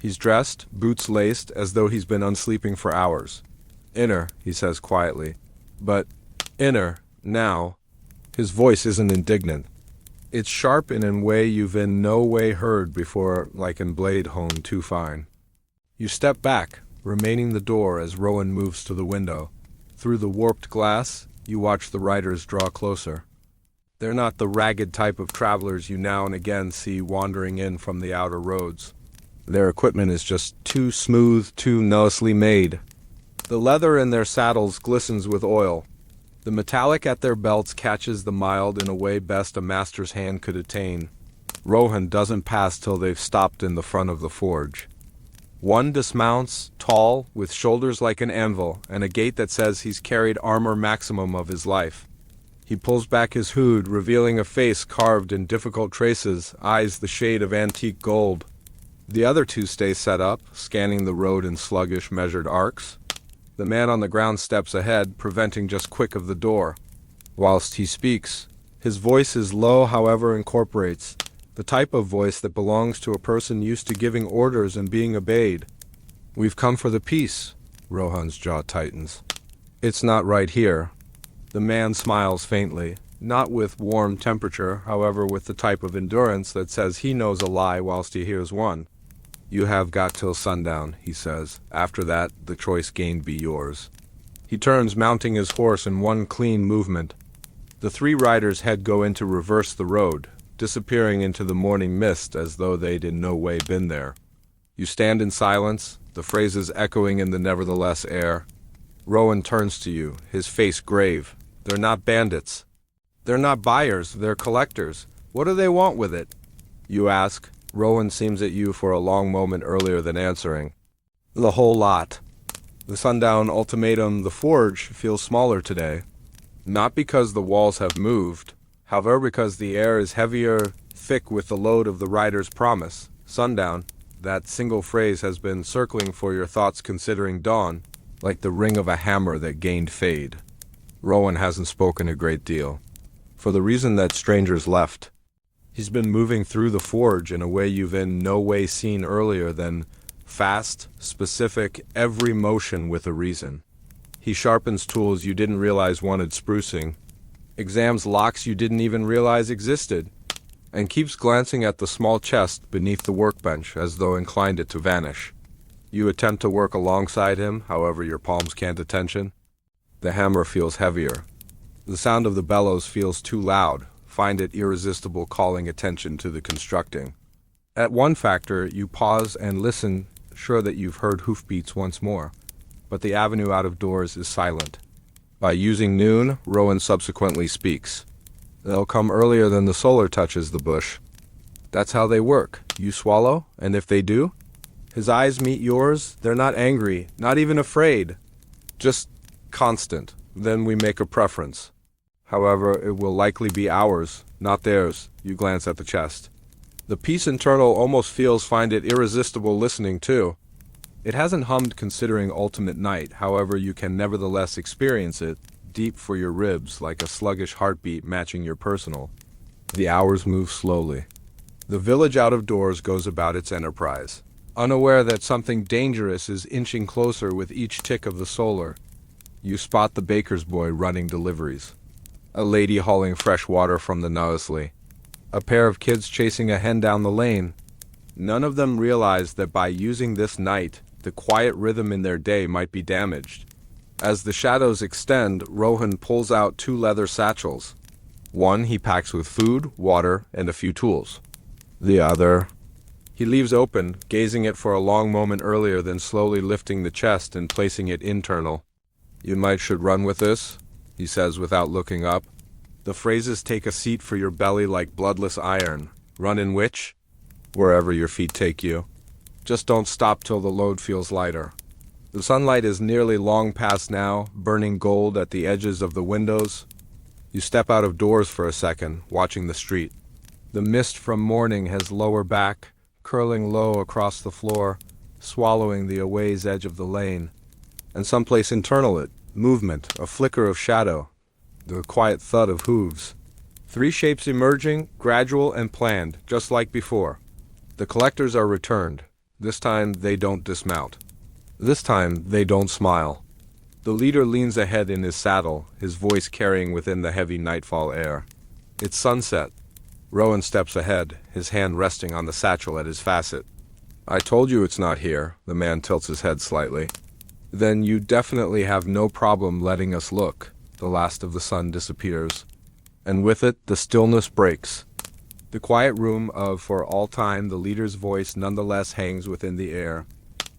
He's dressed, boots laced, as though he's been unsleeping for hours. Inner, he says quietly. But inner, now. His voice isn't indignant. It's sharp in a way you've in no way heard before, like in blade honed too fine. You step back, remaining the door as Rowan moves to the window. Through the warped glass, you watch the riders draw closer. They're not the ragged type of travelers you now and again see wandering in from the outer roads. Their equipment is just too smooth, too nicely made. The leather in their saddles glistens with oil. The metallic at their belts catches the mild in a way best a master's hand could attain. Rohan doesn't pass till they've stopped in the front of the forge. One dismounts, tall, with shoulders like an anvil, and a gait that says he's carried armor maximum of his life. He pulls back his hood, revealing a face carved in difficult traces, eyes the shade of antique gold. The other 2 stay set up, scanning the road in sluggish, measured arcs. The man on the ground steps ahead, preventing just quick of the door. Whilst he speaks, his voice is low, however incorporates, the type of voice that belongs to a person used to giving orders and being obeyed. We've come for the peace. Rohan's jaw tightens. It's not right here. The man smiles faintly, not with warm temperature, however with the type of endurance that says he knows a lie whilst he hears one. You have got till sundown, he says. After that, the choice gained be yours. He turns, mounting his horse in one clean movement. The 3 riders' head go into reverse the road, disappearing into the morning mist as though they'd in no way been there. You stand in silence, the phrases echoing in the nevertheless air. Rowan turns to you, his face grave. They're not bandits. They're not buyers, they're collectors. What do they want with it? You ask. Rowan seems at you for a long moment earlier than answering. The whole lot. The sundown ultimatum, the forge, feels smaller today. Not because the walls have moved, however because the air is heavier, thick with the load of the rider's promise. Sundown, that single phrase has been circling for your thoughts considering dawn, like the ring of a hammer that gained fade. Rowan hasn't spoken a great deal, for the reason that strangers left. He's been moving through the forge in a way you've in no way seen earlier than fast, specific, every motion with a reason. He sharpens tools you didn't realize wanted sprucing, examines locks you didn't even realize existed, and keeps glancing at the small chest beneath the workbench as though inclined it to vanish. You attempt to work alongside him, however your palms can't attention. The hammer feels heavier. The sound of the bellows feels too loud. Find it irresistible calling attention to the constructing. At one factor, you pause and listen, sure that you've heard hoofbeats once more. But the avenue out of doors is silent. By using noon, Rowan subsequently speaks. They'll come earlier than the solar touches the bush. That's how they work. You swallow, and if they do? His eyes meet yours, they're not angry, not even afraid. Just constant. Then we make a preference. However, it will likely be ours, not theirs. You glance at the chest. The peace internal almost find it irresistible listening too. It hasn't hummed considering ultimate night, however you can nevertheless experience it, deep for your ribs like a sluggish heartbeat matching your personal. The hours move slowly. The village out of doors goes about its enterprise, unaware that something dangerous is inching closer with each tick of the solar. You spot the baker's boy running deliveries, a lady hauling fresh water from the nursery, a pair of kids chasing a hen down the lane. None of them realize that by using this night, the quiet rhythm in their day might be damaged. As the shadows extend, Rohan pulls out 2 leather satchels. One he packs with food, water, and a few tools. The other he leaves open, gazing it for a long moment earlier, then slowly lifting the chest and placing it internal. "You should run with this," he says without looking up. The phrases take a seat for your belly like bloodless iron. Run in which? Wherever your feet take you. Just don't stop till the load feels lighter. The sunlight is nearly long past now, burning gold at the edges of the windows. You step out of doors for a second, watching the street. The mist from morning has lower back, curling low across the floor, swallowing the away's edge of the lane. And someplace internal it, movement, a flicker of shadow, the quiet thud of hooves. 3 shapes emerging, gradual and planned, just like before. The collectors are returned. This time they don't dismount. This time they don't smile. The leader leans ahead in his saddle, his voice carrying within the heavy nightfall air. It's sunset. Rowan steps ahead, his hand resting on the satchel at his facet. "I told you it's not here," the man tilts his head slightly. "Then you definitely have no problem letting us look." The last of the sun disappears, and with it the stillness breaks. The quiet room of for all time, the leader's voice nonetheless hangs within the air.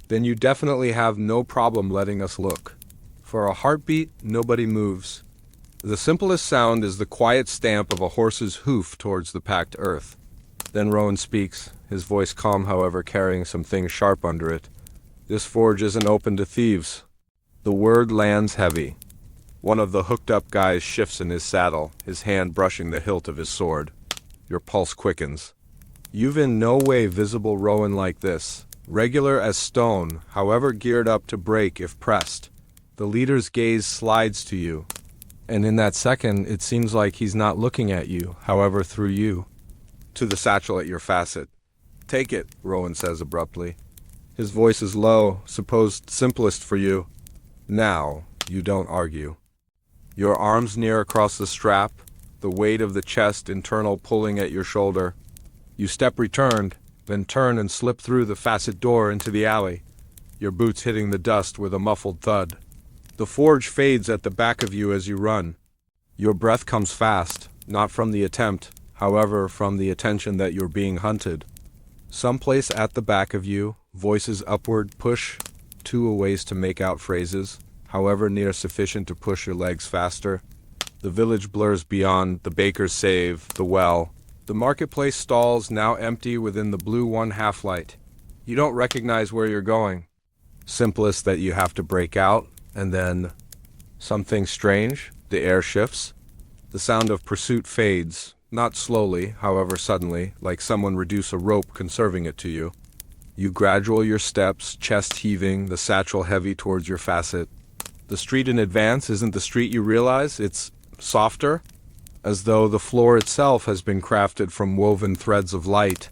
"Then you definitely have no problem letting us look." For a heartbeat, nobody moves. The simplest sound is the quiet stamp of a horse's hoof towards the packed earth. Then Rowan speaks, his voice calm, however, carrying some things sharp under it. "This forge isn't open to thieves." The word lands heavy. One of the hooked-up guys shifts in his saddle, his hand brushing the hilt of his sword. Your pulse quickens. You've in no way visible Rowan like this, regular as stone, however geared up to break if pressed. The leader's gaze slides to you, and in that second it seems like he's not looking at you, however through you. To the satchel at your facet. "Take it," Rowan says abruptly. His voice is low, supposed simplest for you. Now, you don't argue. Your arms near across the strap, the weight of the chest internal pulling at your shoulder. You step returned, then turn and slip through the facet door into the alley, your boots hitting the dust with a muffled thud. The forge fades at the back of you as you run. Your breath comes fast, not from the attempt, however from the attention that you're being hunted. Someplace at the back of you, voices upward push 2 ways to make out phrases, however near sufficient to push your legs faster. The village blurs beyond, the baker's save, the well. The marketplace stalls now empty within the blue 1/2 light. You don't recognize where you're going. Simplest that you have to break out, and then something strange, the air shifts. The sound of pursuit fades, not slowly, however suddenly, like someone reduce a rope conserving it to you. You gradual your steps, chest heaving, the satchel heavy towards your facet. The street in advance isn't the street you realize, it's softer, as though the floor itself has been crafted from woven threads of light.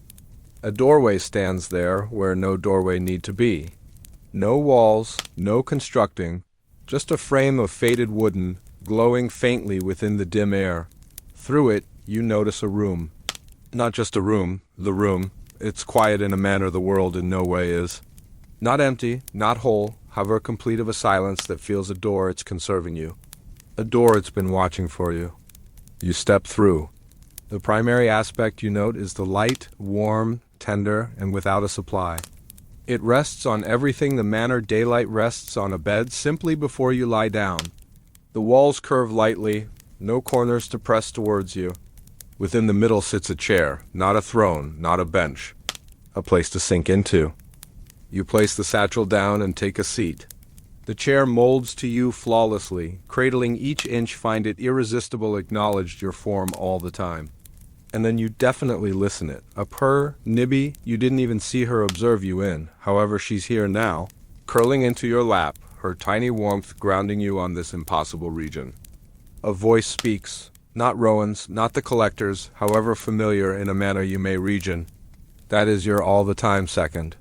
A doorway stands there where no doorway need to be. No walls, no constructing, just a frame of faded wooden, glowing faintly within the dim air. Through it, you notice a room. Not just a room, the room. It's quiet in a manner the world in no way is. Not empty, not whole, however complete of a silence that feels a door it's conserving you. A door it's been watching for you. You step through. The primary aspect you note is the light, warm, tender, and without a supply. It rests on everything the manner daylight rests on a bed simply before you lie down. The walls curve lightly, no corners to press towards you. Within the middle sits a chair, not a throne, not a bench. A place to sink into. You place the satchel down and take a seat. The chair molds to you flawlessly, cradling each inch, find it irresistible, acknowledged your form all the time. And then you definitely listen it. A purr, nibby, you didn't even see her observe you in. However, she's here now, curling into your lap, her tiny warmth grounding you on this impossible region. A voice speaks, not Rowan's, not the collector's, however familiar in a manner you may region. That is your all-the-time second.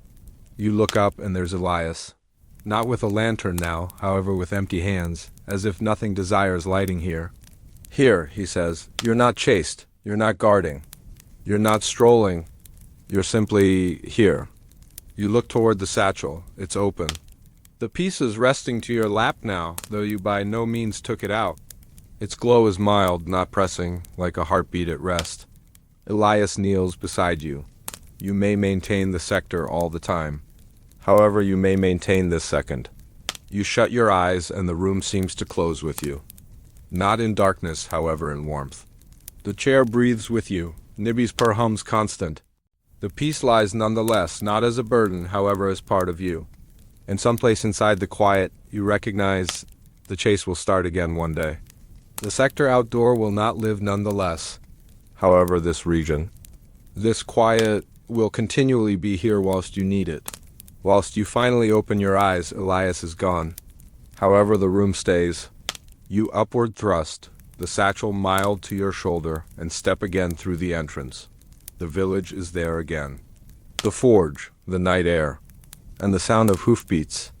You look up and there's Elias. Not with a lantern now, however with empty hands, as if nothing desires lighting here. Here, he says, you're not chased, you're not guarding, you're not strolling, you're simply here. You look toward the satchel, it's open. The piece is resting to your lap now, though you by no means took it out. Its glow is mild, not pressing, like a heartbeat at rest. Elias kneels beside you. You may maintain the sector all the time. However, you may maintain this second. You shut your eyes and the room seems to close with you. Not in darkness, however, in warmth. The chair breathes with you. Nibby's purr hums constant. The piece lies nonetheless, not as a burden, however, as part of you. And someplace inside the quiet, you recognize the chase will start again one day. The sector outdoor will not live nonetheless. However, this region, this quiet will continually be here whilst you need it. Whilst you finally open your eyes, Elias is gone. However, the room stays. You upward thrust, the satchel mild to your shoulder, and step again through the entrance. The village is there again. The forge, the night air, and the sound of hoofbeats.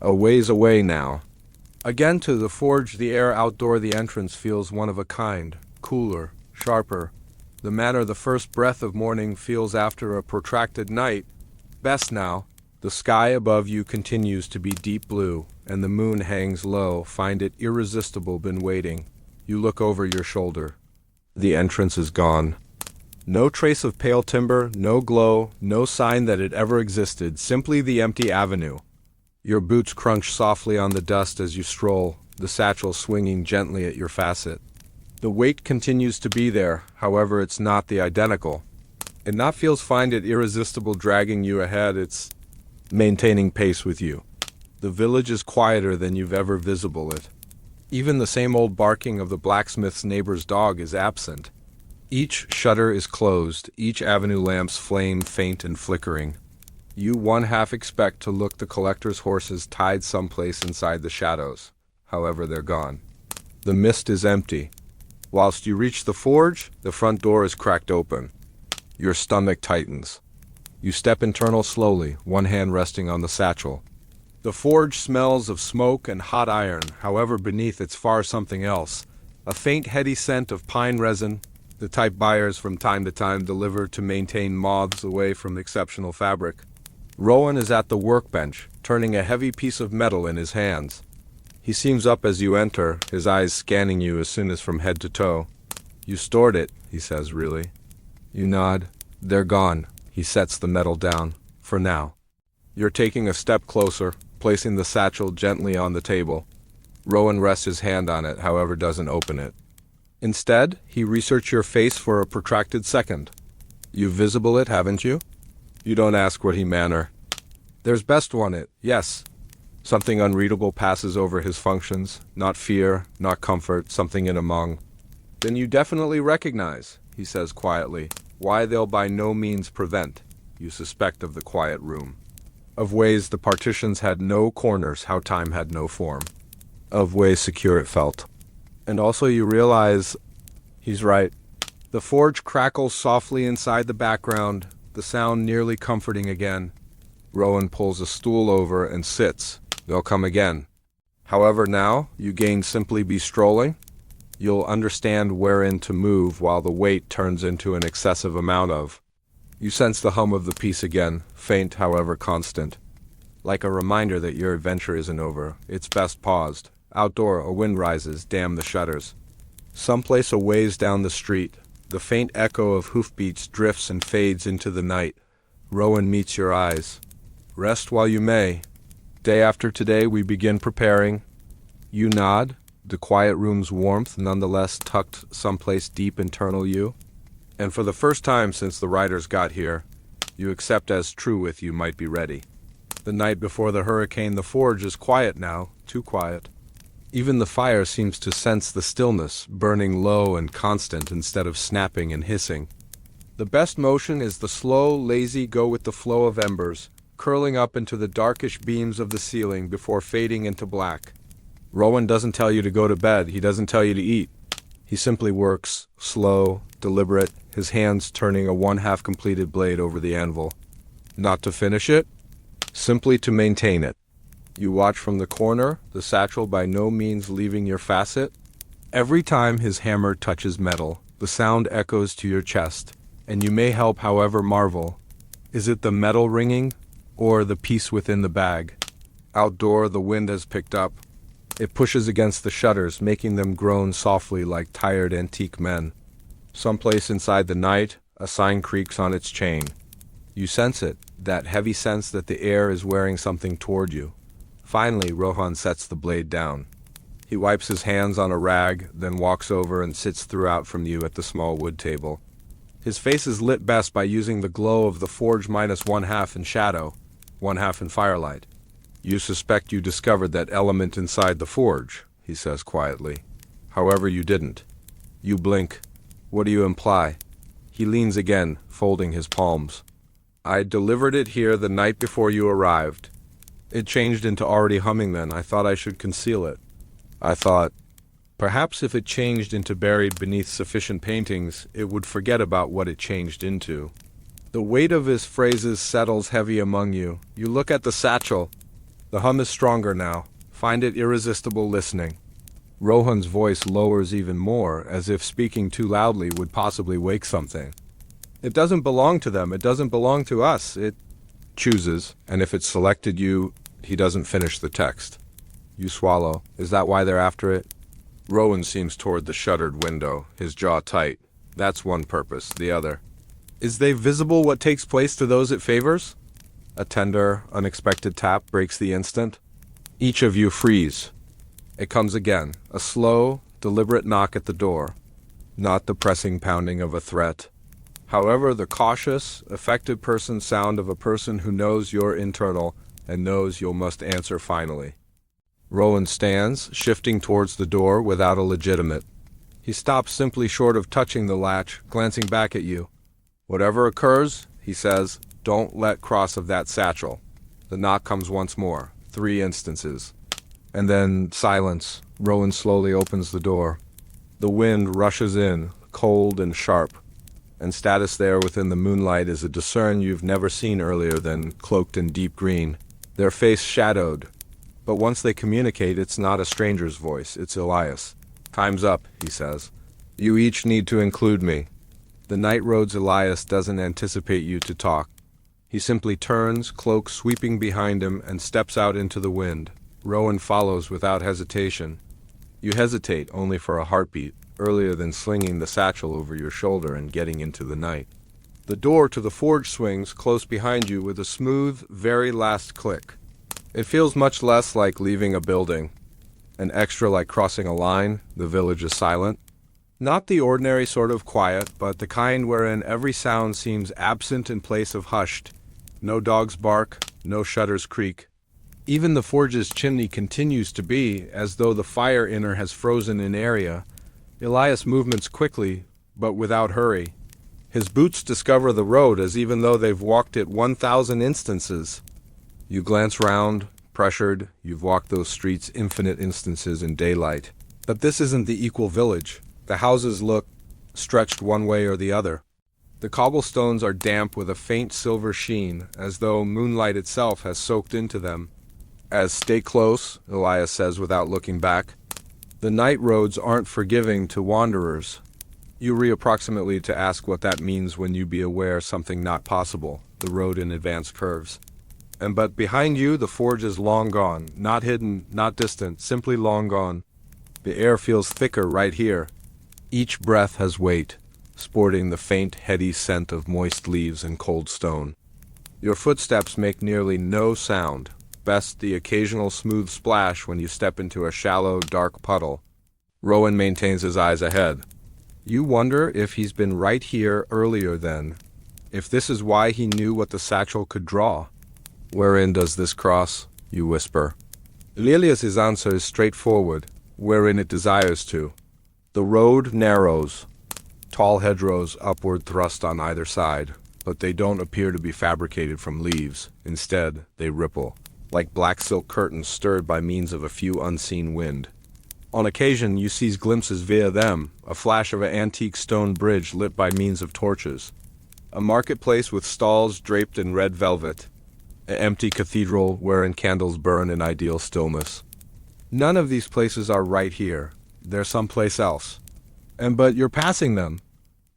A ways away now. Again to the forge, the air outdoor the entrance feels one of a kind, cooler, sharper. The manner the first breath of morning feels after a protracted night. Best now. The sky above you continues to be deep blue, and the moon hangs low, find it irresistible been waiting. You look over your shoulder. The entrance is gone. No trace of pale timber, no glow, no sign that it ever existed, simply the empty avenue. Your boots crunch softly on the dust as you stroll, the satchel swinging gently at your facet. The weight continues to be there, however it's not the identical. It not feels find it irresistible dragging you ahead, it's maintaining pace with you. The village is quieter than you've ever visible it. Even the same old barking of the blacksmith's neighbor's dog is absent. Each shutter is closed, each avenue lamp's flame faint and flickering. You one half expect to look the collector's horses tied someplace inside the shadows. However, they're gone. The mist is empty. Whilst you reach the forge, the front door is cracked open. Your stomach tightens. You step internal slowly, one hand resting on the satchel. The forge smells of smoke and hot iron, however beneath it's far something else. A faint heady scent of pine resin, the type buyers from time to time deliver to maintain moths away from exceptional fabric. Rowan is at the workbench, turning a heavy piece of metal in his hands. He seems up as you enter, his eyes scanning you as soon as from head to toe. You stored it, he says, really. You nod. They're gone. He sets the metal down, for now. You're taking a step closer, placing the satchel gently on the table. Rowan rests his hand on it, however doesn't open it. Instead, he researches your face for a protracted second. You've visible it, haven't you? You don't ask what he manner. There's best one it, yes. Something unreadable passes over his functions, not fear, not comfort, something in among. Then you definitely recognize, he says quietly, why they'll by no means prevent, you suspect of the quiet room. Of ways the partitions had no corners, how time had no form. Of ways secure it felt. And also you realize, he's right. The forge crackles softly inside the background, the sound nearly comforting again. Rowan pulls a stool over and sits. They'll come again. However now, you gain simply be strolling. You'll understand wherein to move while the weight turns into an excessive amount of. You sense the hum of the piece again, faint however constant. Like a reminder that your adventure isn't over, it's best paused. Outdoor, a wind rises, damn the shutters. Someplace a ways down the street, the faint echo of hoofbeats drifts and fades into the night. Rowan meets your eyes. Rest while you may. Day after today we begin preparing. You nod, the quiet room's warmth nonetheless tucked someplace deep internal you. And for the first time since the riders got here, you accept as true with you might be ready. The night before the hurricane, the forge is quiet now, too quiet. Even the fire seems to sense the stillness, burning low and constant instead of snapping and hissing. The best motion is the slow, lazy go with the flow of embers, curling up into the darkish beams of the ceiling before fading into black. Rowan doesn't tell you to go to bed, he doesn't tell you to eat. He simply works, slow, deliberate, his hands turning a one-half completed blade over the anvil. Not to finish it, simply to maintain it. You watch from the corner, the satchel by no means leaving your facet. Every time his hammer touches metal, the sound echoes to your chest, and you may help however marvel. Is it the metal ringing, or the peace within the bag? Outdoor, the wind has picked up. It pushes against the shutters, making them groan softly like tired antique men. Someplace inside the night, a sign creaks on its chain. You sense it, that heavy sense that the air is wearing something toward you. Finally, Rohan sets the blade down. He wipes his hands on a rag, then walks over and sits throughout from you at the small wood table. His face is lit best by using the glow of the forge minus one-half in shadow, one-half in firelight. You suspect you discovered that element inside the forge, he says quietly. However, you didn't. You blink. What do you imply? He leans again, folding his palms. I delivered it here the night before you arrived. It changed into already humming then. I thought I should conceal it. I thought, perhaps if it changed into buried beneath sufficient paintings, it would forget about what it changed into. The weight of his phrases settles heavy among you. You look at the satchel. The hum is stronger now. Find it irresistible listening. Rohan's voice lowers even more, as if speaking too loudly would possibly wake something. It doesn't belong to them. It doesn't belong to us. It chooses, and if it selected you, he doesn't finish the text. You swallow. Is that why they're after it? Rowan seems toward the shuttered window, his jaw tight. That's one purpose. The other. Is they visible what takes place to those it favors? A tender, unexpected tap breaks the instant. Each of you freeze. It comes again, a slow, deliberate knock at the door. Not the pressing pounding of a threat. However, the cautious, effective person sound of a person who knows you're internal and knows you must answer finally. Rowan stands, shifting towards the door without a legitimate. He stops simply short of touching the latch, glancing back at you. Whatever occurs, he says, don't let cross of that satchel. The knock comes once more, 3 instances. And then silence. Rowan slowly opens the door. The wind rushes in, cold and sharp. And status there within the moonlight is a discern you've never seen earlier than cloaked in deep green. Their face shadowed. But once they communicate, it's not a stranger's voice, it's Elias. Time's up, he says. You each need to include me. The night road's Elias doesn't anticipate you to talk. He simply turns, cloak sweeping behind him, and steps out into the wind. Rowan follows without hesitation. You hesitate only for a heartbeat, earlier than slinging the satchel over your shoulder and getting into the night. The door to the forge swings close behind you with a smooth, very last click. It feels much less like leaving a building, and extra like crossing a line. The village is silent. Not the ordinary sort of quiet, but the kind wherein every sound seems absent in place of hushed. No dogs bark, no shutters creak. Even the forge's chimney continues to be, as though the fire inner has frozen in area. Elias movements quickly, but without hurry. His boots discover the road as even though they've walked it 1,000 instances. You glance round, pressured, you've walked those streets infinite instances in daylight. But this isn't the equal village. The houses look stretched one way or the other. The cobblestones are damp with a faint silver sheen, as though moonlight itself has soaked into them. As stay close, Elias says without looking back. The night roads aren't forgiving to wanderers. You reapproximately to ask what that means when you be aware something not possible, the road in advance curves. But behind you the forge is long gone, not hidden, not distant, simply long gone. The air feels thicker right here. Each breath has weight, sporting the faint, heady scent of moist leaves and cold stone. Your footsteps make nearly no sound, best the occasional smooth splash when you step into a shallow, dark puddle. Rowan maintains his eyes ahead. You wonder if he's been right here earlier then, if this is why he knew what the satchel could draw. Wherein does this cross? You whisper. Lilius's answer is straightforward. wherein it desires to. The road narrows, tall hedgerows upward thrust on either side, but they don't appear to be fabricated from leaves. Instead, they ripple, like black silk curtains stirred by means of a few unseen wind. On occasion, you seize glimpses via them, a flash of an antique stone bridge lit by means of torches, a marketplace with stalls draped in red velvet, an empty cathedral wherein candles burn in ideal stillness. None of these places are right here. They're someplace else. But you're passing them.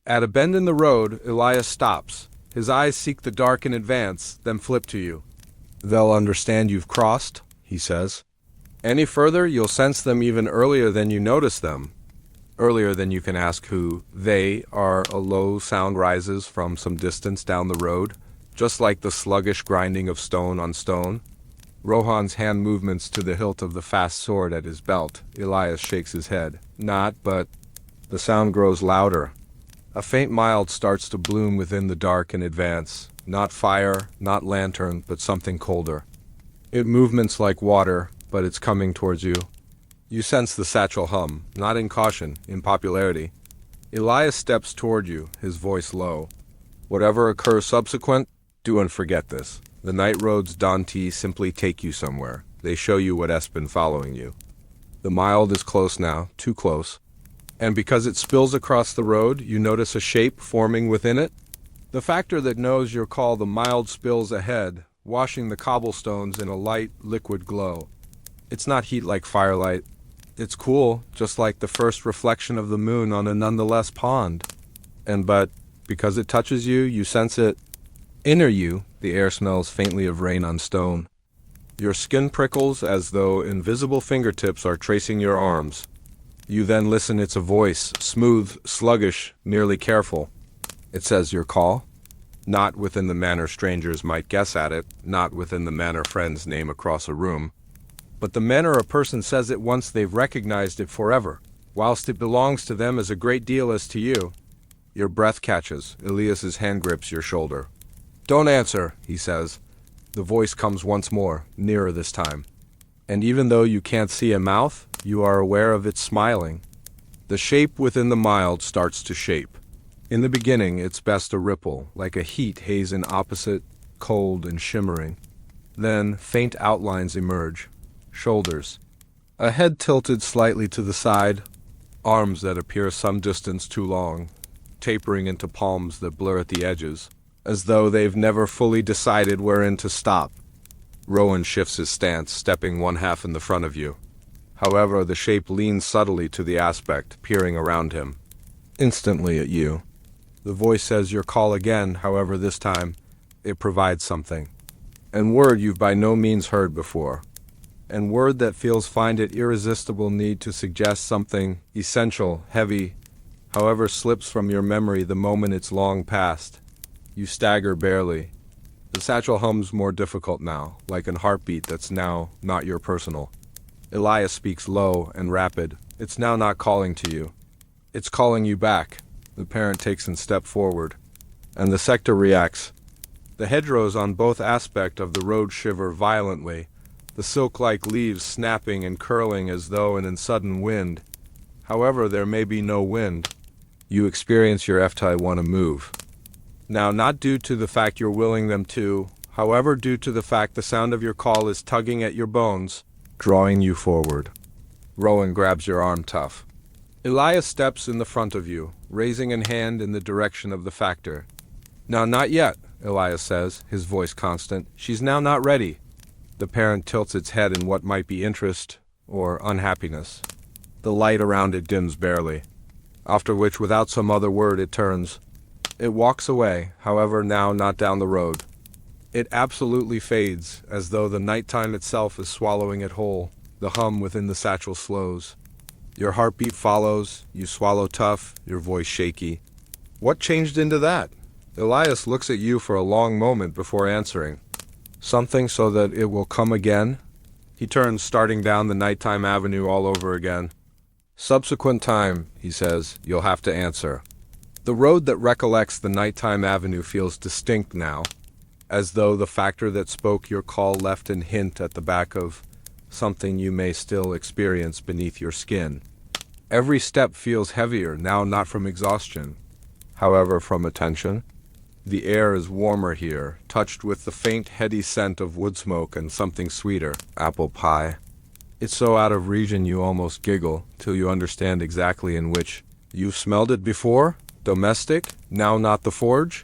At a bend in the road, Elias stops. His eyes seek the dark in advance, then flip to you. "They'll understand you've crossed," he says. "Any further, you'll sense them even earlier than you notice them. Earlier than you can ask who they are. A low sound rises from some distance down the road, just like the sluggish grinding of stone on stone. Rohan's hand movements to the hilt of the fast sword at his belt. Elias shakes his head. Not, but the sound grows louder. A faint mild starts to bloom within the dark in advance. Not fire, not lantern, but something colder. It movements like water, but it's coming towards you. You sense the satchel hum, not in caution, in popularity. Elias steps toward you, his voice low. "Whatever occurs subsequent, do and forget this. The night roads Dante simply take you somewhere. They show you what has been following you. The mild is close now, too close. And because it spills across the road, you notice a shape forming within it. The factor that knows your call, the mild spills ahead, washing the cobblestones in a light, liquid glow. It's not heat like firelight. It's cool, just like the first reflection of the moon on a nonetheless pond. But because it touches you, you sense it. Inner you, the air smells faintly of rain on stone. Your skin prickles as though invisible fingertips are tracing your arms. You then listen. It's a voice, smooth, sluggish, merely careful. It says your call. Not within the manner strangers might guess at it, not within the manner friends name across a room, but the manner a person says it once they've recognized it forever, whilst it belongs to them as a great deal as to you. Your breath catches. Elias's hand grips your shoulder. "Don't answer," he says. The voice comes once more, nearer this time. And even though you can't see a mouth, you are aware of its smiling. The shape within the mild starts to shape. In the beginning, it's best a ripple, like a heat haze in opposite, cold and shimmering. Then, faint outlines emerge. Shoulders. A head tilted slightly to the side. Arms that appear some distance too long, tapering into palms that blur at the edges, as though they've never fully decided wherein to stop. Rowan shifts his stance, stepping one half in the front of you. However, the shape leans subtly to the aspect, peering around him. Instantly at you. The voice says your call again, however this time, it provides something. And word you've by no means heard before. And word that feels find it irresistible need to suggest something essential, heavy, however slips from your memory the moment it's long past. You stagger barely. The satchel hums more difficult now, like an heartbeat that's now not your personal. Elias speaks low and rapid. It's now not calling to you. It's calling you back. The parent takes a step forward, and the sector reacts. The hedgerows on both aspects of the road shiver violently, the silk-like leaves snapping and curling as though in a sudden wind. However, there may be no wind. You experience your FTI want to move. Now, not due to the fact you're willing them to, however due to the fact the sound of your call is tugging at your bones, drawing you forward. Rowan grabs your arm tough. Elias steps in the front of you, raising a hand in the direction of the factor. "Now, not yet," Elias says, his voice constant. "She's now not ready." The parent tilts its head in what might be interest or unhappiness. The light around it dims barely, after which, without some other word, it turns. It walks away, however now not down the road. It absolutely fades, as though the nighttime itself is swallowing it whole. The hum within the satchel slows. Your heartbeat follows, you swallow tough, your voice shaky. What changed into that? Elias looks at you for a long moment before answering. Something so that it will come again? He turns, starting down the nighttime avenue all over again. Subsequent time, he says, you'll have to answer. The road that recollects the nighttime avenue feels distinct now, as though the factor that spoke your call left an hint at the back of something you may still experience beneath your skin. Every step feels heavier, now not from exhaustion, however from attention. The air is warmer here, touched with the faint, heady scent of wood smoke and something sweeter, apple pie. It's so out of region you almost giggle, till you understand exactly in which. You've smelled it before? Domestic? Now not the forge?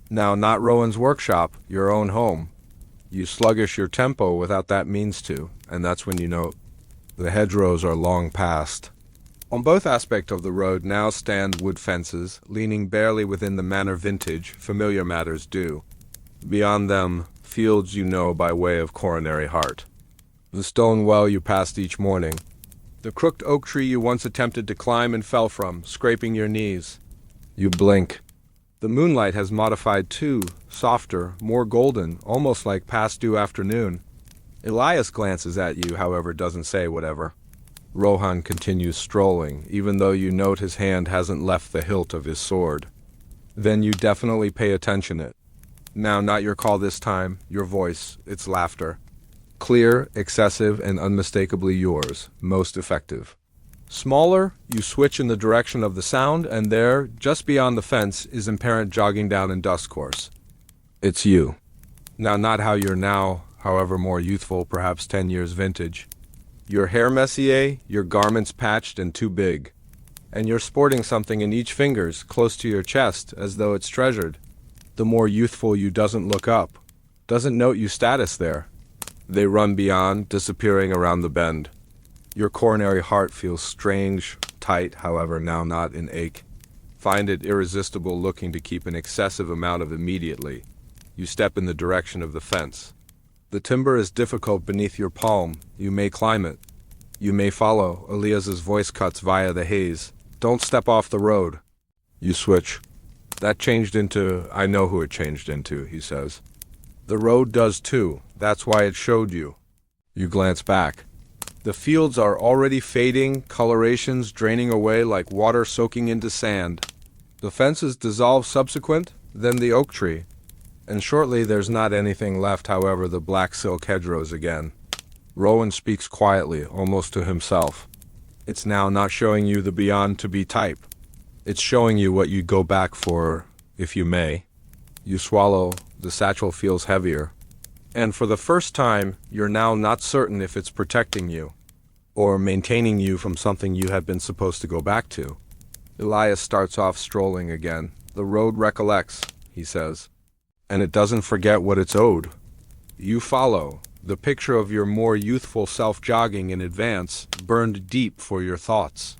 Now not Rowan's workshop, your own home. You sluggish your tempo without that means to, and that's when you know the hedgerows are long past. On both aspects of the road now stand wood fences, leaning barely within the manor vintage, familiar matters do. Beyond them, fields you know by way of coronary heart. The stone well you passed each morning. The crooked oak tree you once attempted to climb and fell from, scraping your knees. You blink. The moonlight has modified too, softer, more golden, almost like past dew afternoon. Elias glances at you, however, doesn't say whatever. Rohan continues strolling, even though you note his hand hasn't left the hilt of his sword. Then you definitely pay attention it. Now not your call this time, your voice, its laughter. Clear, excessive, and unmistakably yours, most effective. Smaller, you switch in the direction of the sound, and there, just beyond the fence, is Imperant jogging down in dust course. It's you. Now not how you're now, however more youthful, perhaps 10 years vintage. Your hair messier, your garments patched and too big. And you're sporting something in each fingers, close to your chest, as though it's treasured. The more youthful you doesn't look up, doesn't note you status there. They run beyond, disappearing around the bend. Your coronary heart feels strange, tight, however now not in ache. Find it irresistible looking to keep an excessive amount of immediately. You step in the direction of the fence. The timber is difficult beneath your palm. You may climb it. You may follow. Elias's voice cuts via the haze. Don't step off the road. You switch. That changed into, I know who it changed into, he says. The road does too. That's why it showed you. You glance back. The fields are already fading, colorations draining away like water soaking into sand. The fences dissolve subsequent, then the oak tree. And shortly there's not anything left, however, the black silk hedgerows again. Rowan speaks quietly, almost to himself. It's now not showing you the beyond to be type. It's showing you what you'd go back for, if you may. You swallow, the satchel feels heavier. And for the first time, you're now not certain if it's protecting you, or maintaining you from something you had been supposed to go back to. Elias starts off strolling again. The road recollects, he says. And it doesn't forget what it's owed. You follow, the picture of your more youthful self jogging in advance, burned deep for your thoughts.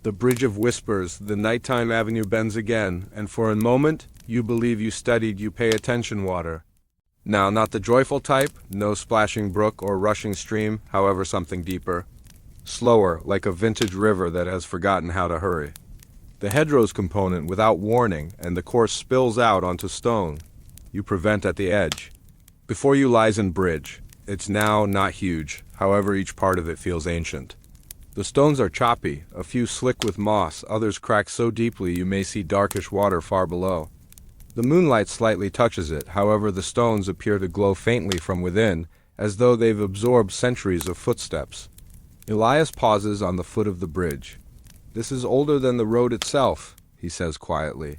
The bridge of whispers, the nighttime avenue bends again, and for a moment, you believe you studied you pay attention water. Now not the joyful type, no splashing brook or rushing stream, however something deeper. Slower, like a vintage river that has forgotten how to hurry. The hedgerows component without warning, and the course spills out onto stone. You prevent at the edge. Before you lies in bridge. It's now not huge, however each part of it feels ancient. The stones are choppy, a few slick with moss, others cracked so deeply you may see darkish water far below. The moonlight slightly touches it, however the stones appear to glow faintly from within, as though they've absorbed centuries of footsteps. Elias pauses on the foot of the bridge. This is older than the road itself, he says quietly.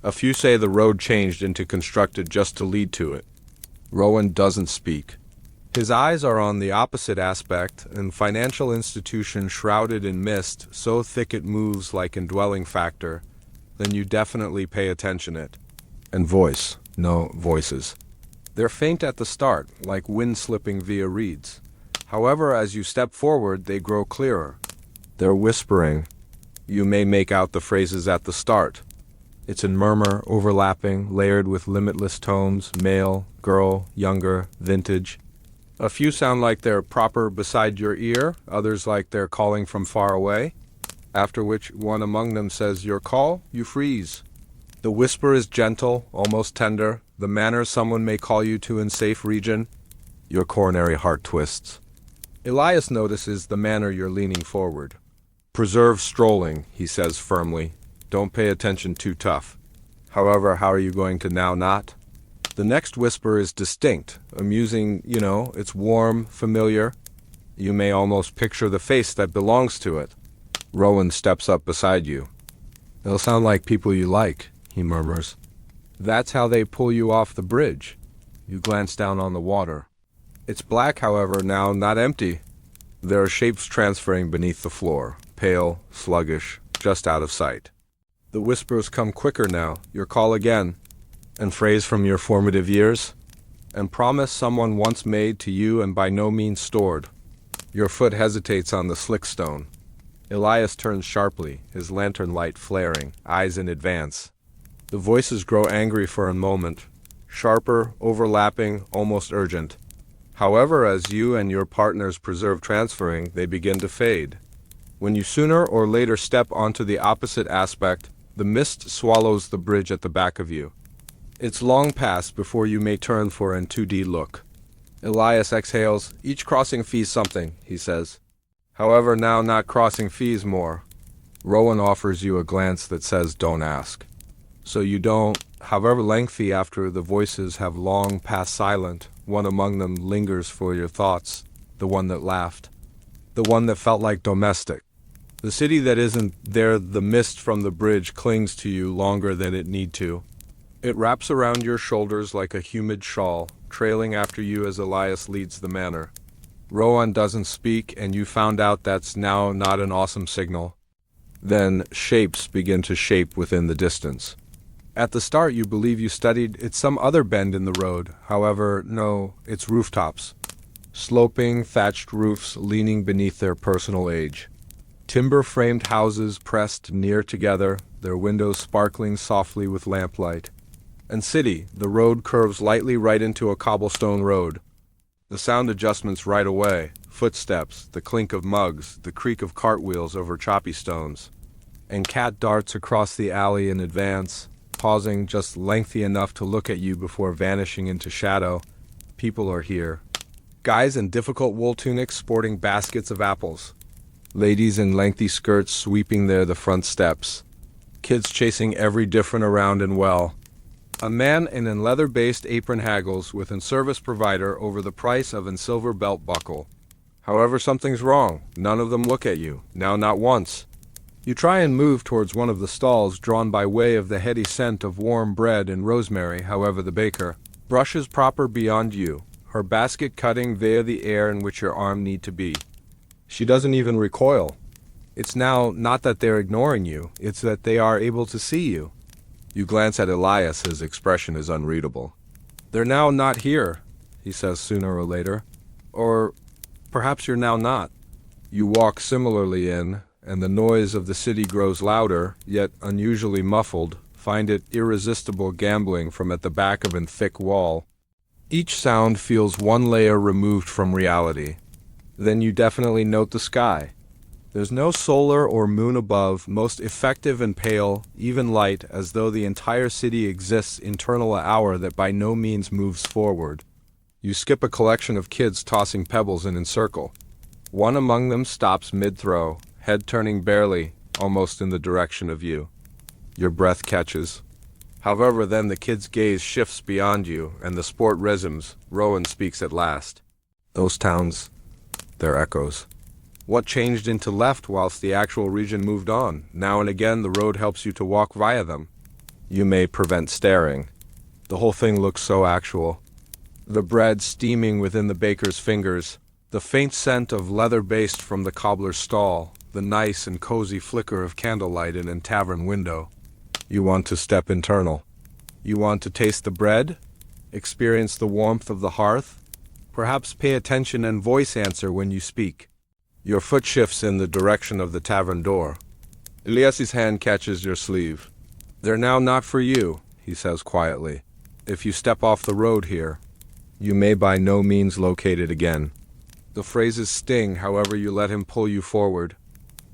A few say the road changed into constructed just to lead to it. Rowan doesn't speak. His eyes are on the opposite aspect, an financial institution shrouded in mist, so thick it moves like indwelling factor. Then you definitely pay attention it. And voices. They're faint at the start, like wind slipping via reeds. However, as you step forward, they grow clearer. They're whispering. You may make out the phrases at the start. It's in murmur, overlapping, layered with limitless tones, male, girl, younger, vintage. A few sound like they're proper beside your ear, others like they're calling from far away. After which one among them says, "Your call?" You freeze. The whisper is gentle, almost tender, the manner someone may call you to in safe region. Your coronary heart twists. Elias notices the manner you're leaning forward. "Preserve strolling," he says firmly. "Don't pay attention too tough. However, how are you going to now not?" The next whisper is distinct, amusing, it's warm, familiar. You may almost picture the face that belongs to it. Rowan steps up beside you. They'll sound like people you like, he murmurs. That's how they pull you off the bridge. You glance down on the water. It's black, however, now not empty. There are shapes transferring beneath the floor, pale, sluggish, just out of sight. The whispers come quicker now, your call again, and phrase from your formative years, and promise someone once made to you and by no means stored. Your foot hesitates on the slick stone. Elias turns sharply, his lantern light flaring, eyes in advance. The voices grow angry for a moment, sharper, overlapping, almost urgent. However, as you and your partners preserve transferring, they begin to fade. When you sooner or later step onto the opposite aspect, the mist swallows the bridge at the back of you. It's long past before you may turn for an 2D look. Elias exhales, each crossing fees something, he says. However, now not crossing fees more. Rowan offers you a glance that says don't ask. So you don't, however lengthy after the voices have long passed silent, one among them lingers for your thoughts, the one that laughed, the one that felt like domestic. The city that isn't there, the mist from the bridge clings to you longer than it need to. It wraps around your shoulders like a humid shawl, trailing after you as Elias leads the manor. Rowan doesn't speak, and you found out that's now not an awesome signal. Then shapes begin to shape within the distance. At the start you believe you studied it's some other bend in the road, however, no, it's rooftops. Sloping, thatched roofs leaning beneath their personal age. Timber-framed houses pressed near together, their windows sparkling softly with lamplight. And city, the road curves lightly right into a cobblestone road. The sound adjustments right away, footsteps, the clink of mugs, the creak of cartwheels over choppy stones. And cat darts across the alley in advance, pausing just lengthy enough to look at you before vanishing into shadow. People are here. Guys in difficult wool tunics sporting baskets of apples. Ladies in lengthy skirts sweeping the front steps. Kids chasing every different around and well. A man in a leather-based apron haggles with a service provider over the price of a silver belt buckle. However, something's wrong. None of them look at you, now not once. You try and move towards one of the stalls drawn by way of the heady scent of warm bread and rosemary, however the baker brushes proper beyond you, her basket cutting via the air in which your arm need to be. She doesn't even recoil. It's now not that they're ignoring you, it's that they are able to see you. You glance at Elias, his expression is unreadable. They're now not here, he says sooner or later. Or perhaps you're now not. You walk similarly in, and the noise of the city grows louder, yet unusually muffled, find it irresistible gambling from at the back of a thick wall. Each sound feels one layer removed from reality. Then you definitely note the sky. There's no solar or moon above, most effective and pale, even light, as though the entire city exists internal hour that by no means moves forward. You skip a collection of kids tossing pebbles in a circle. One among them stops mid-throw, head turning barely, almost in the direction of you. Your breath catches. However, then the kid's gaze shifts beyond you, and the sport resumes. Rowan speaks at last. Those towns, they're echoes. What changed into left whilst the actual region moved on? Now and again the road helps you to walk via them. You may prevent staring. The whole thing looks so actual. The bread steaming within the baker's fingers, the faint scent of leather baste from the cobbler's stall, the nice and cozy flicker of candlelight in a tavern window. You want to step internal. You want to taste the bread, experience the warmth of the hearth, perhaps pay attention and voice answer when you speak. Your foot shifts in the direction of the tavern door. Elias's hand catches your sleeve. They're now not for you, he says quietly. If you step off the road here, you may by no means locate it again. The phrases sting, however you let him pull you forward.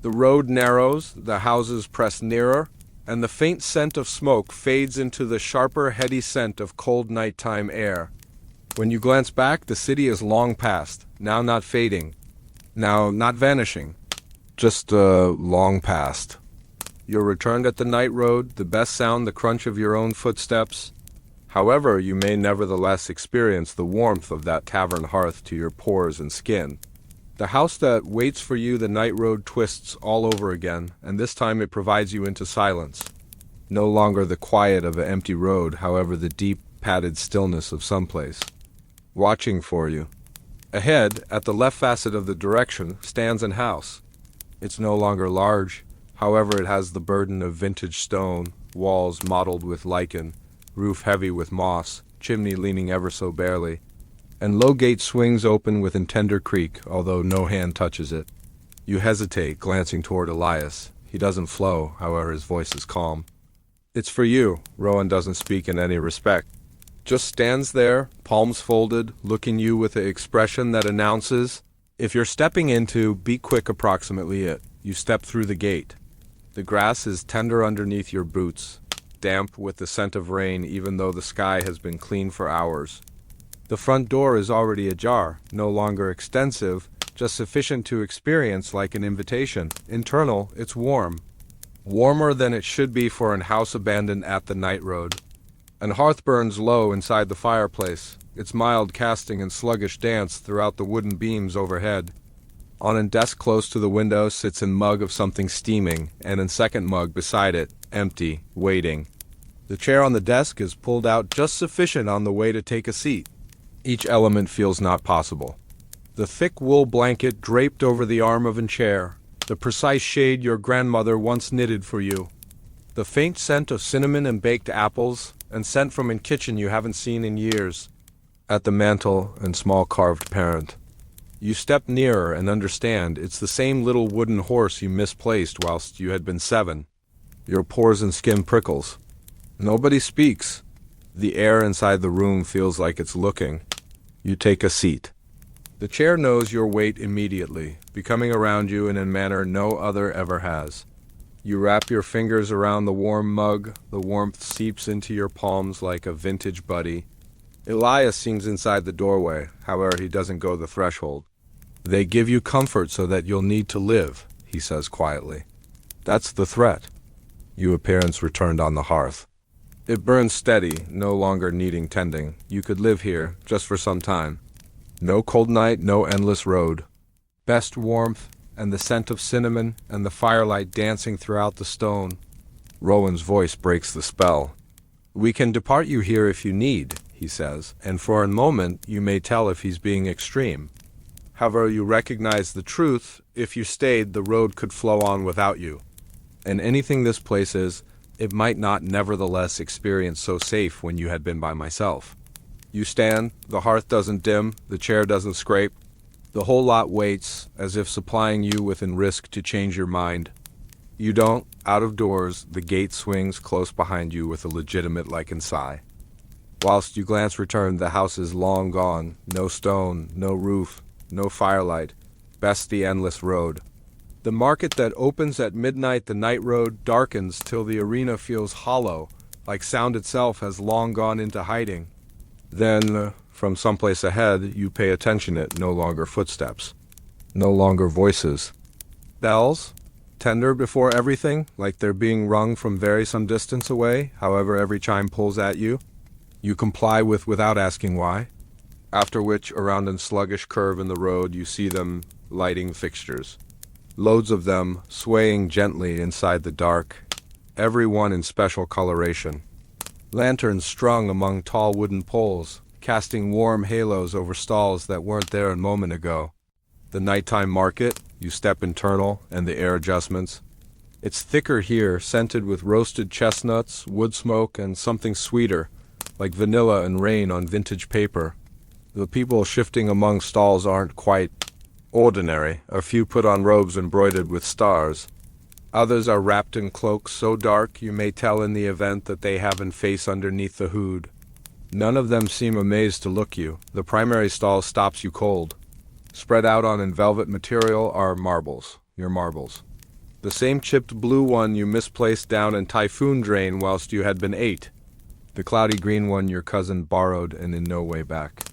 The road narrows, the houses press nearer, and the faint scent of smoke fades into the sharper, heady scent of cold nighttime air. When you glance back, the city is long past, now not fading, now not vanishing, just long past. You're returned at the night road, the best sound the crunch of your own footsteps. However, you may nevertheless experience the warmth of that tavern hearth to your pores and skin. The house that waits for you, the night road twists all over again, and this time it provides you into silence. No longer the quiet of an empty road, however the deep, padded stillness of someplace. Watching for you. Ahead, at the left facet of the direction, stands an house. It's no longer large, however it has the burden of vintage stone, walls mottled with lichen, roof heavy with moss, chimney leaning ever so barely, and low gate swings open with a tender creak, although no hand touches it. You hesitate, glancing toward Elias. He doesn't flow, however his voice is calm. It's for you. Rowan doesn't speak in any respect. Just stands there, palms folded, looking you with an expression that announces, if you're stepping into, be quick. Approximately it. You step through the gate. The grass is tender underneath your boots, damp with the scent of rain even though the sky has been clean for hours. The front door is already ajar, no longer extensive, just sufficient to experience like an invitation. Internal, it's warm. Warmer than it should be for an house abandoned at the night road. An hearth burns low inside the fireplace, its mild casting and sluggish dance throughout the wooden beams overhead. On a desk close to the window sits a mug of something steaming, and a second mug beside it, empty, waiting. The chair on the desk is pulled out just sufficient on the way to take a seat. Each element feels not possible. The thick wool blanket draped over the arm of a chair, the precise shade your grandmother once knitted for you. The faint scent of cinnamon and baked apples, and scent from a kitchen you haven't seen in years. At the mantel and small carved parent. You step nearer and understand it's the same little wooden horse you misplaced whilst you had been 7. Your pores and skin prickles. Nobody speaks. The air inside the room feels like it's looking. You take a seat. The chair knows your weight immediately, becoming around you in a manner no other ever has. You wrap your fingers around the warm mug, the warmth seeps into your palms like a vintage buddy. Elias sings inside the doorway, however he doesn't go the threshold. They give you comfort so that you'll need to live, he says quietly. That's the threat. You appearance returned on the hearth. It burns steady, no longer needing tending. You could live here, just for some time. No cold night, no endless road. Best warmth, and the scent of cinnamon, and the firelight dancing throughout the stone. Rowan's voice breaks the spell. We can depart you here if you need, he says, and for a moment you may tell if he's being extreme. However, you recognize the truth. If you stayed, the road could flow on without you. And anything this place is, it might not nevertheless experience so safe when you had been by myself. You stand, the hearth doesn't dim, the chair doesn't scrape. The whole lot waits, as if supplying you with a risk to change your mind. You don't. Out of doors, the gate swings close behind you with a legitimate-like sigh. Whilst you glance return, the house is long gone. No stone, no roof, no firelight. Best the endless road. The market that opens at midnight, the night road, darkens till the arena feels hollow, like sound itself has long gone into hiding. Then, from someplace ahead, you pay attention. It no longer footsteps, no longer voices. Bells, tender before everything, like they're being rung from very some distance away, however every chime pulls at you. You comply without asking why. After which, around a sluggish curve in the road, you see them lighting fixtures. Loads of them, swaying gently inside the dark, every one in special coloration. Lanterns strung among tall wooden poles, casting warm halos over stalls that weren't there a moment ago. The nighttime market, you step internal, and the air adjustments. It's thicker here, scented with roasted chestnuts, wood smoke, and something sweeter, like vanilla and rain on vintage paper. The people shifting among stalls aren't quite ordinary. A few put on robes embroidered with stars. Others are wrapped in cloaks so dark you may tell in the event that they have a face underneath the hood. None of them seem amazed to look you. The primary stall stops you cold. Spread out on a velvet material are marbles, your marbles. The same chipped blue one you misplaced down in typhoon drain whilst you had been 8. The cloudy green one your cousin borrowed and in no way back.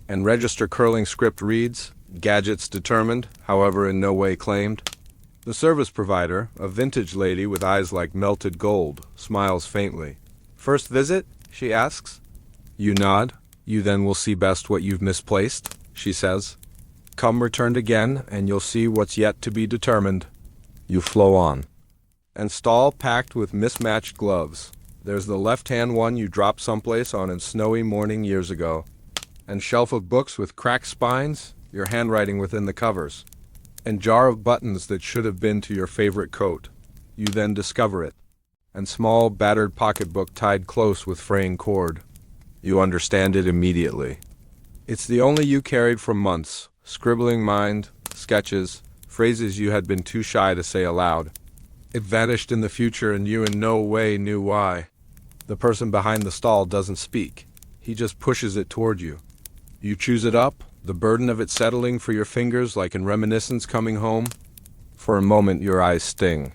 And register curling script reads, gadgets determined, however in no way claimed. The service provider, a vintage lady with eyes like melted gold, smiles faintly. First visit? She asks. You nod. You then will see best what you've misplaced, she says. come returned again, and you'll see what's yet to be determined. You flow on. And stall packed with mismatched gloves. There's the left-hand one you dropped someplace on a snowy morning years ago. And shelf of books with cracked spines, your handwriting within the covers. And jar of buttons that should have been to your favorite coat. You then discover it. And small, battered pocketbook tied close with fraying cord. You understand it immediately. It's the only you carried for months, scribbling mind, sketches, phrases you had been too shy to say aloud. It vanished in the future and you in no way knew why. The person behind the stall doesn't speak. He just pushes it toward you. You choose it up, the burden of it settling for your fingers like in reminiscence coming home. For a moment your eyes sting.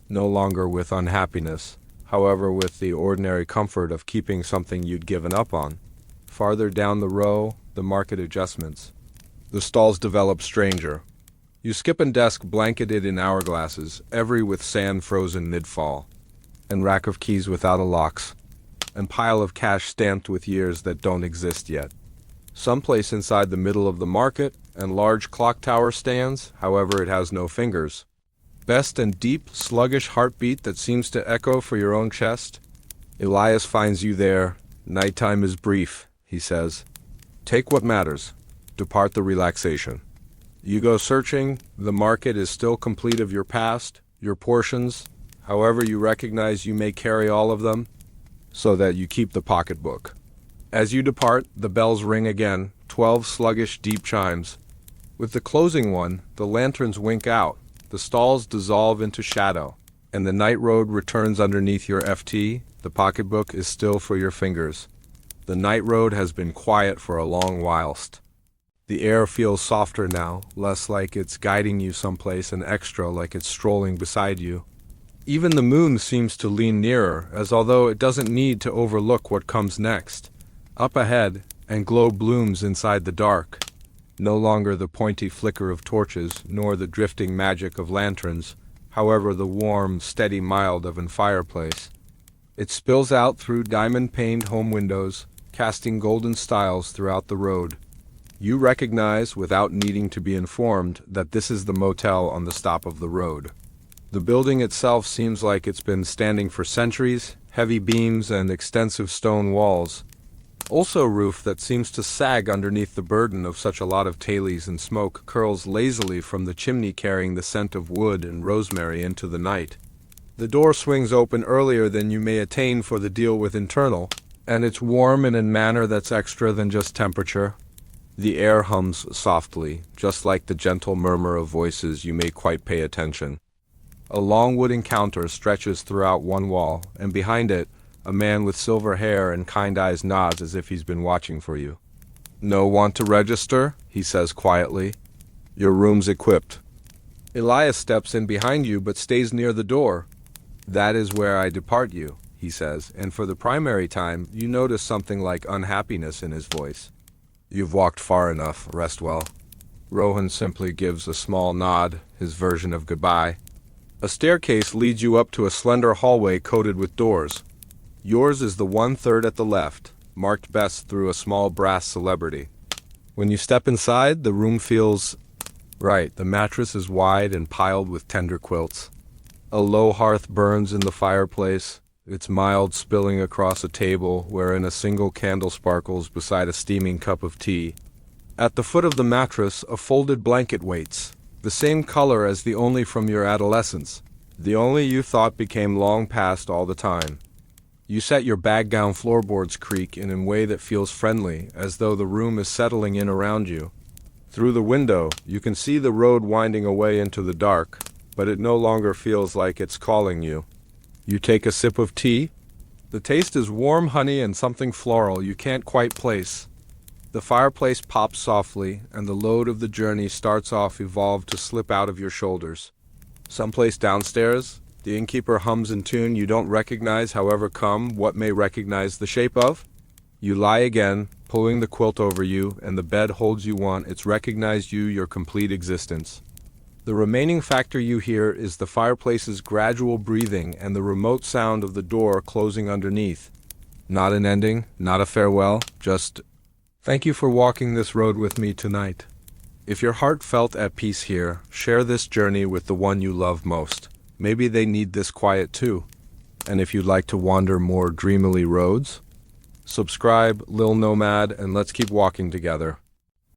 No longer with unhappiness, however with the ordinary comfort of keeping something you'd given up on. Farther down the row, the market adjustments. The stalls develop stranger. You skip a desk blanketed in hourglasses, every with sand frozen mid-fall, and rack of keys without a locks, and pile of cash stamped with years that don't exist yet. Someplace inside the middle of the market, and large clock tower stands, however it has no fingers. Best and deep, sluggish heartbeat that seems to echo for your own chest. Elias finds you there. Nighttime is brief, he says. Take what matters. Depart the relaxation. You go searching. The market is still complete of your past, your portions. However you recognize you may carry all of them, so that you keep the pocketbook. As you depart, the bells ring again, 12 sluggish deep chimes. With the closing one, the lanterns wink out. The stalls dissolve into shadow, and the night road returns underneath your FT. The pocketbook is still for your fingers. The night road has been quiet for a long whilst. The air feels softer now, less like it's guiding you someplace and extra like it's strolling beside you. Even the moon seems to lean nearer, as although it doesn't need to overlook what comes next. Up ahead, and glow blooms inside the dark. No longer the pointy flicker of torches, nor the drifting magic of lanterns, however the warm, steady mild of a fireplace. It spills out through diamond-paned home windows, casting golden stiles throughout the road. You recognize, without needing to be informed, that this is the motel on the stop of the road. The building itself seems like it's been standing for centuries, heavy beams and extensive stone walls. Also a roof that seems to sag underneath the burden of such a lot of tailies and smoke curls lazily from the chimney carrying the scent of wood and rosemary into the night. The door swings open earlier than you may attain for the deal with internal, and it's warm in a manner that's extra than just temperature. The air hums softly, just like the gentle murmur of voices you may quite pay attention. A long wooden counter stretches throughout one wall, and behind it, a man with silver hair and kind eyes nods as if he's been watching for you. "No want to register?" he says quietly. "Your room's equipped." Elias steps in behind you but stays near the door. "That is where I depart you," he says, and for the primary time, you notice something like unhappiness in his voice. "You've walked far enough, rest well." Rohan simply gives a small nod, his version of goodbye. A staircase leads you up to a slender hallway coated with doors. Yours is the 1/3 at the left, marked best through a small brass celebrity. When you step inside, the room feels right. The mattress is wide and piled with tender quilts. A low hearth burns in the fireplace, its mild spilling across a table wherein a single candle sparkles beside a steaming cup of tea. At the foot of the mattress, a folded blanket waits, the same color as the only from your adolescence, the only you thought became long past all the time. You set your bag-gown floorboards creak in a way that feels friendly, as though the room is settling in around you. Through the window, you can see the road winding away into the dark, but it no longer feels like it's calling you. You take a sip of tea. The taste is warm honey and something floral you can't quite place. The fireplace pops softly, and the load of the journey starts off evolved to slip out of your shoulders. Someplace downstairs, the innkeeper hums in tune you don't recognize, however come what may recognize the shape of. You lie again, pulling the quilt over you, and the bed holds you want. It's recognized you, your complete existence. The remaining factor you hear is the fireplace's gradual breathing and the remote sound of the door closing underneath. Not an ending, not a farewell, just, "Thank you for walking this road with me tonight." If your heart felt at peace here, share this journey with the one you love most. Maybe they need this quiet too. And if you'd like to wander more dreamily roads, subscribe, Lil Nomad, and let's keep walking together.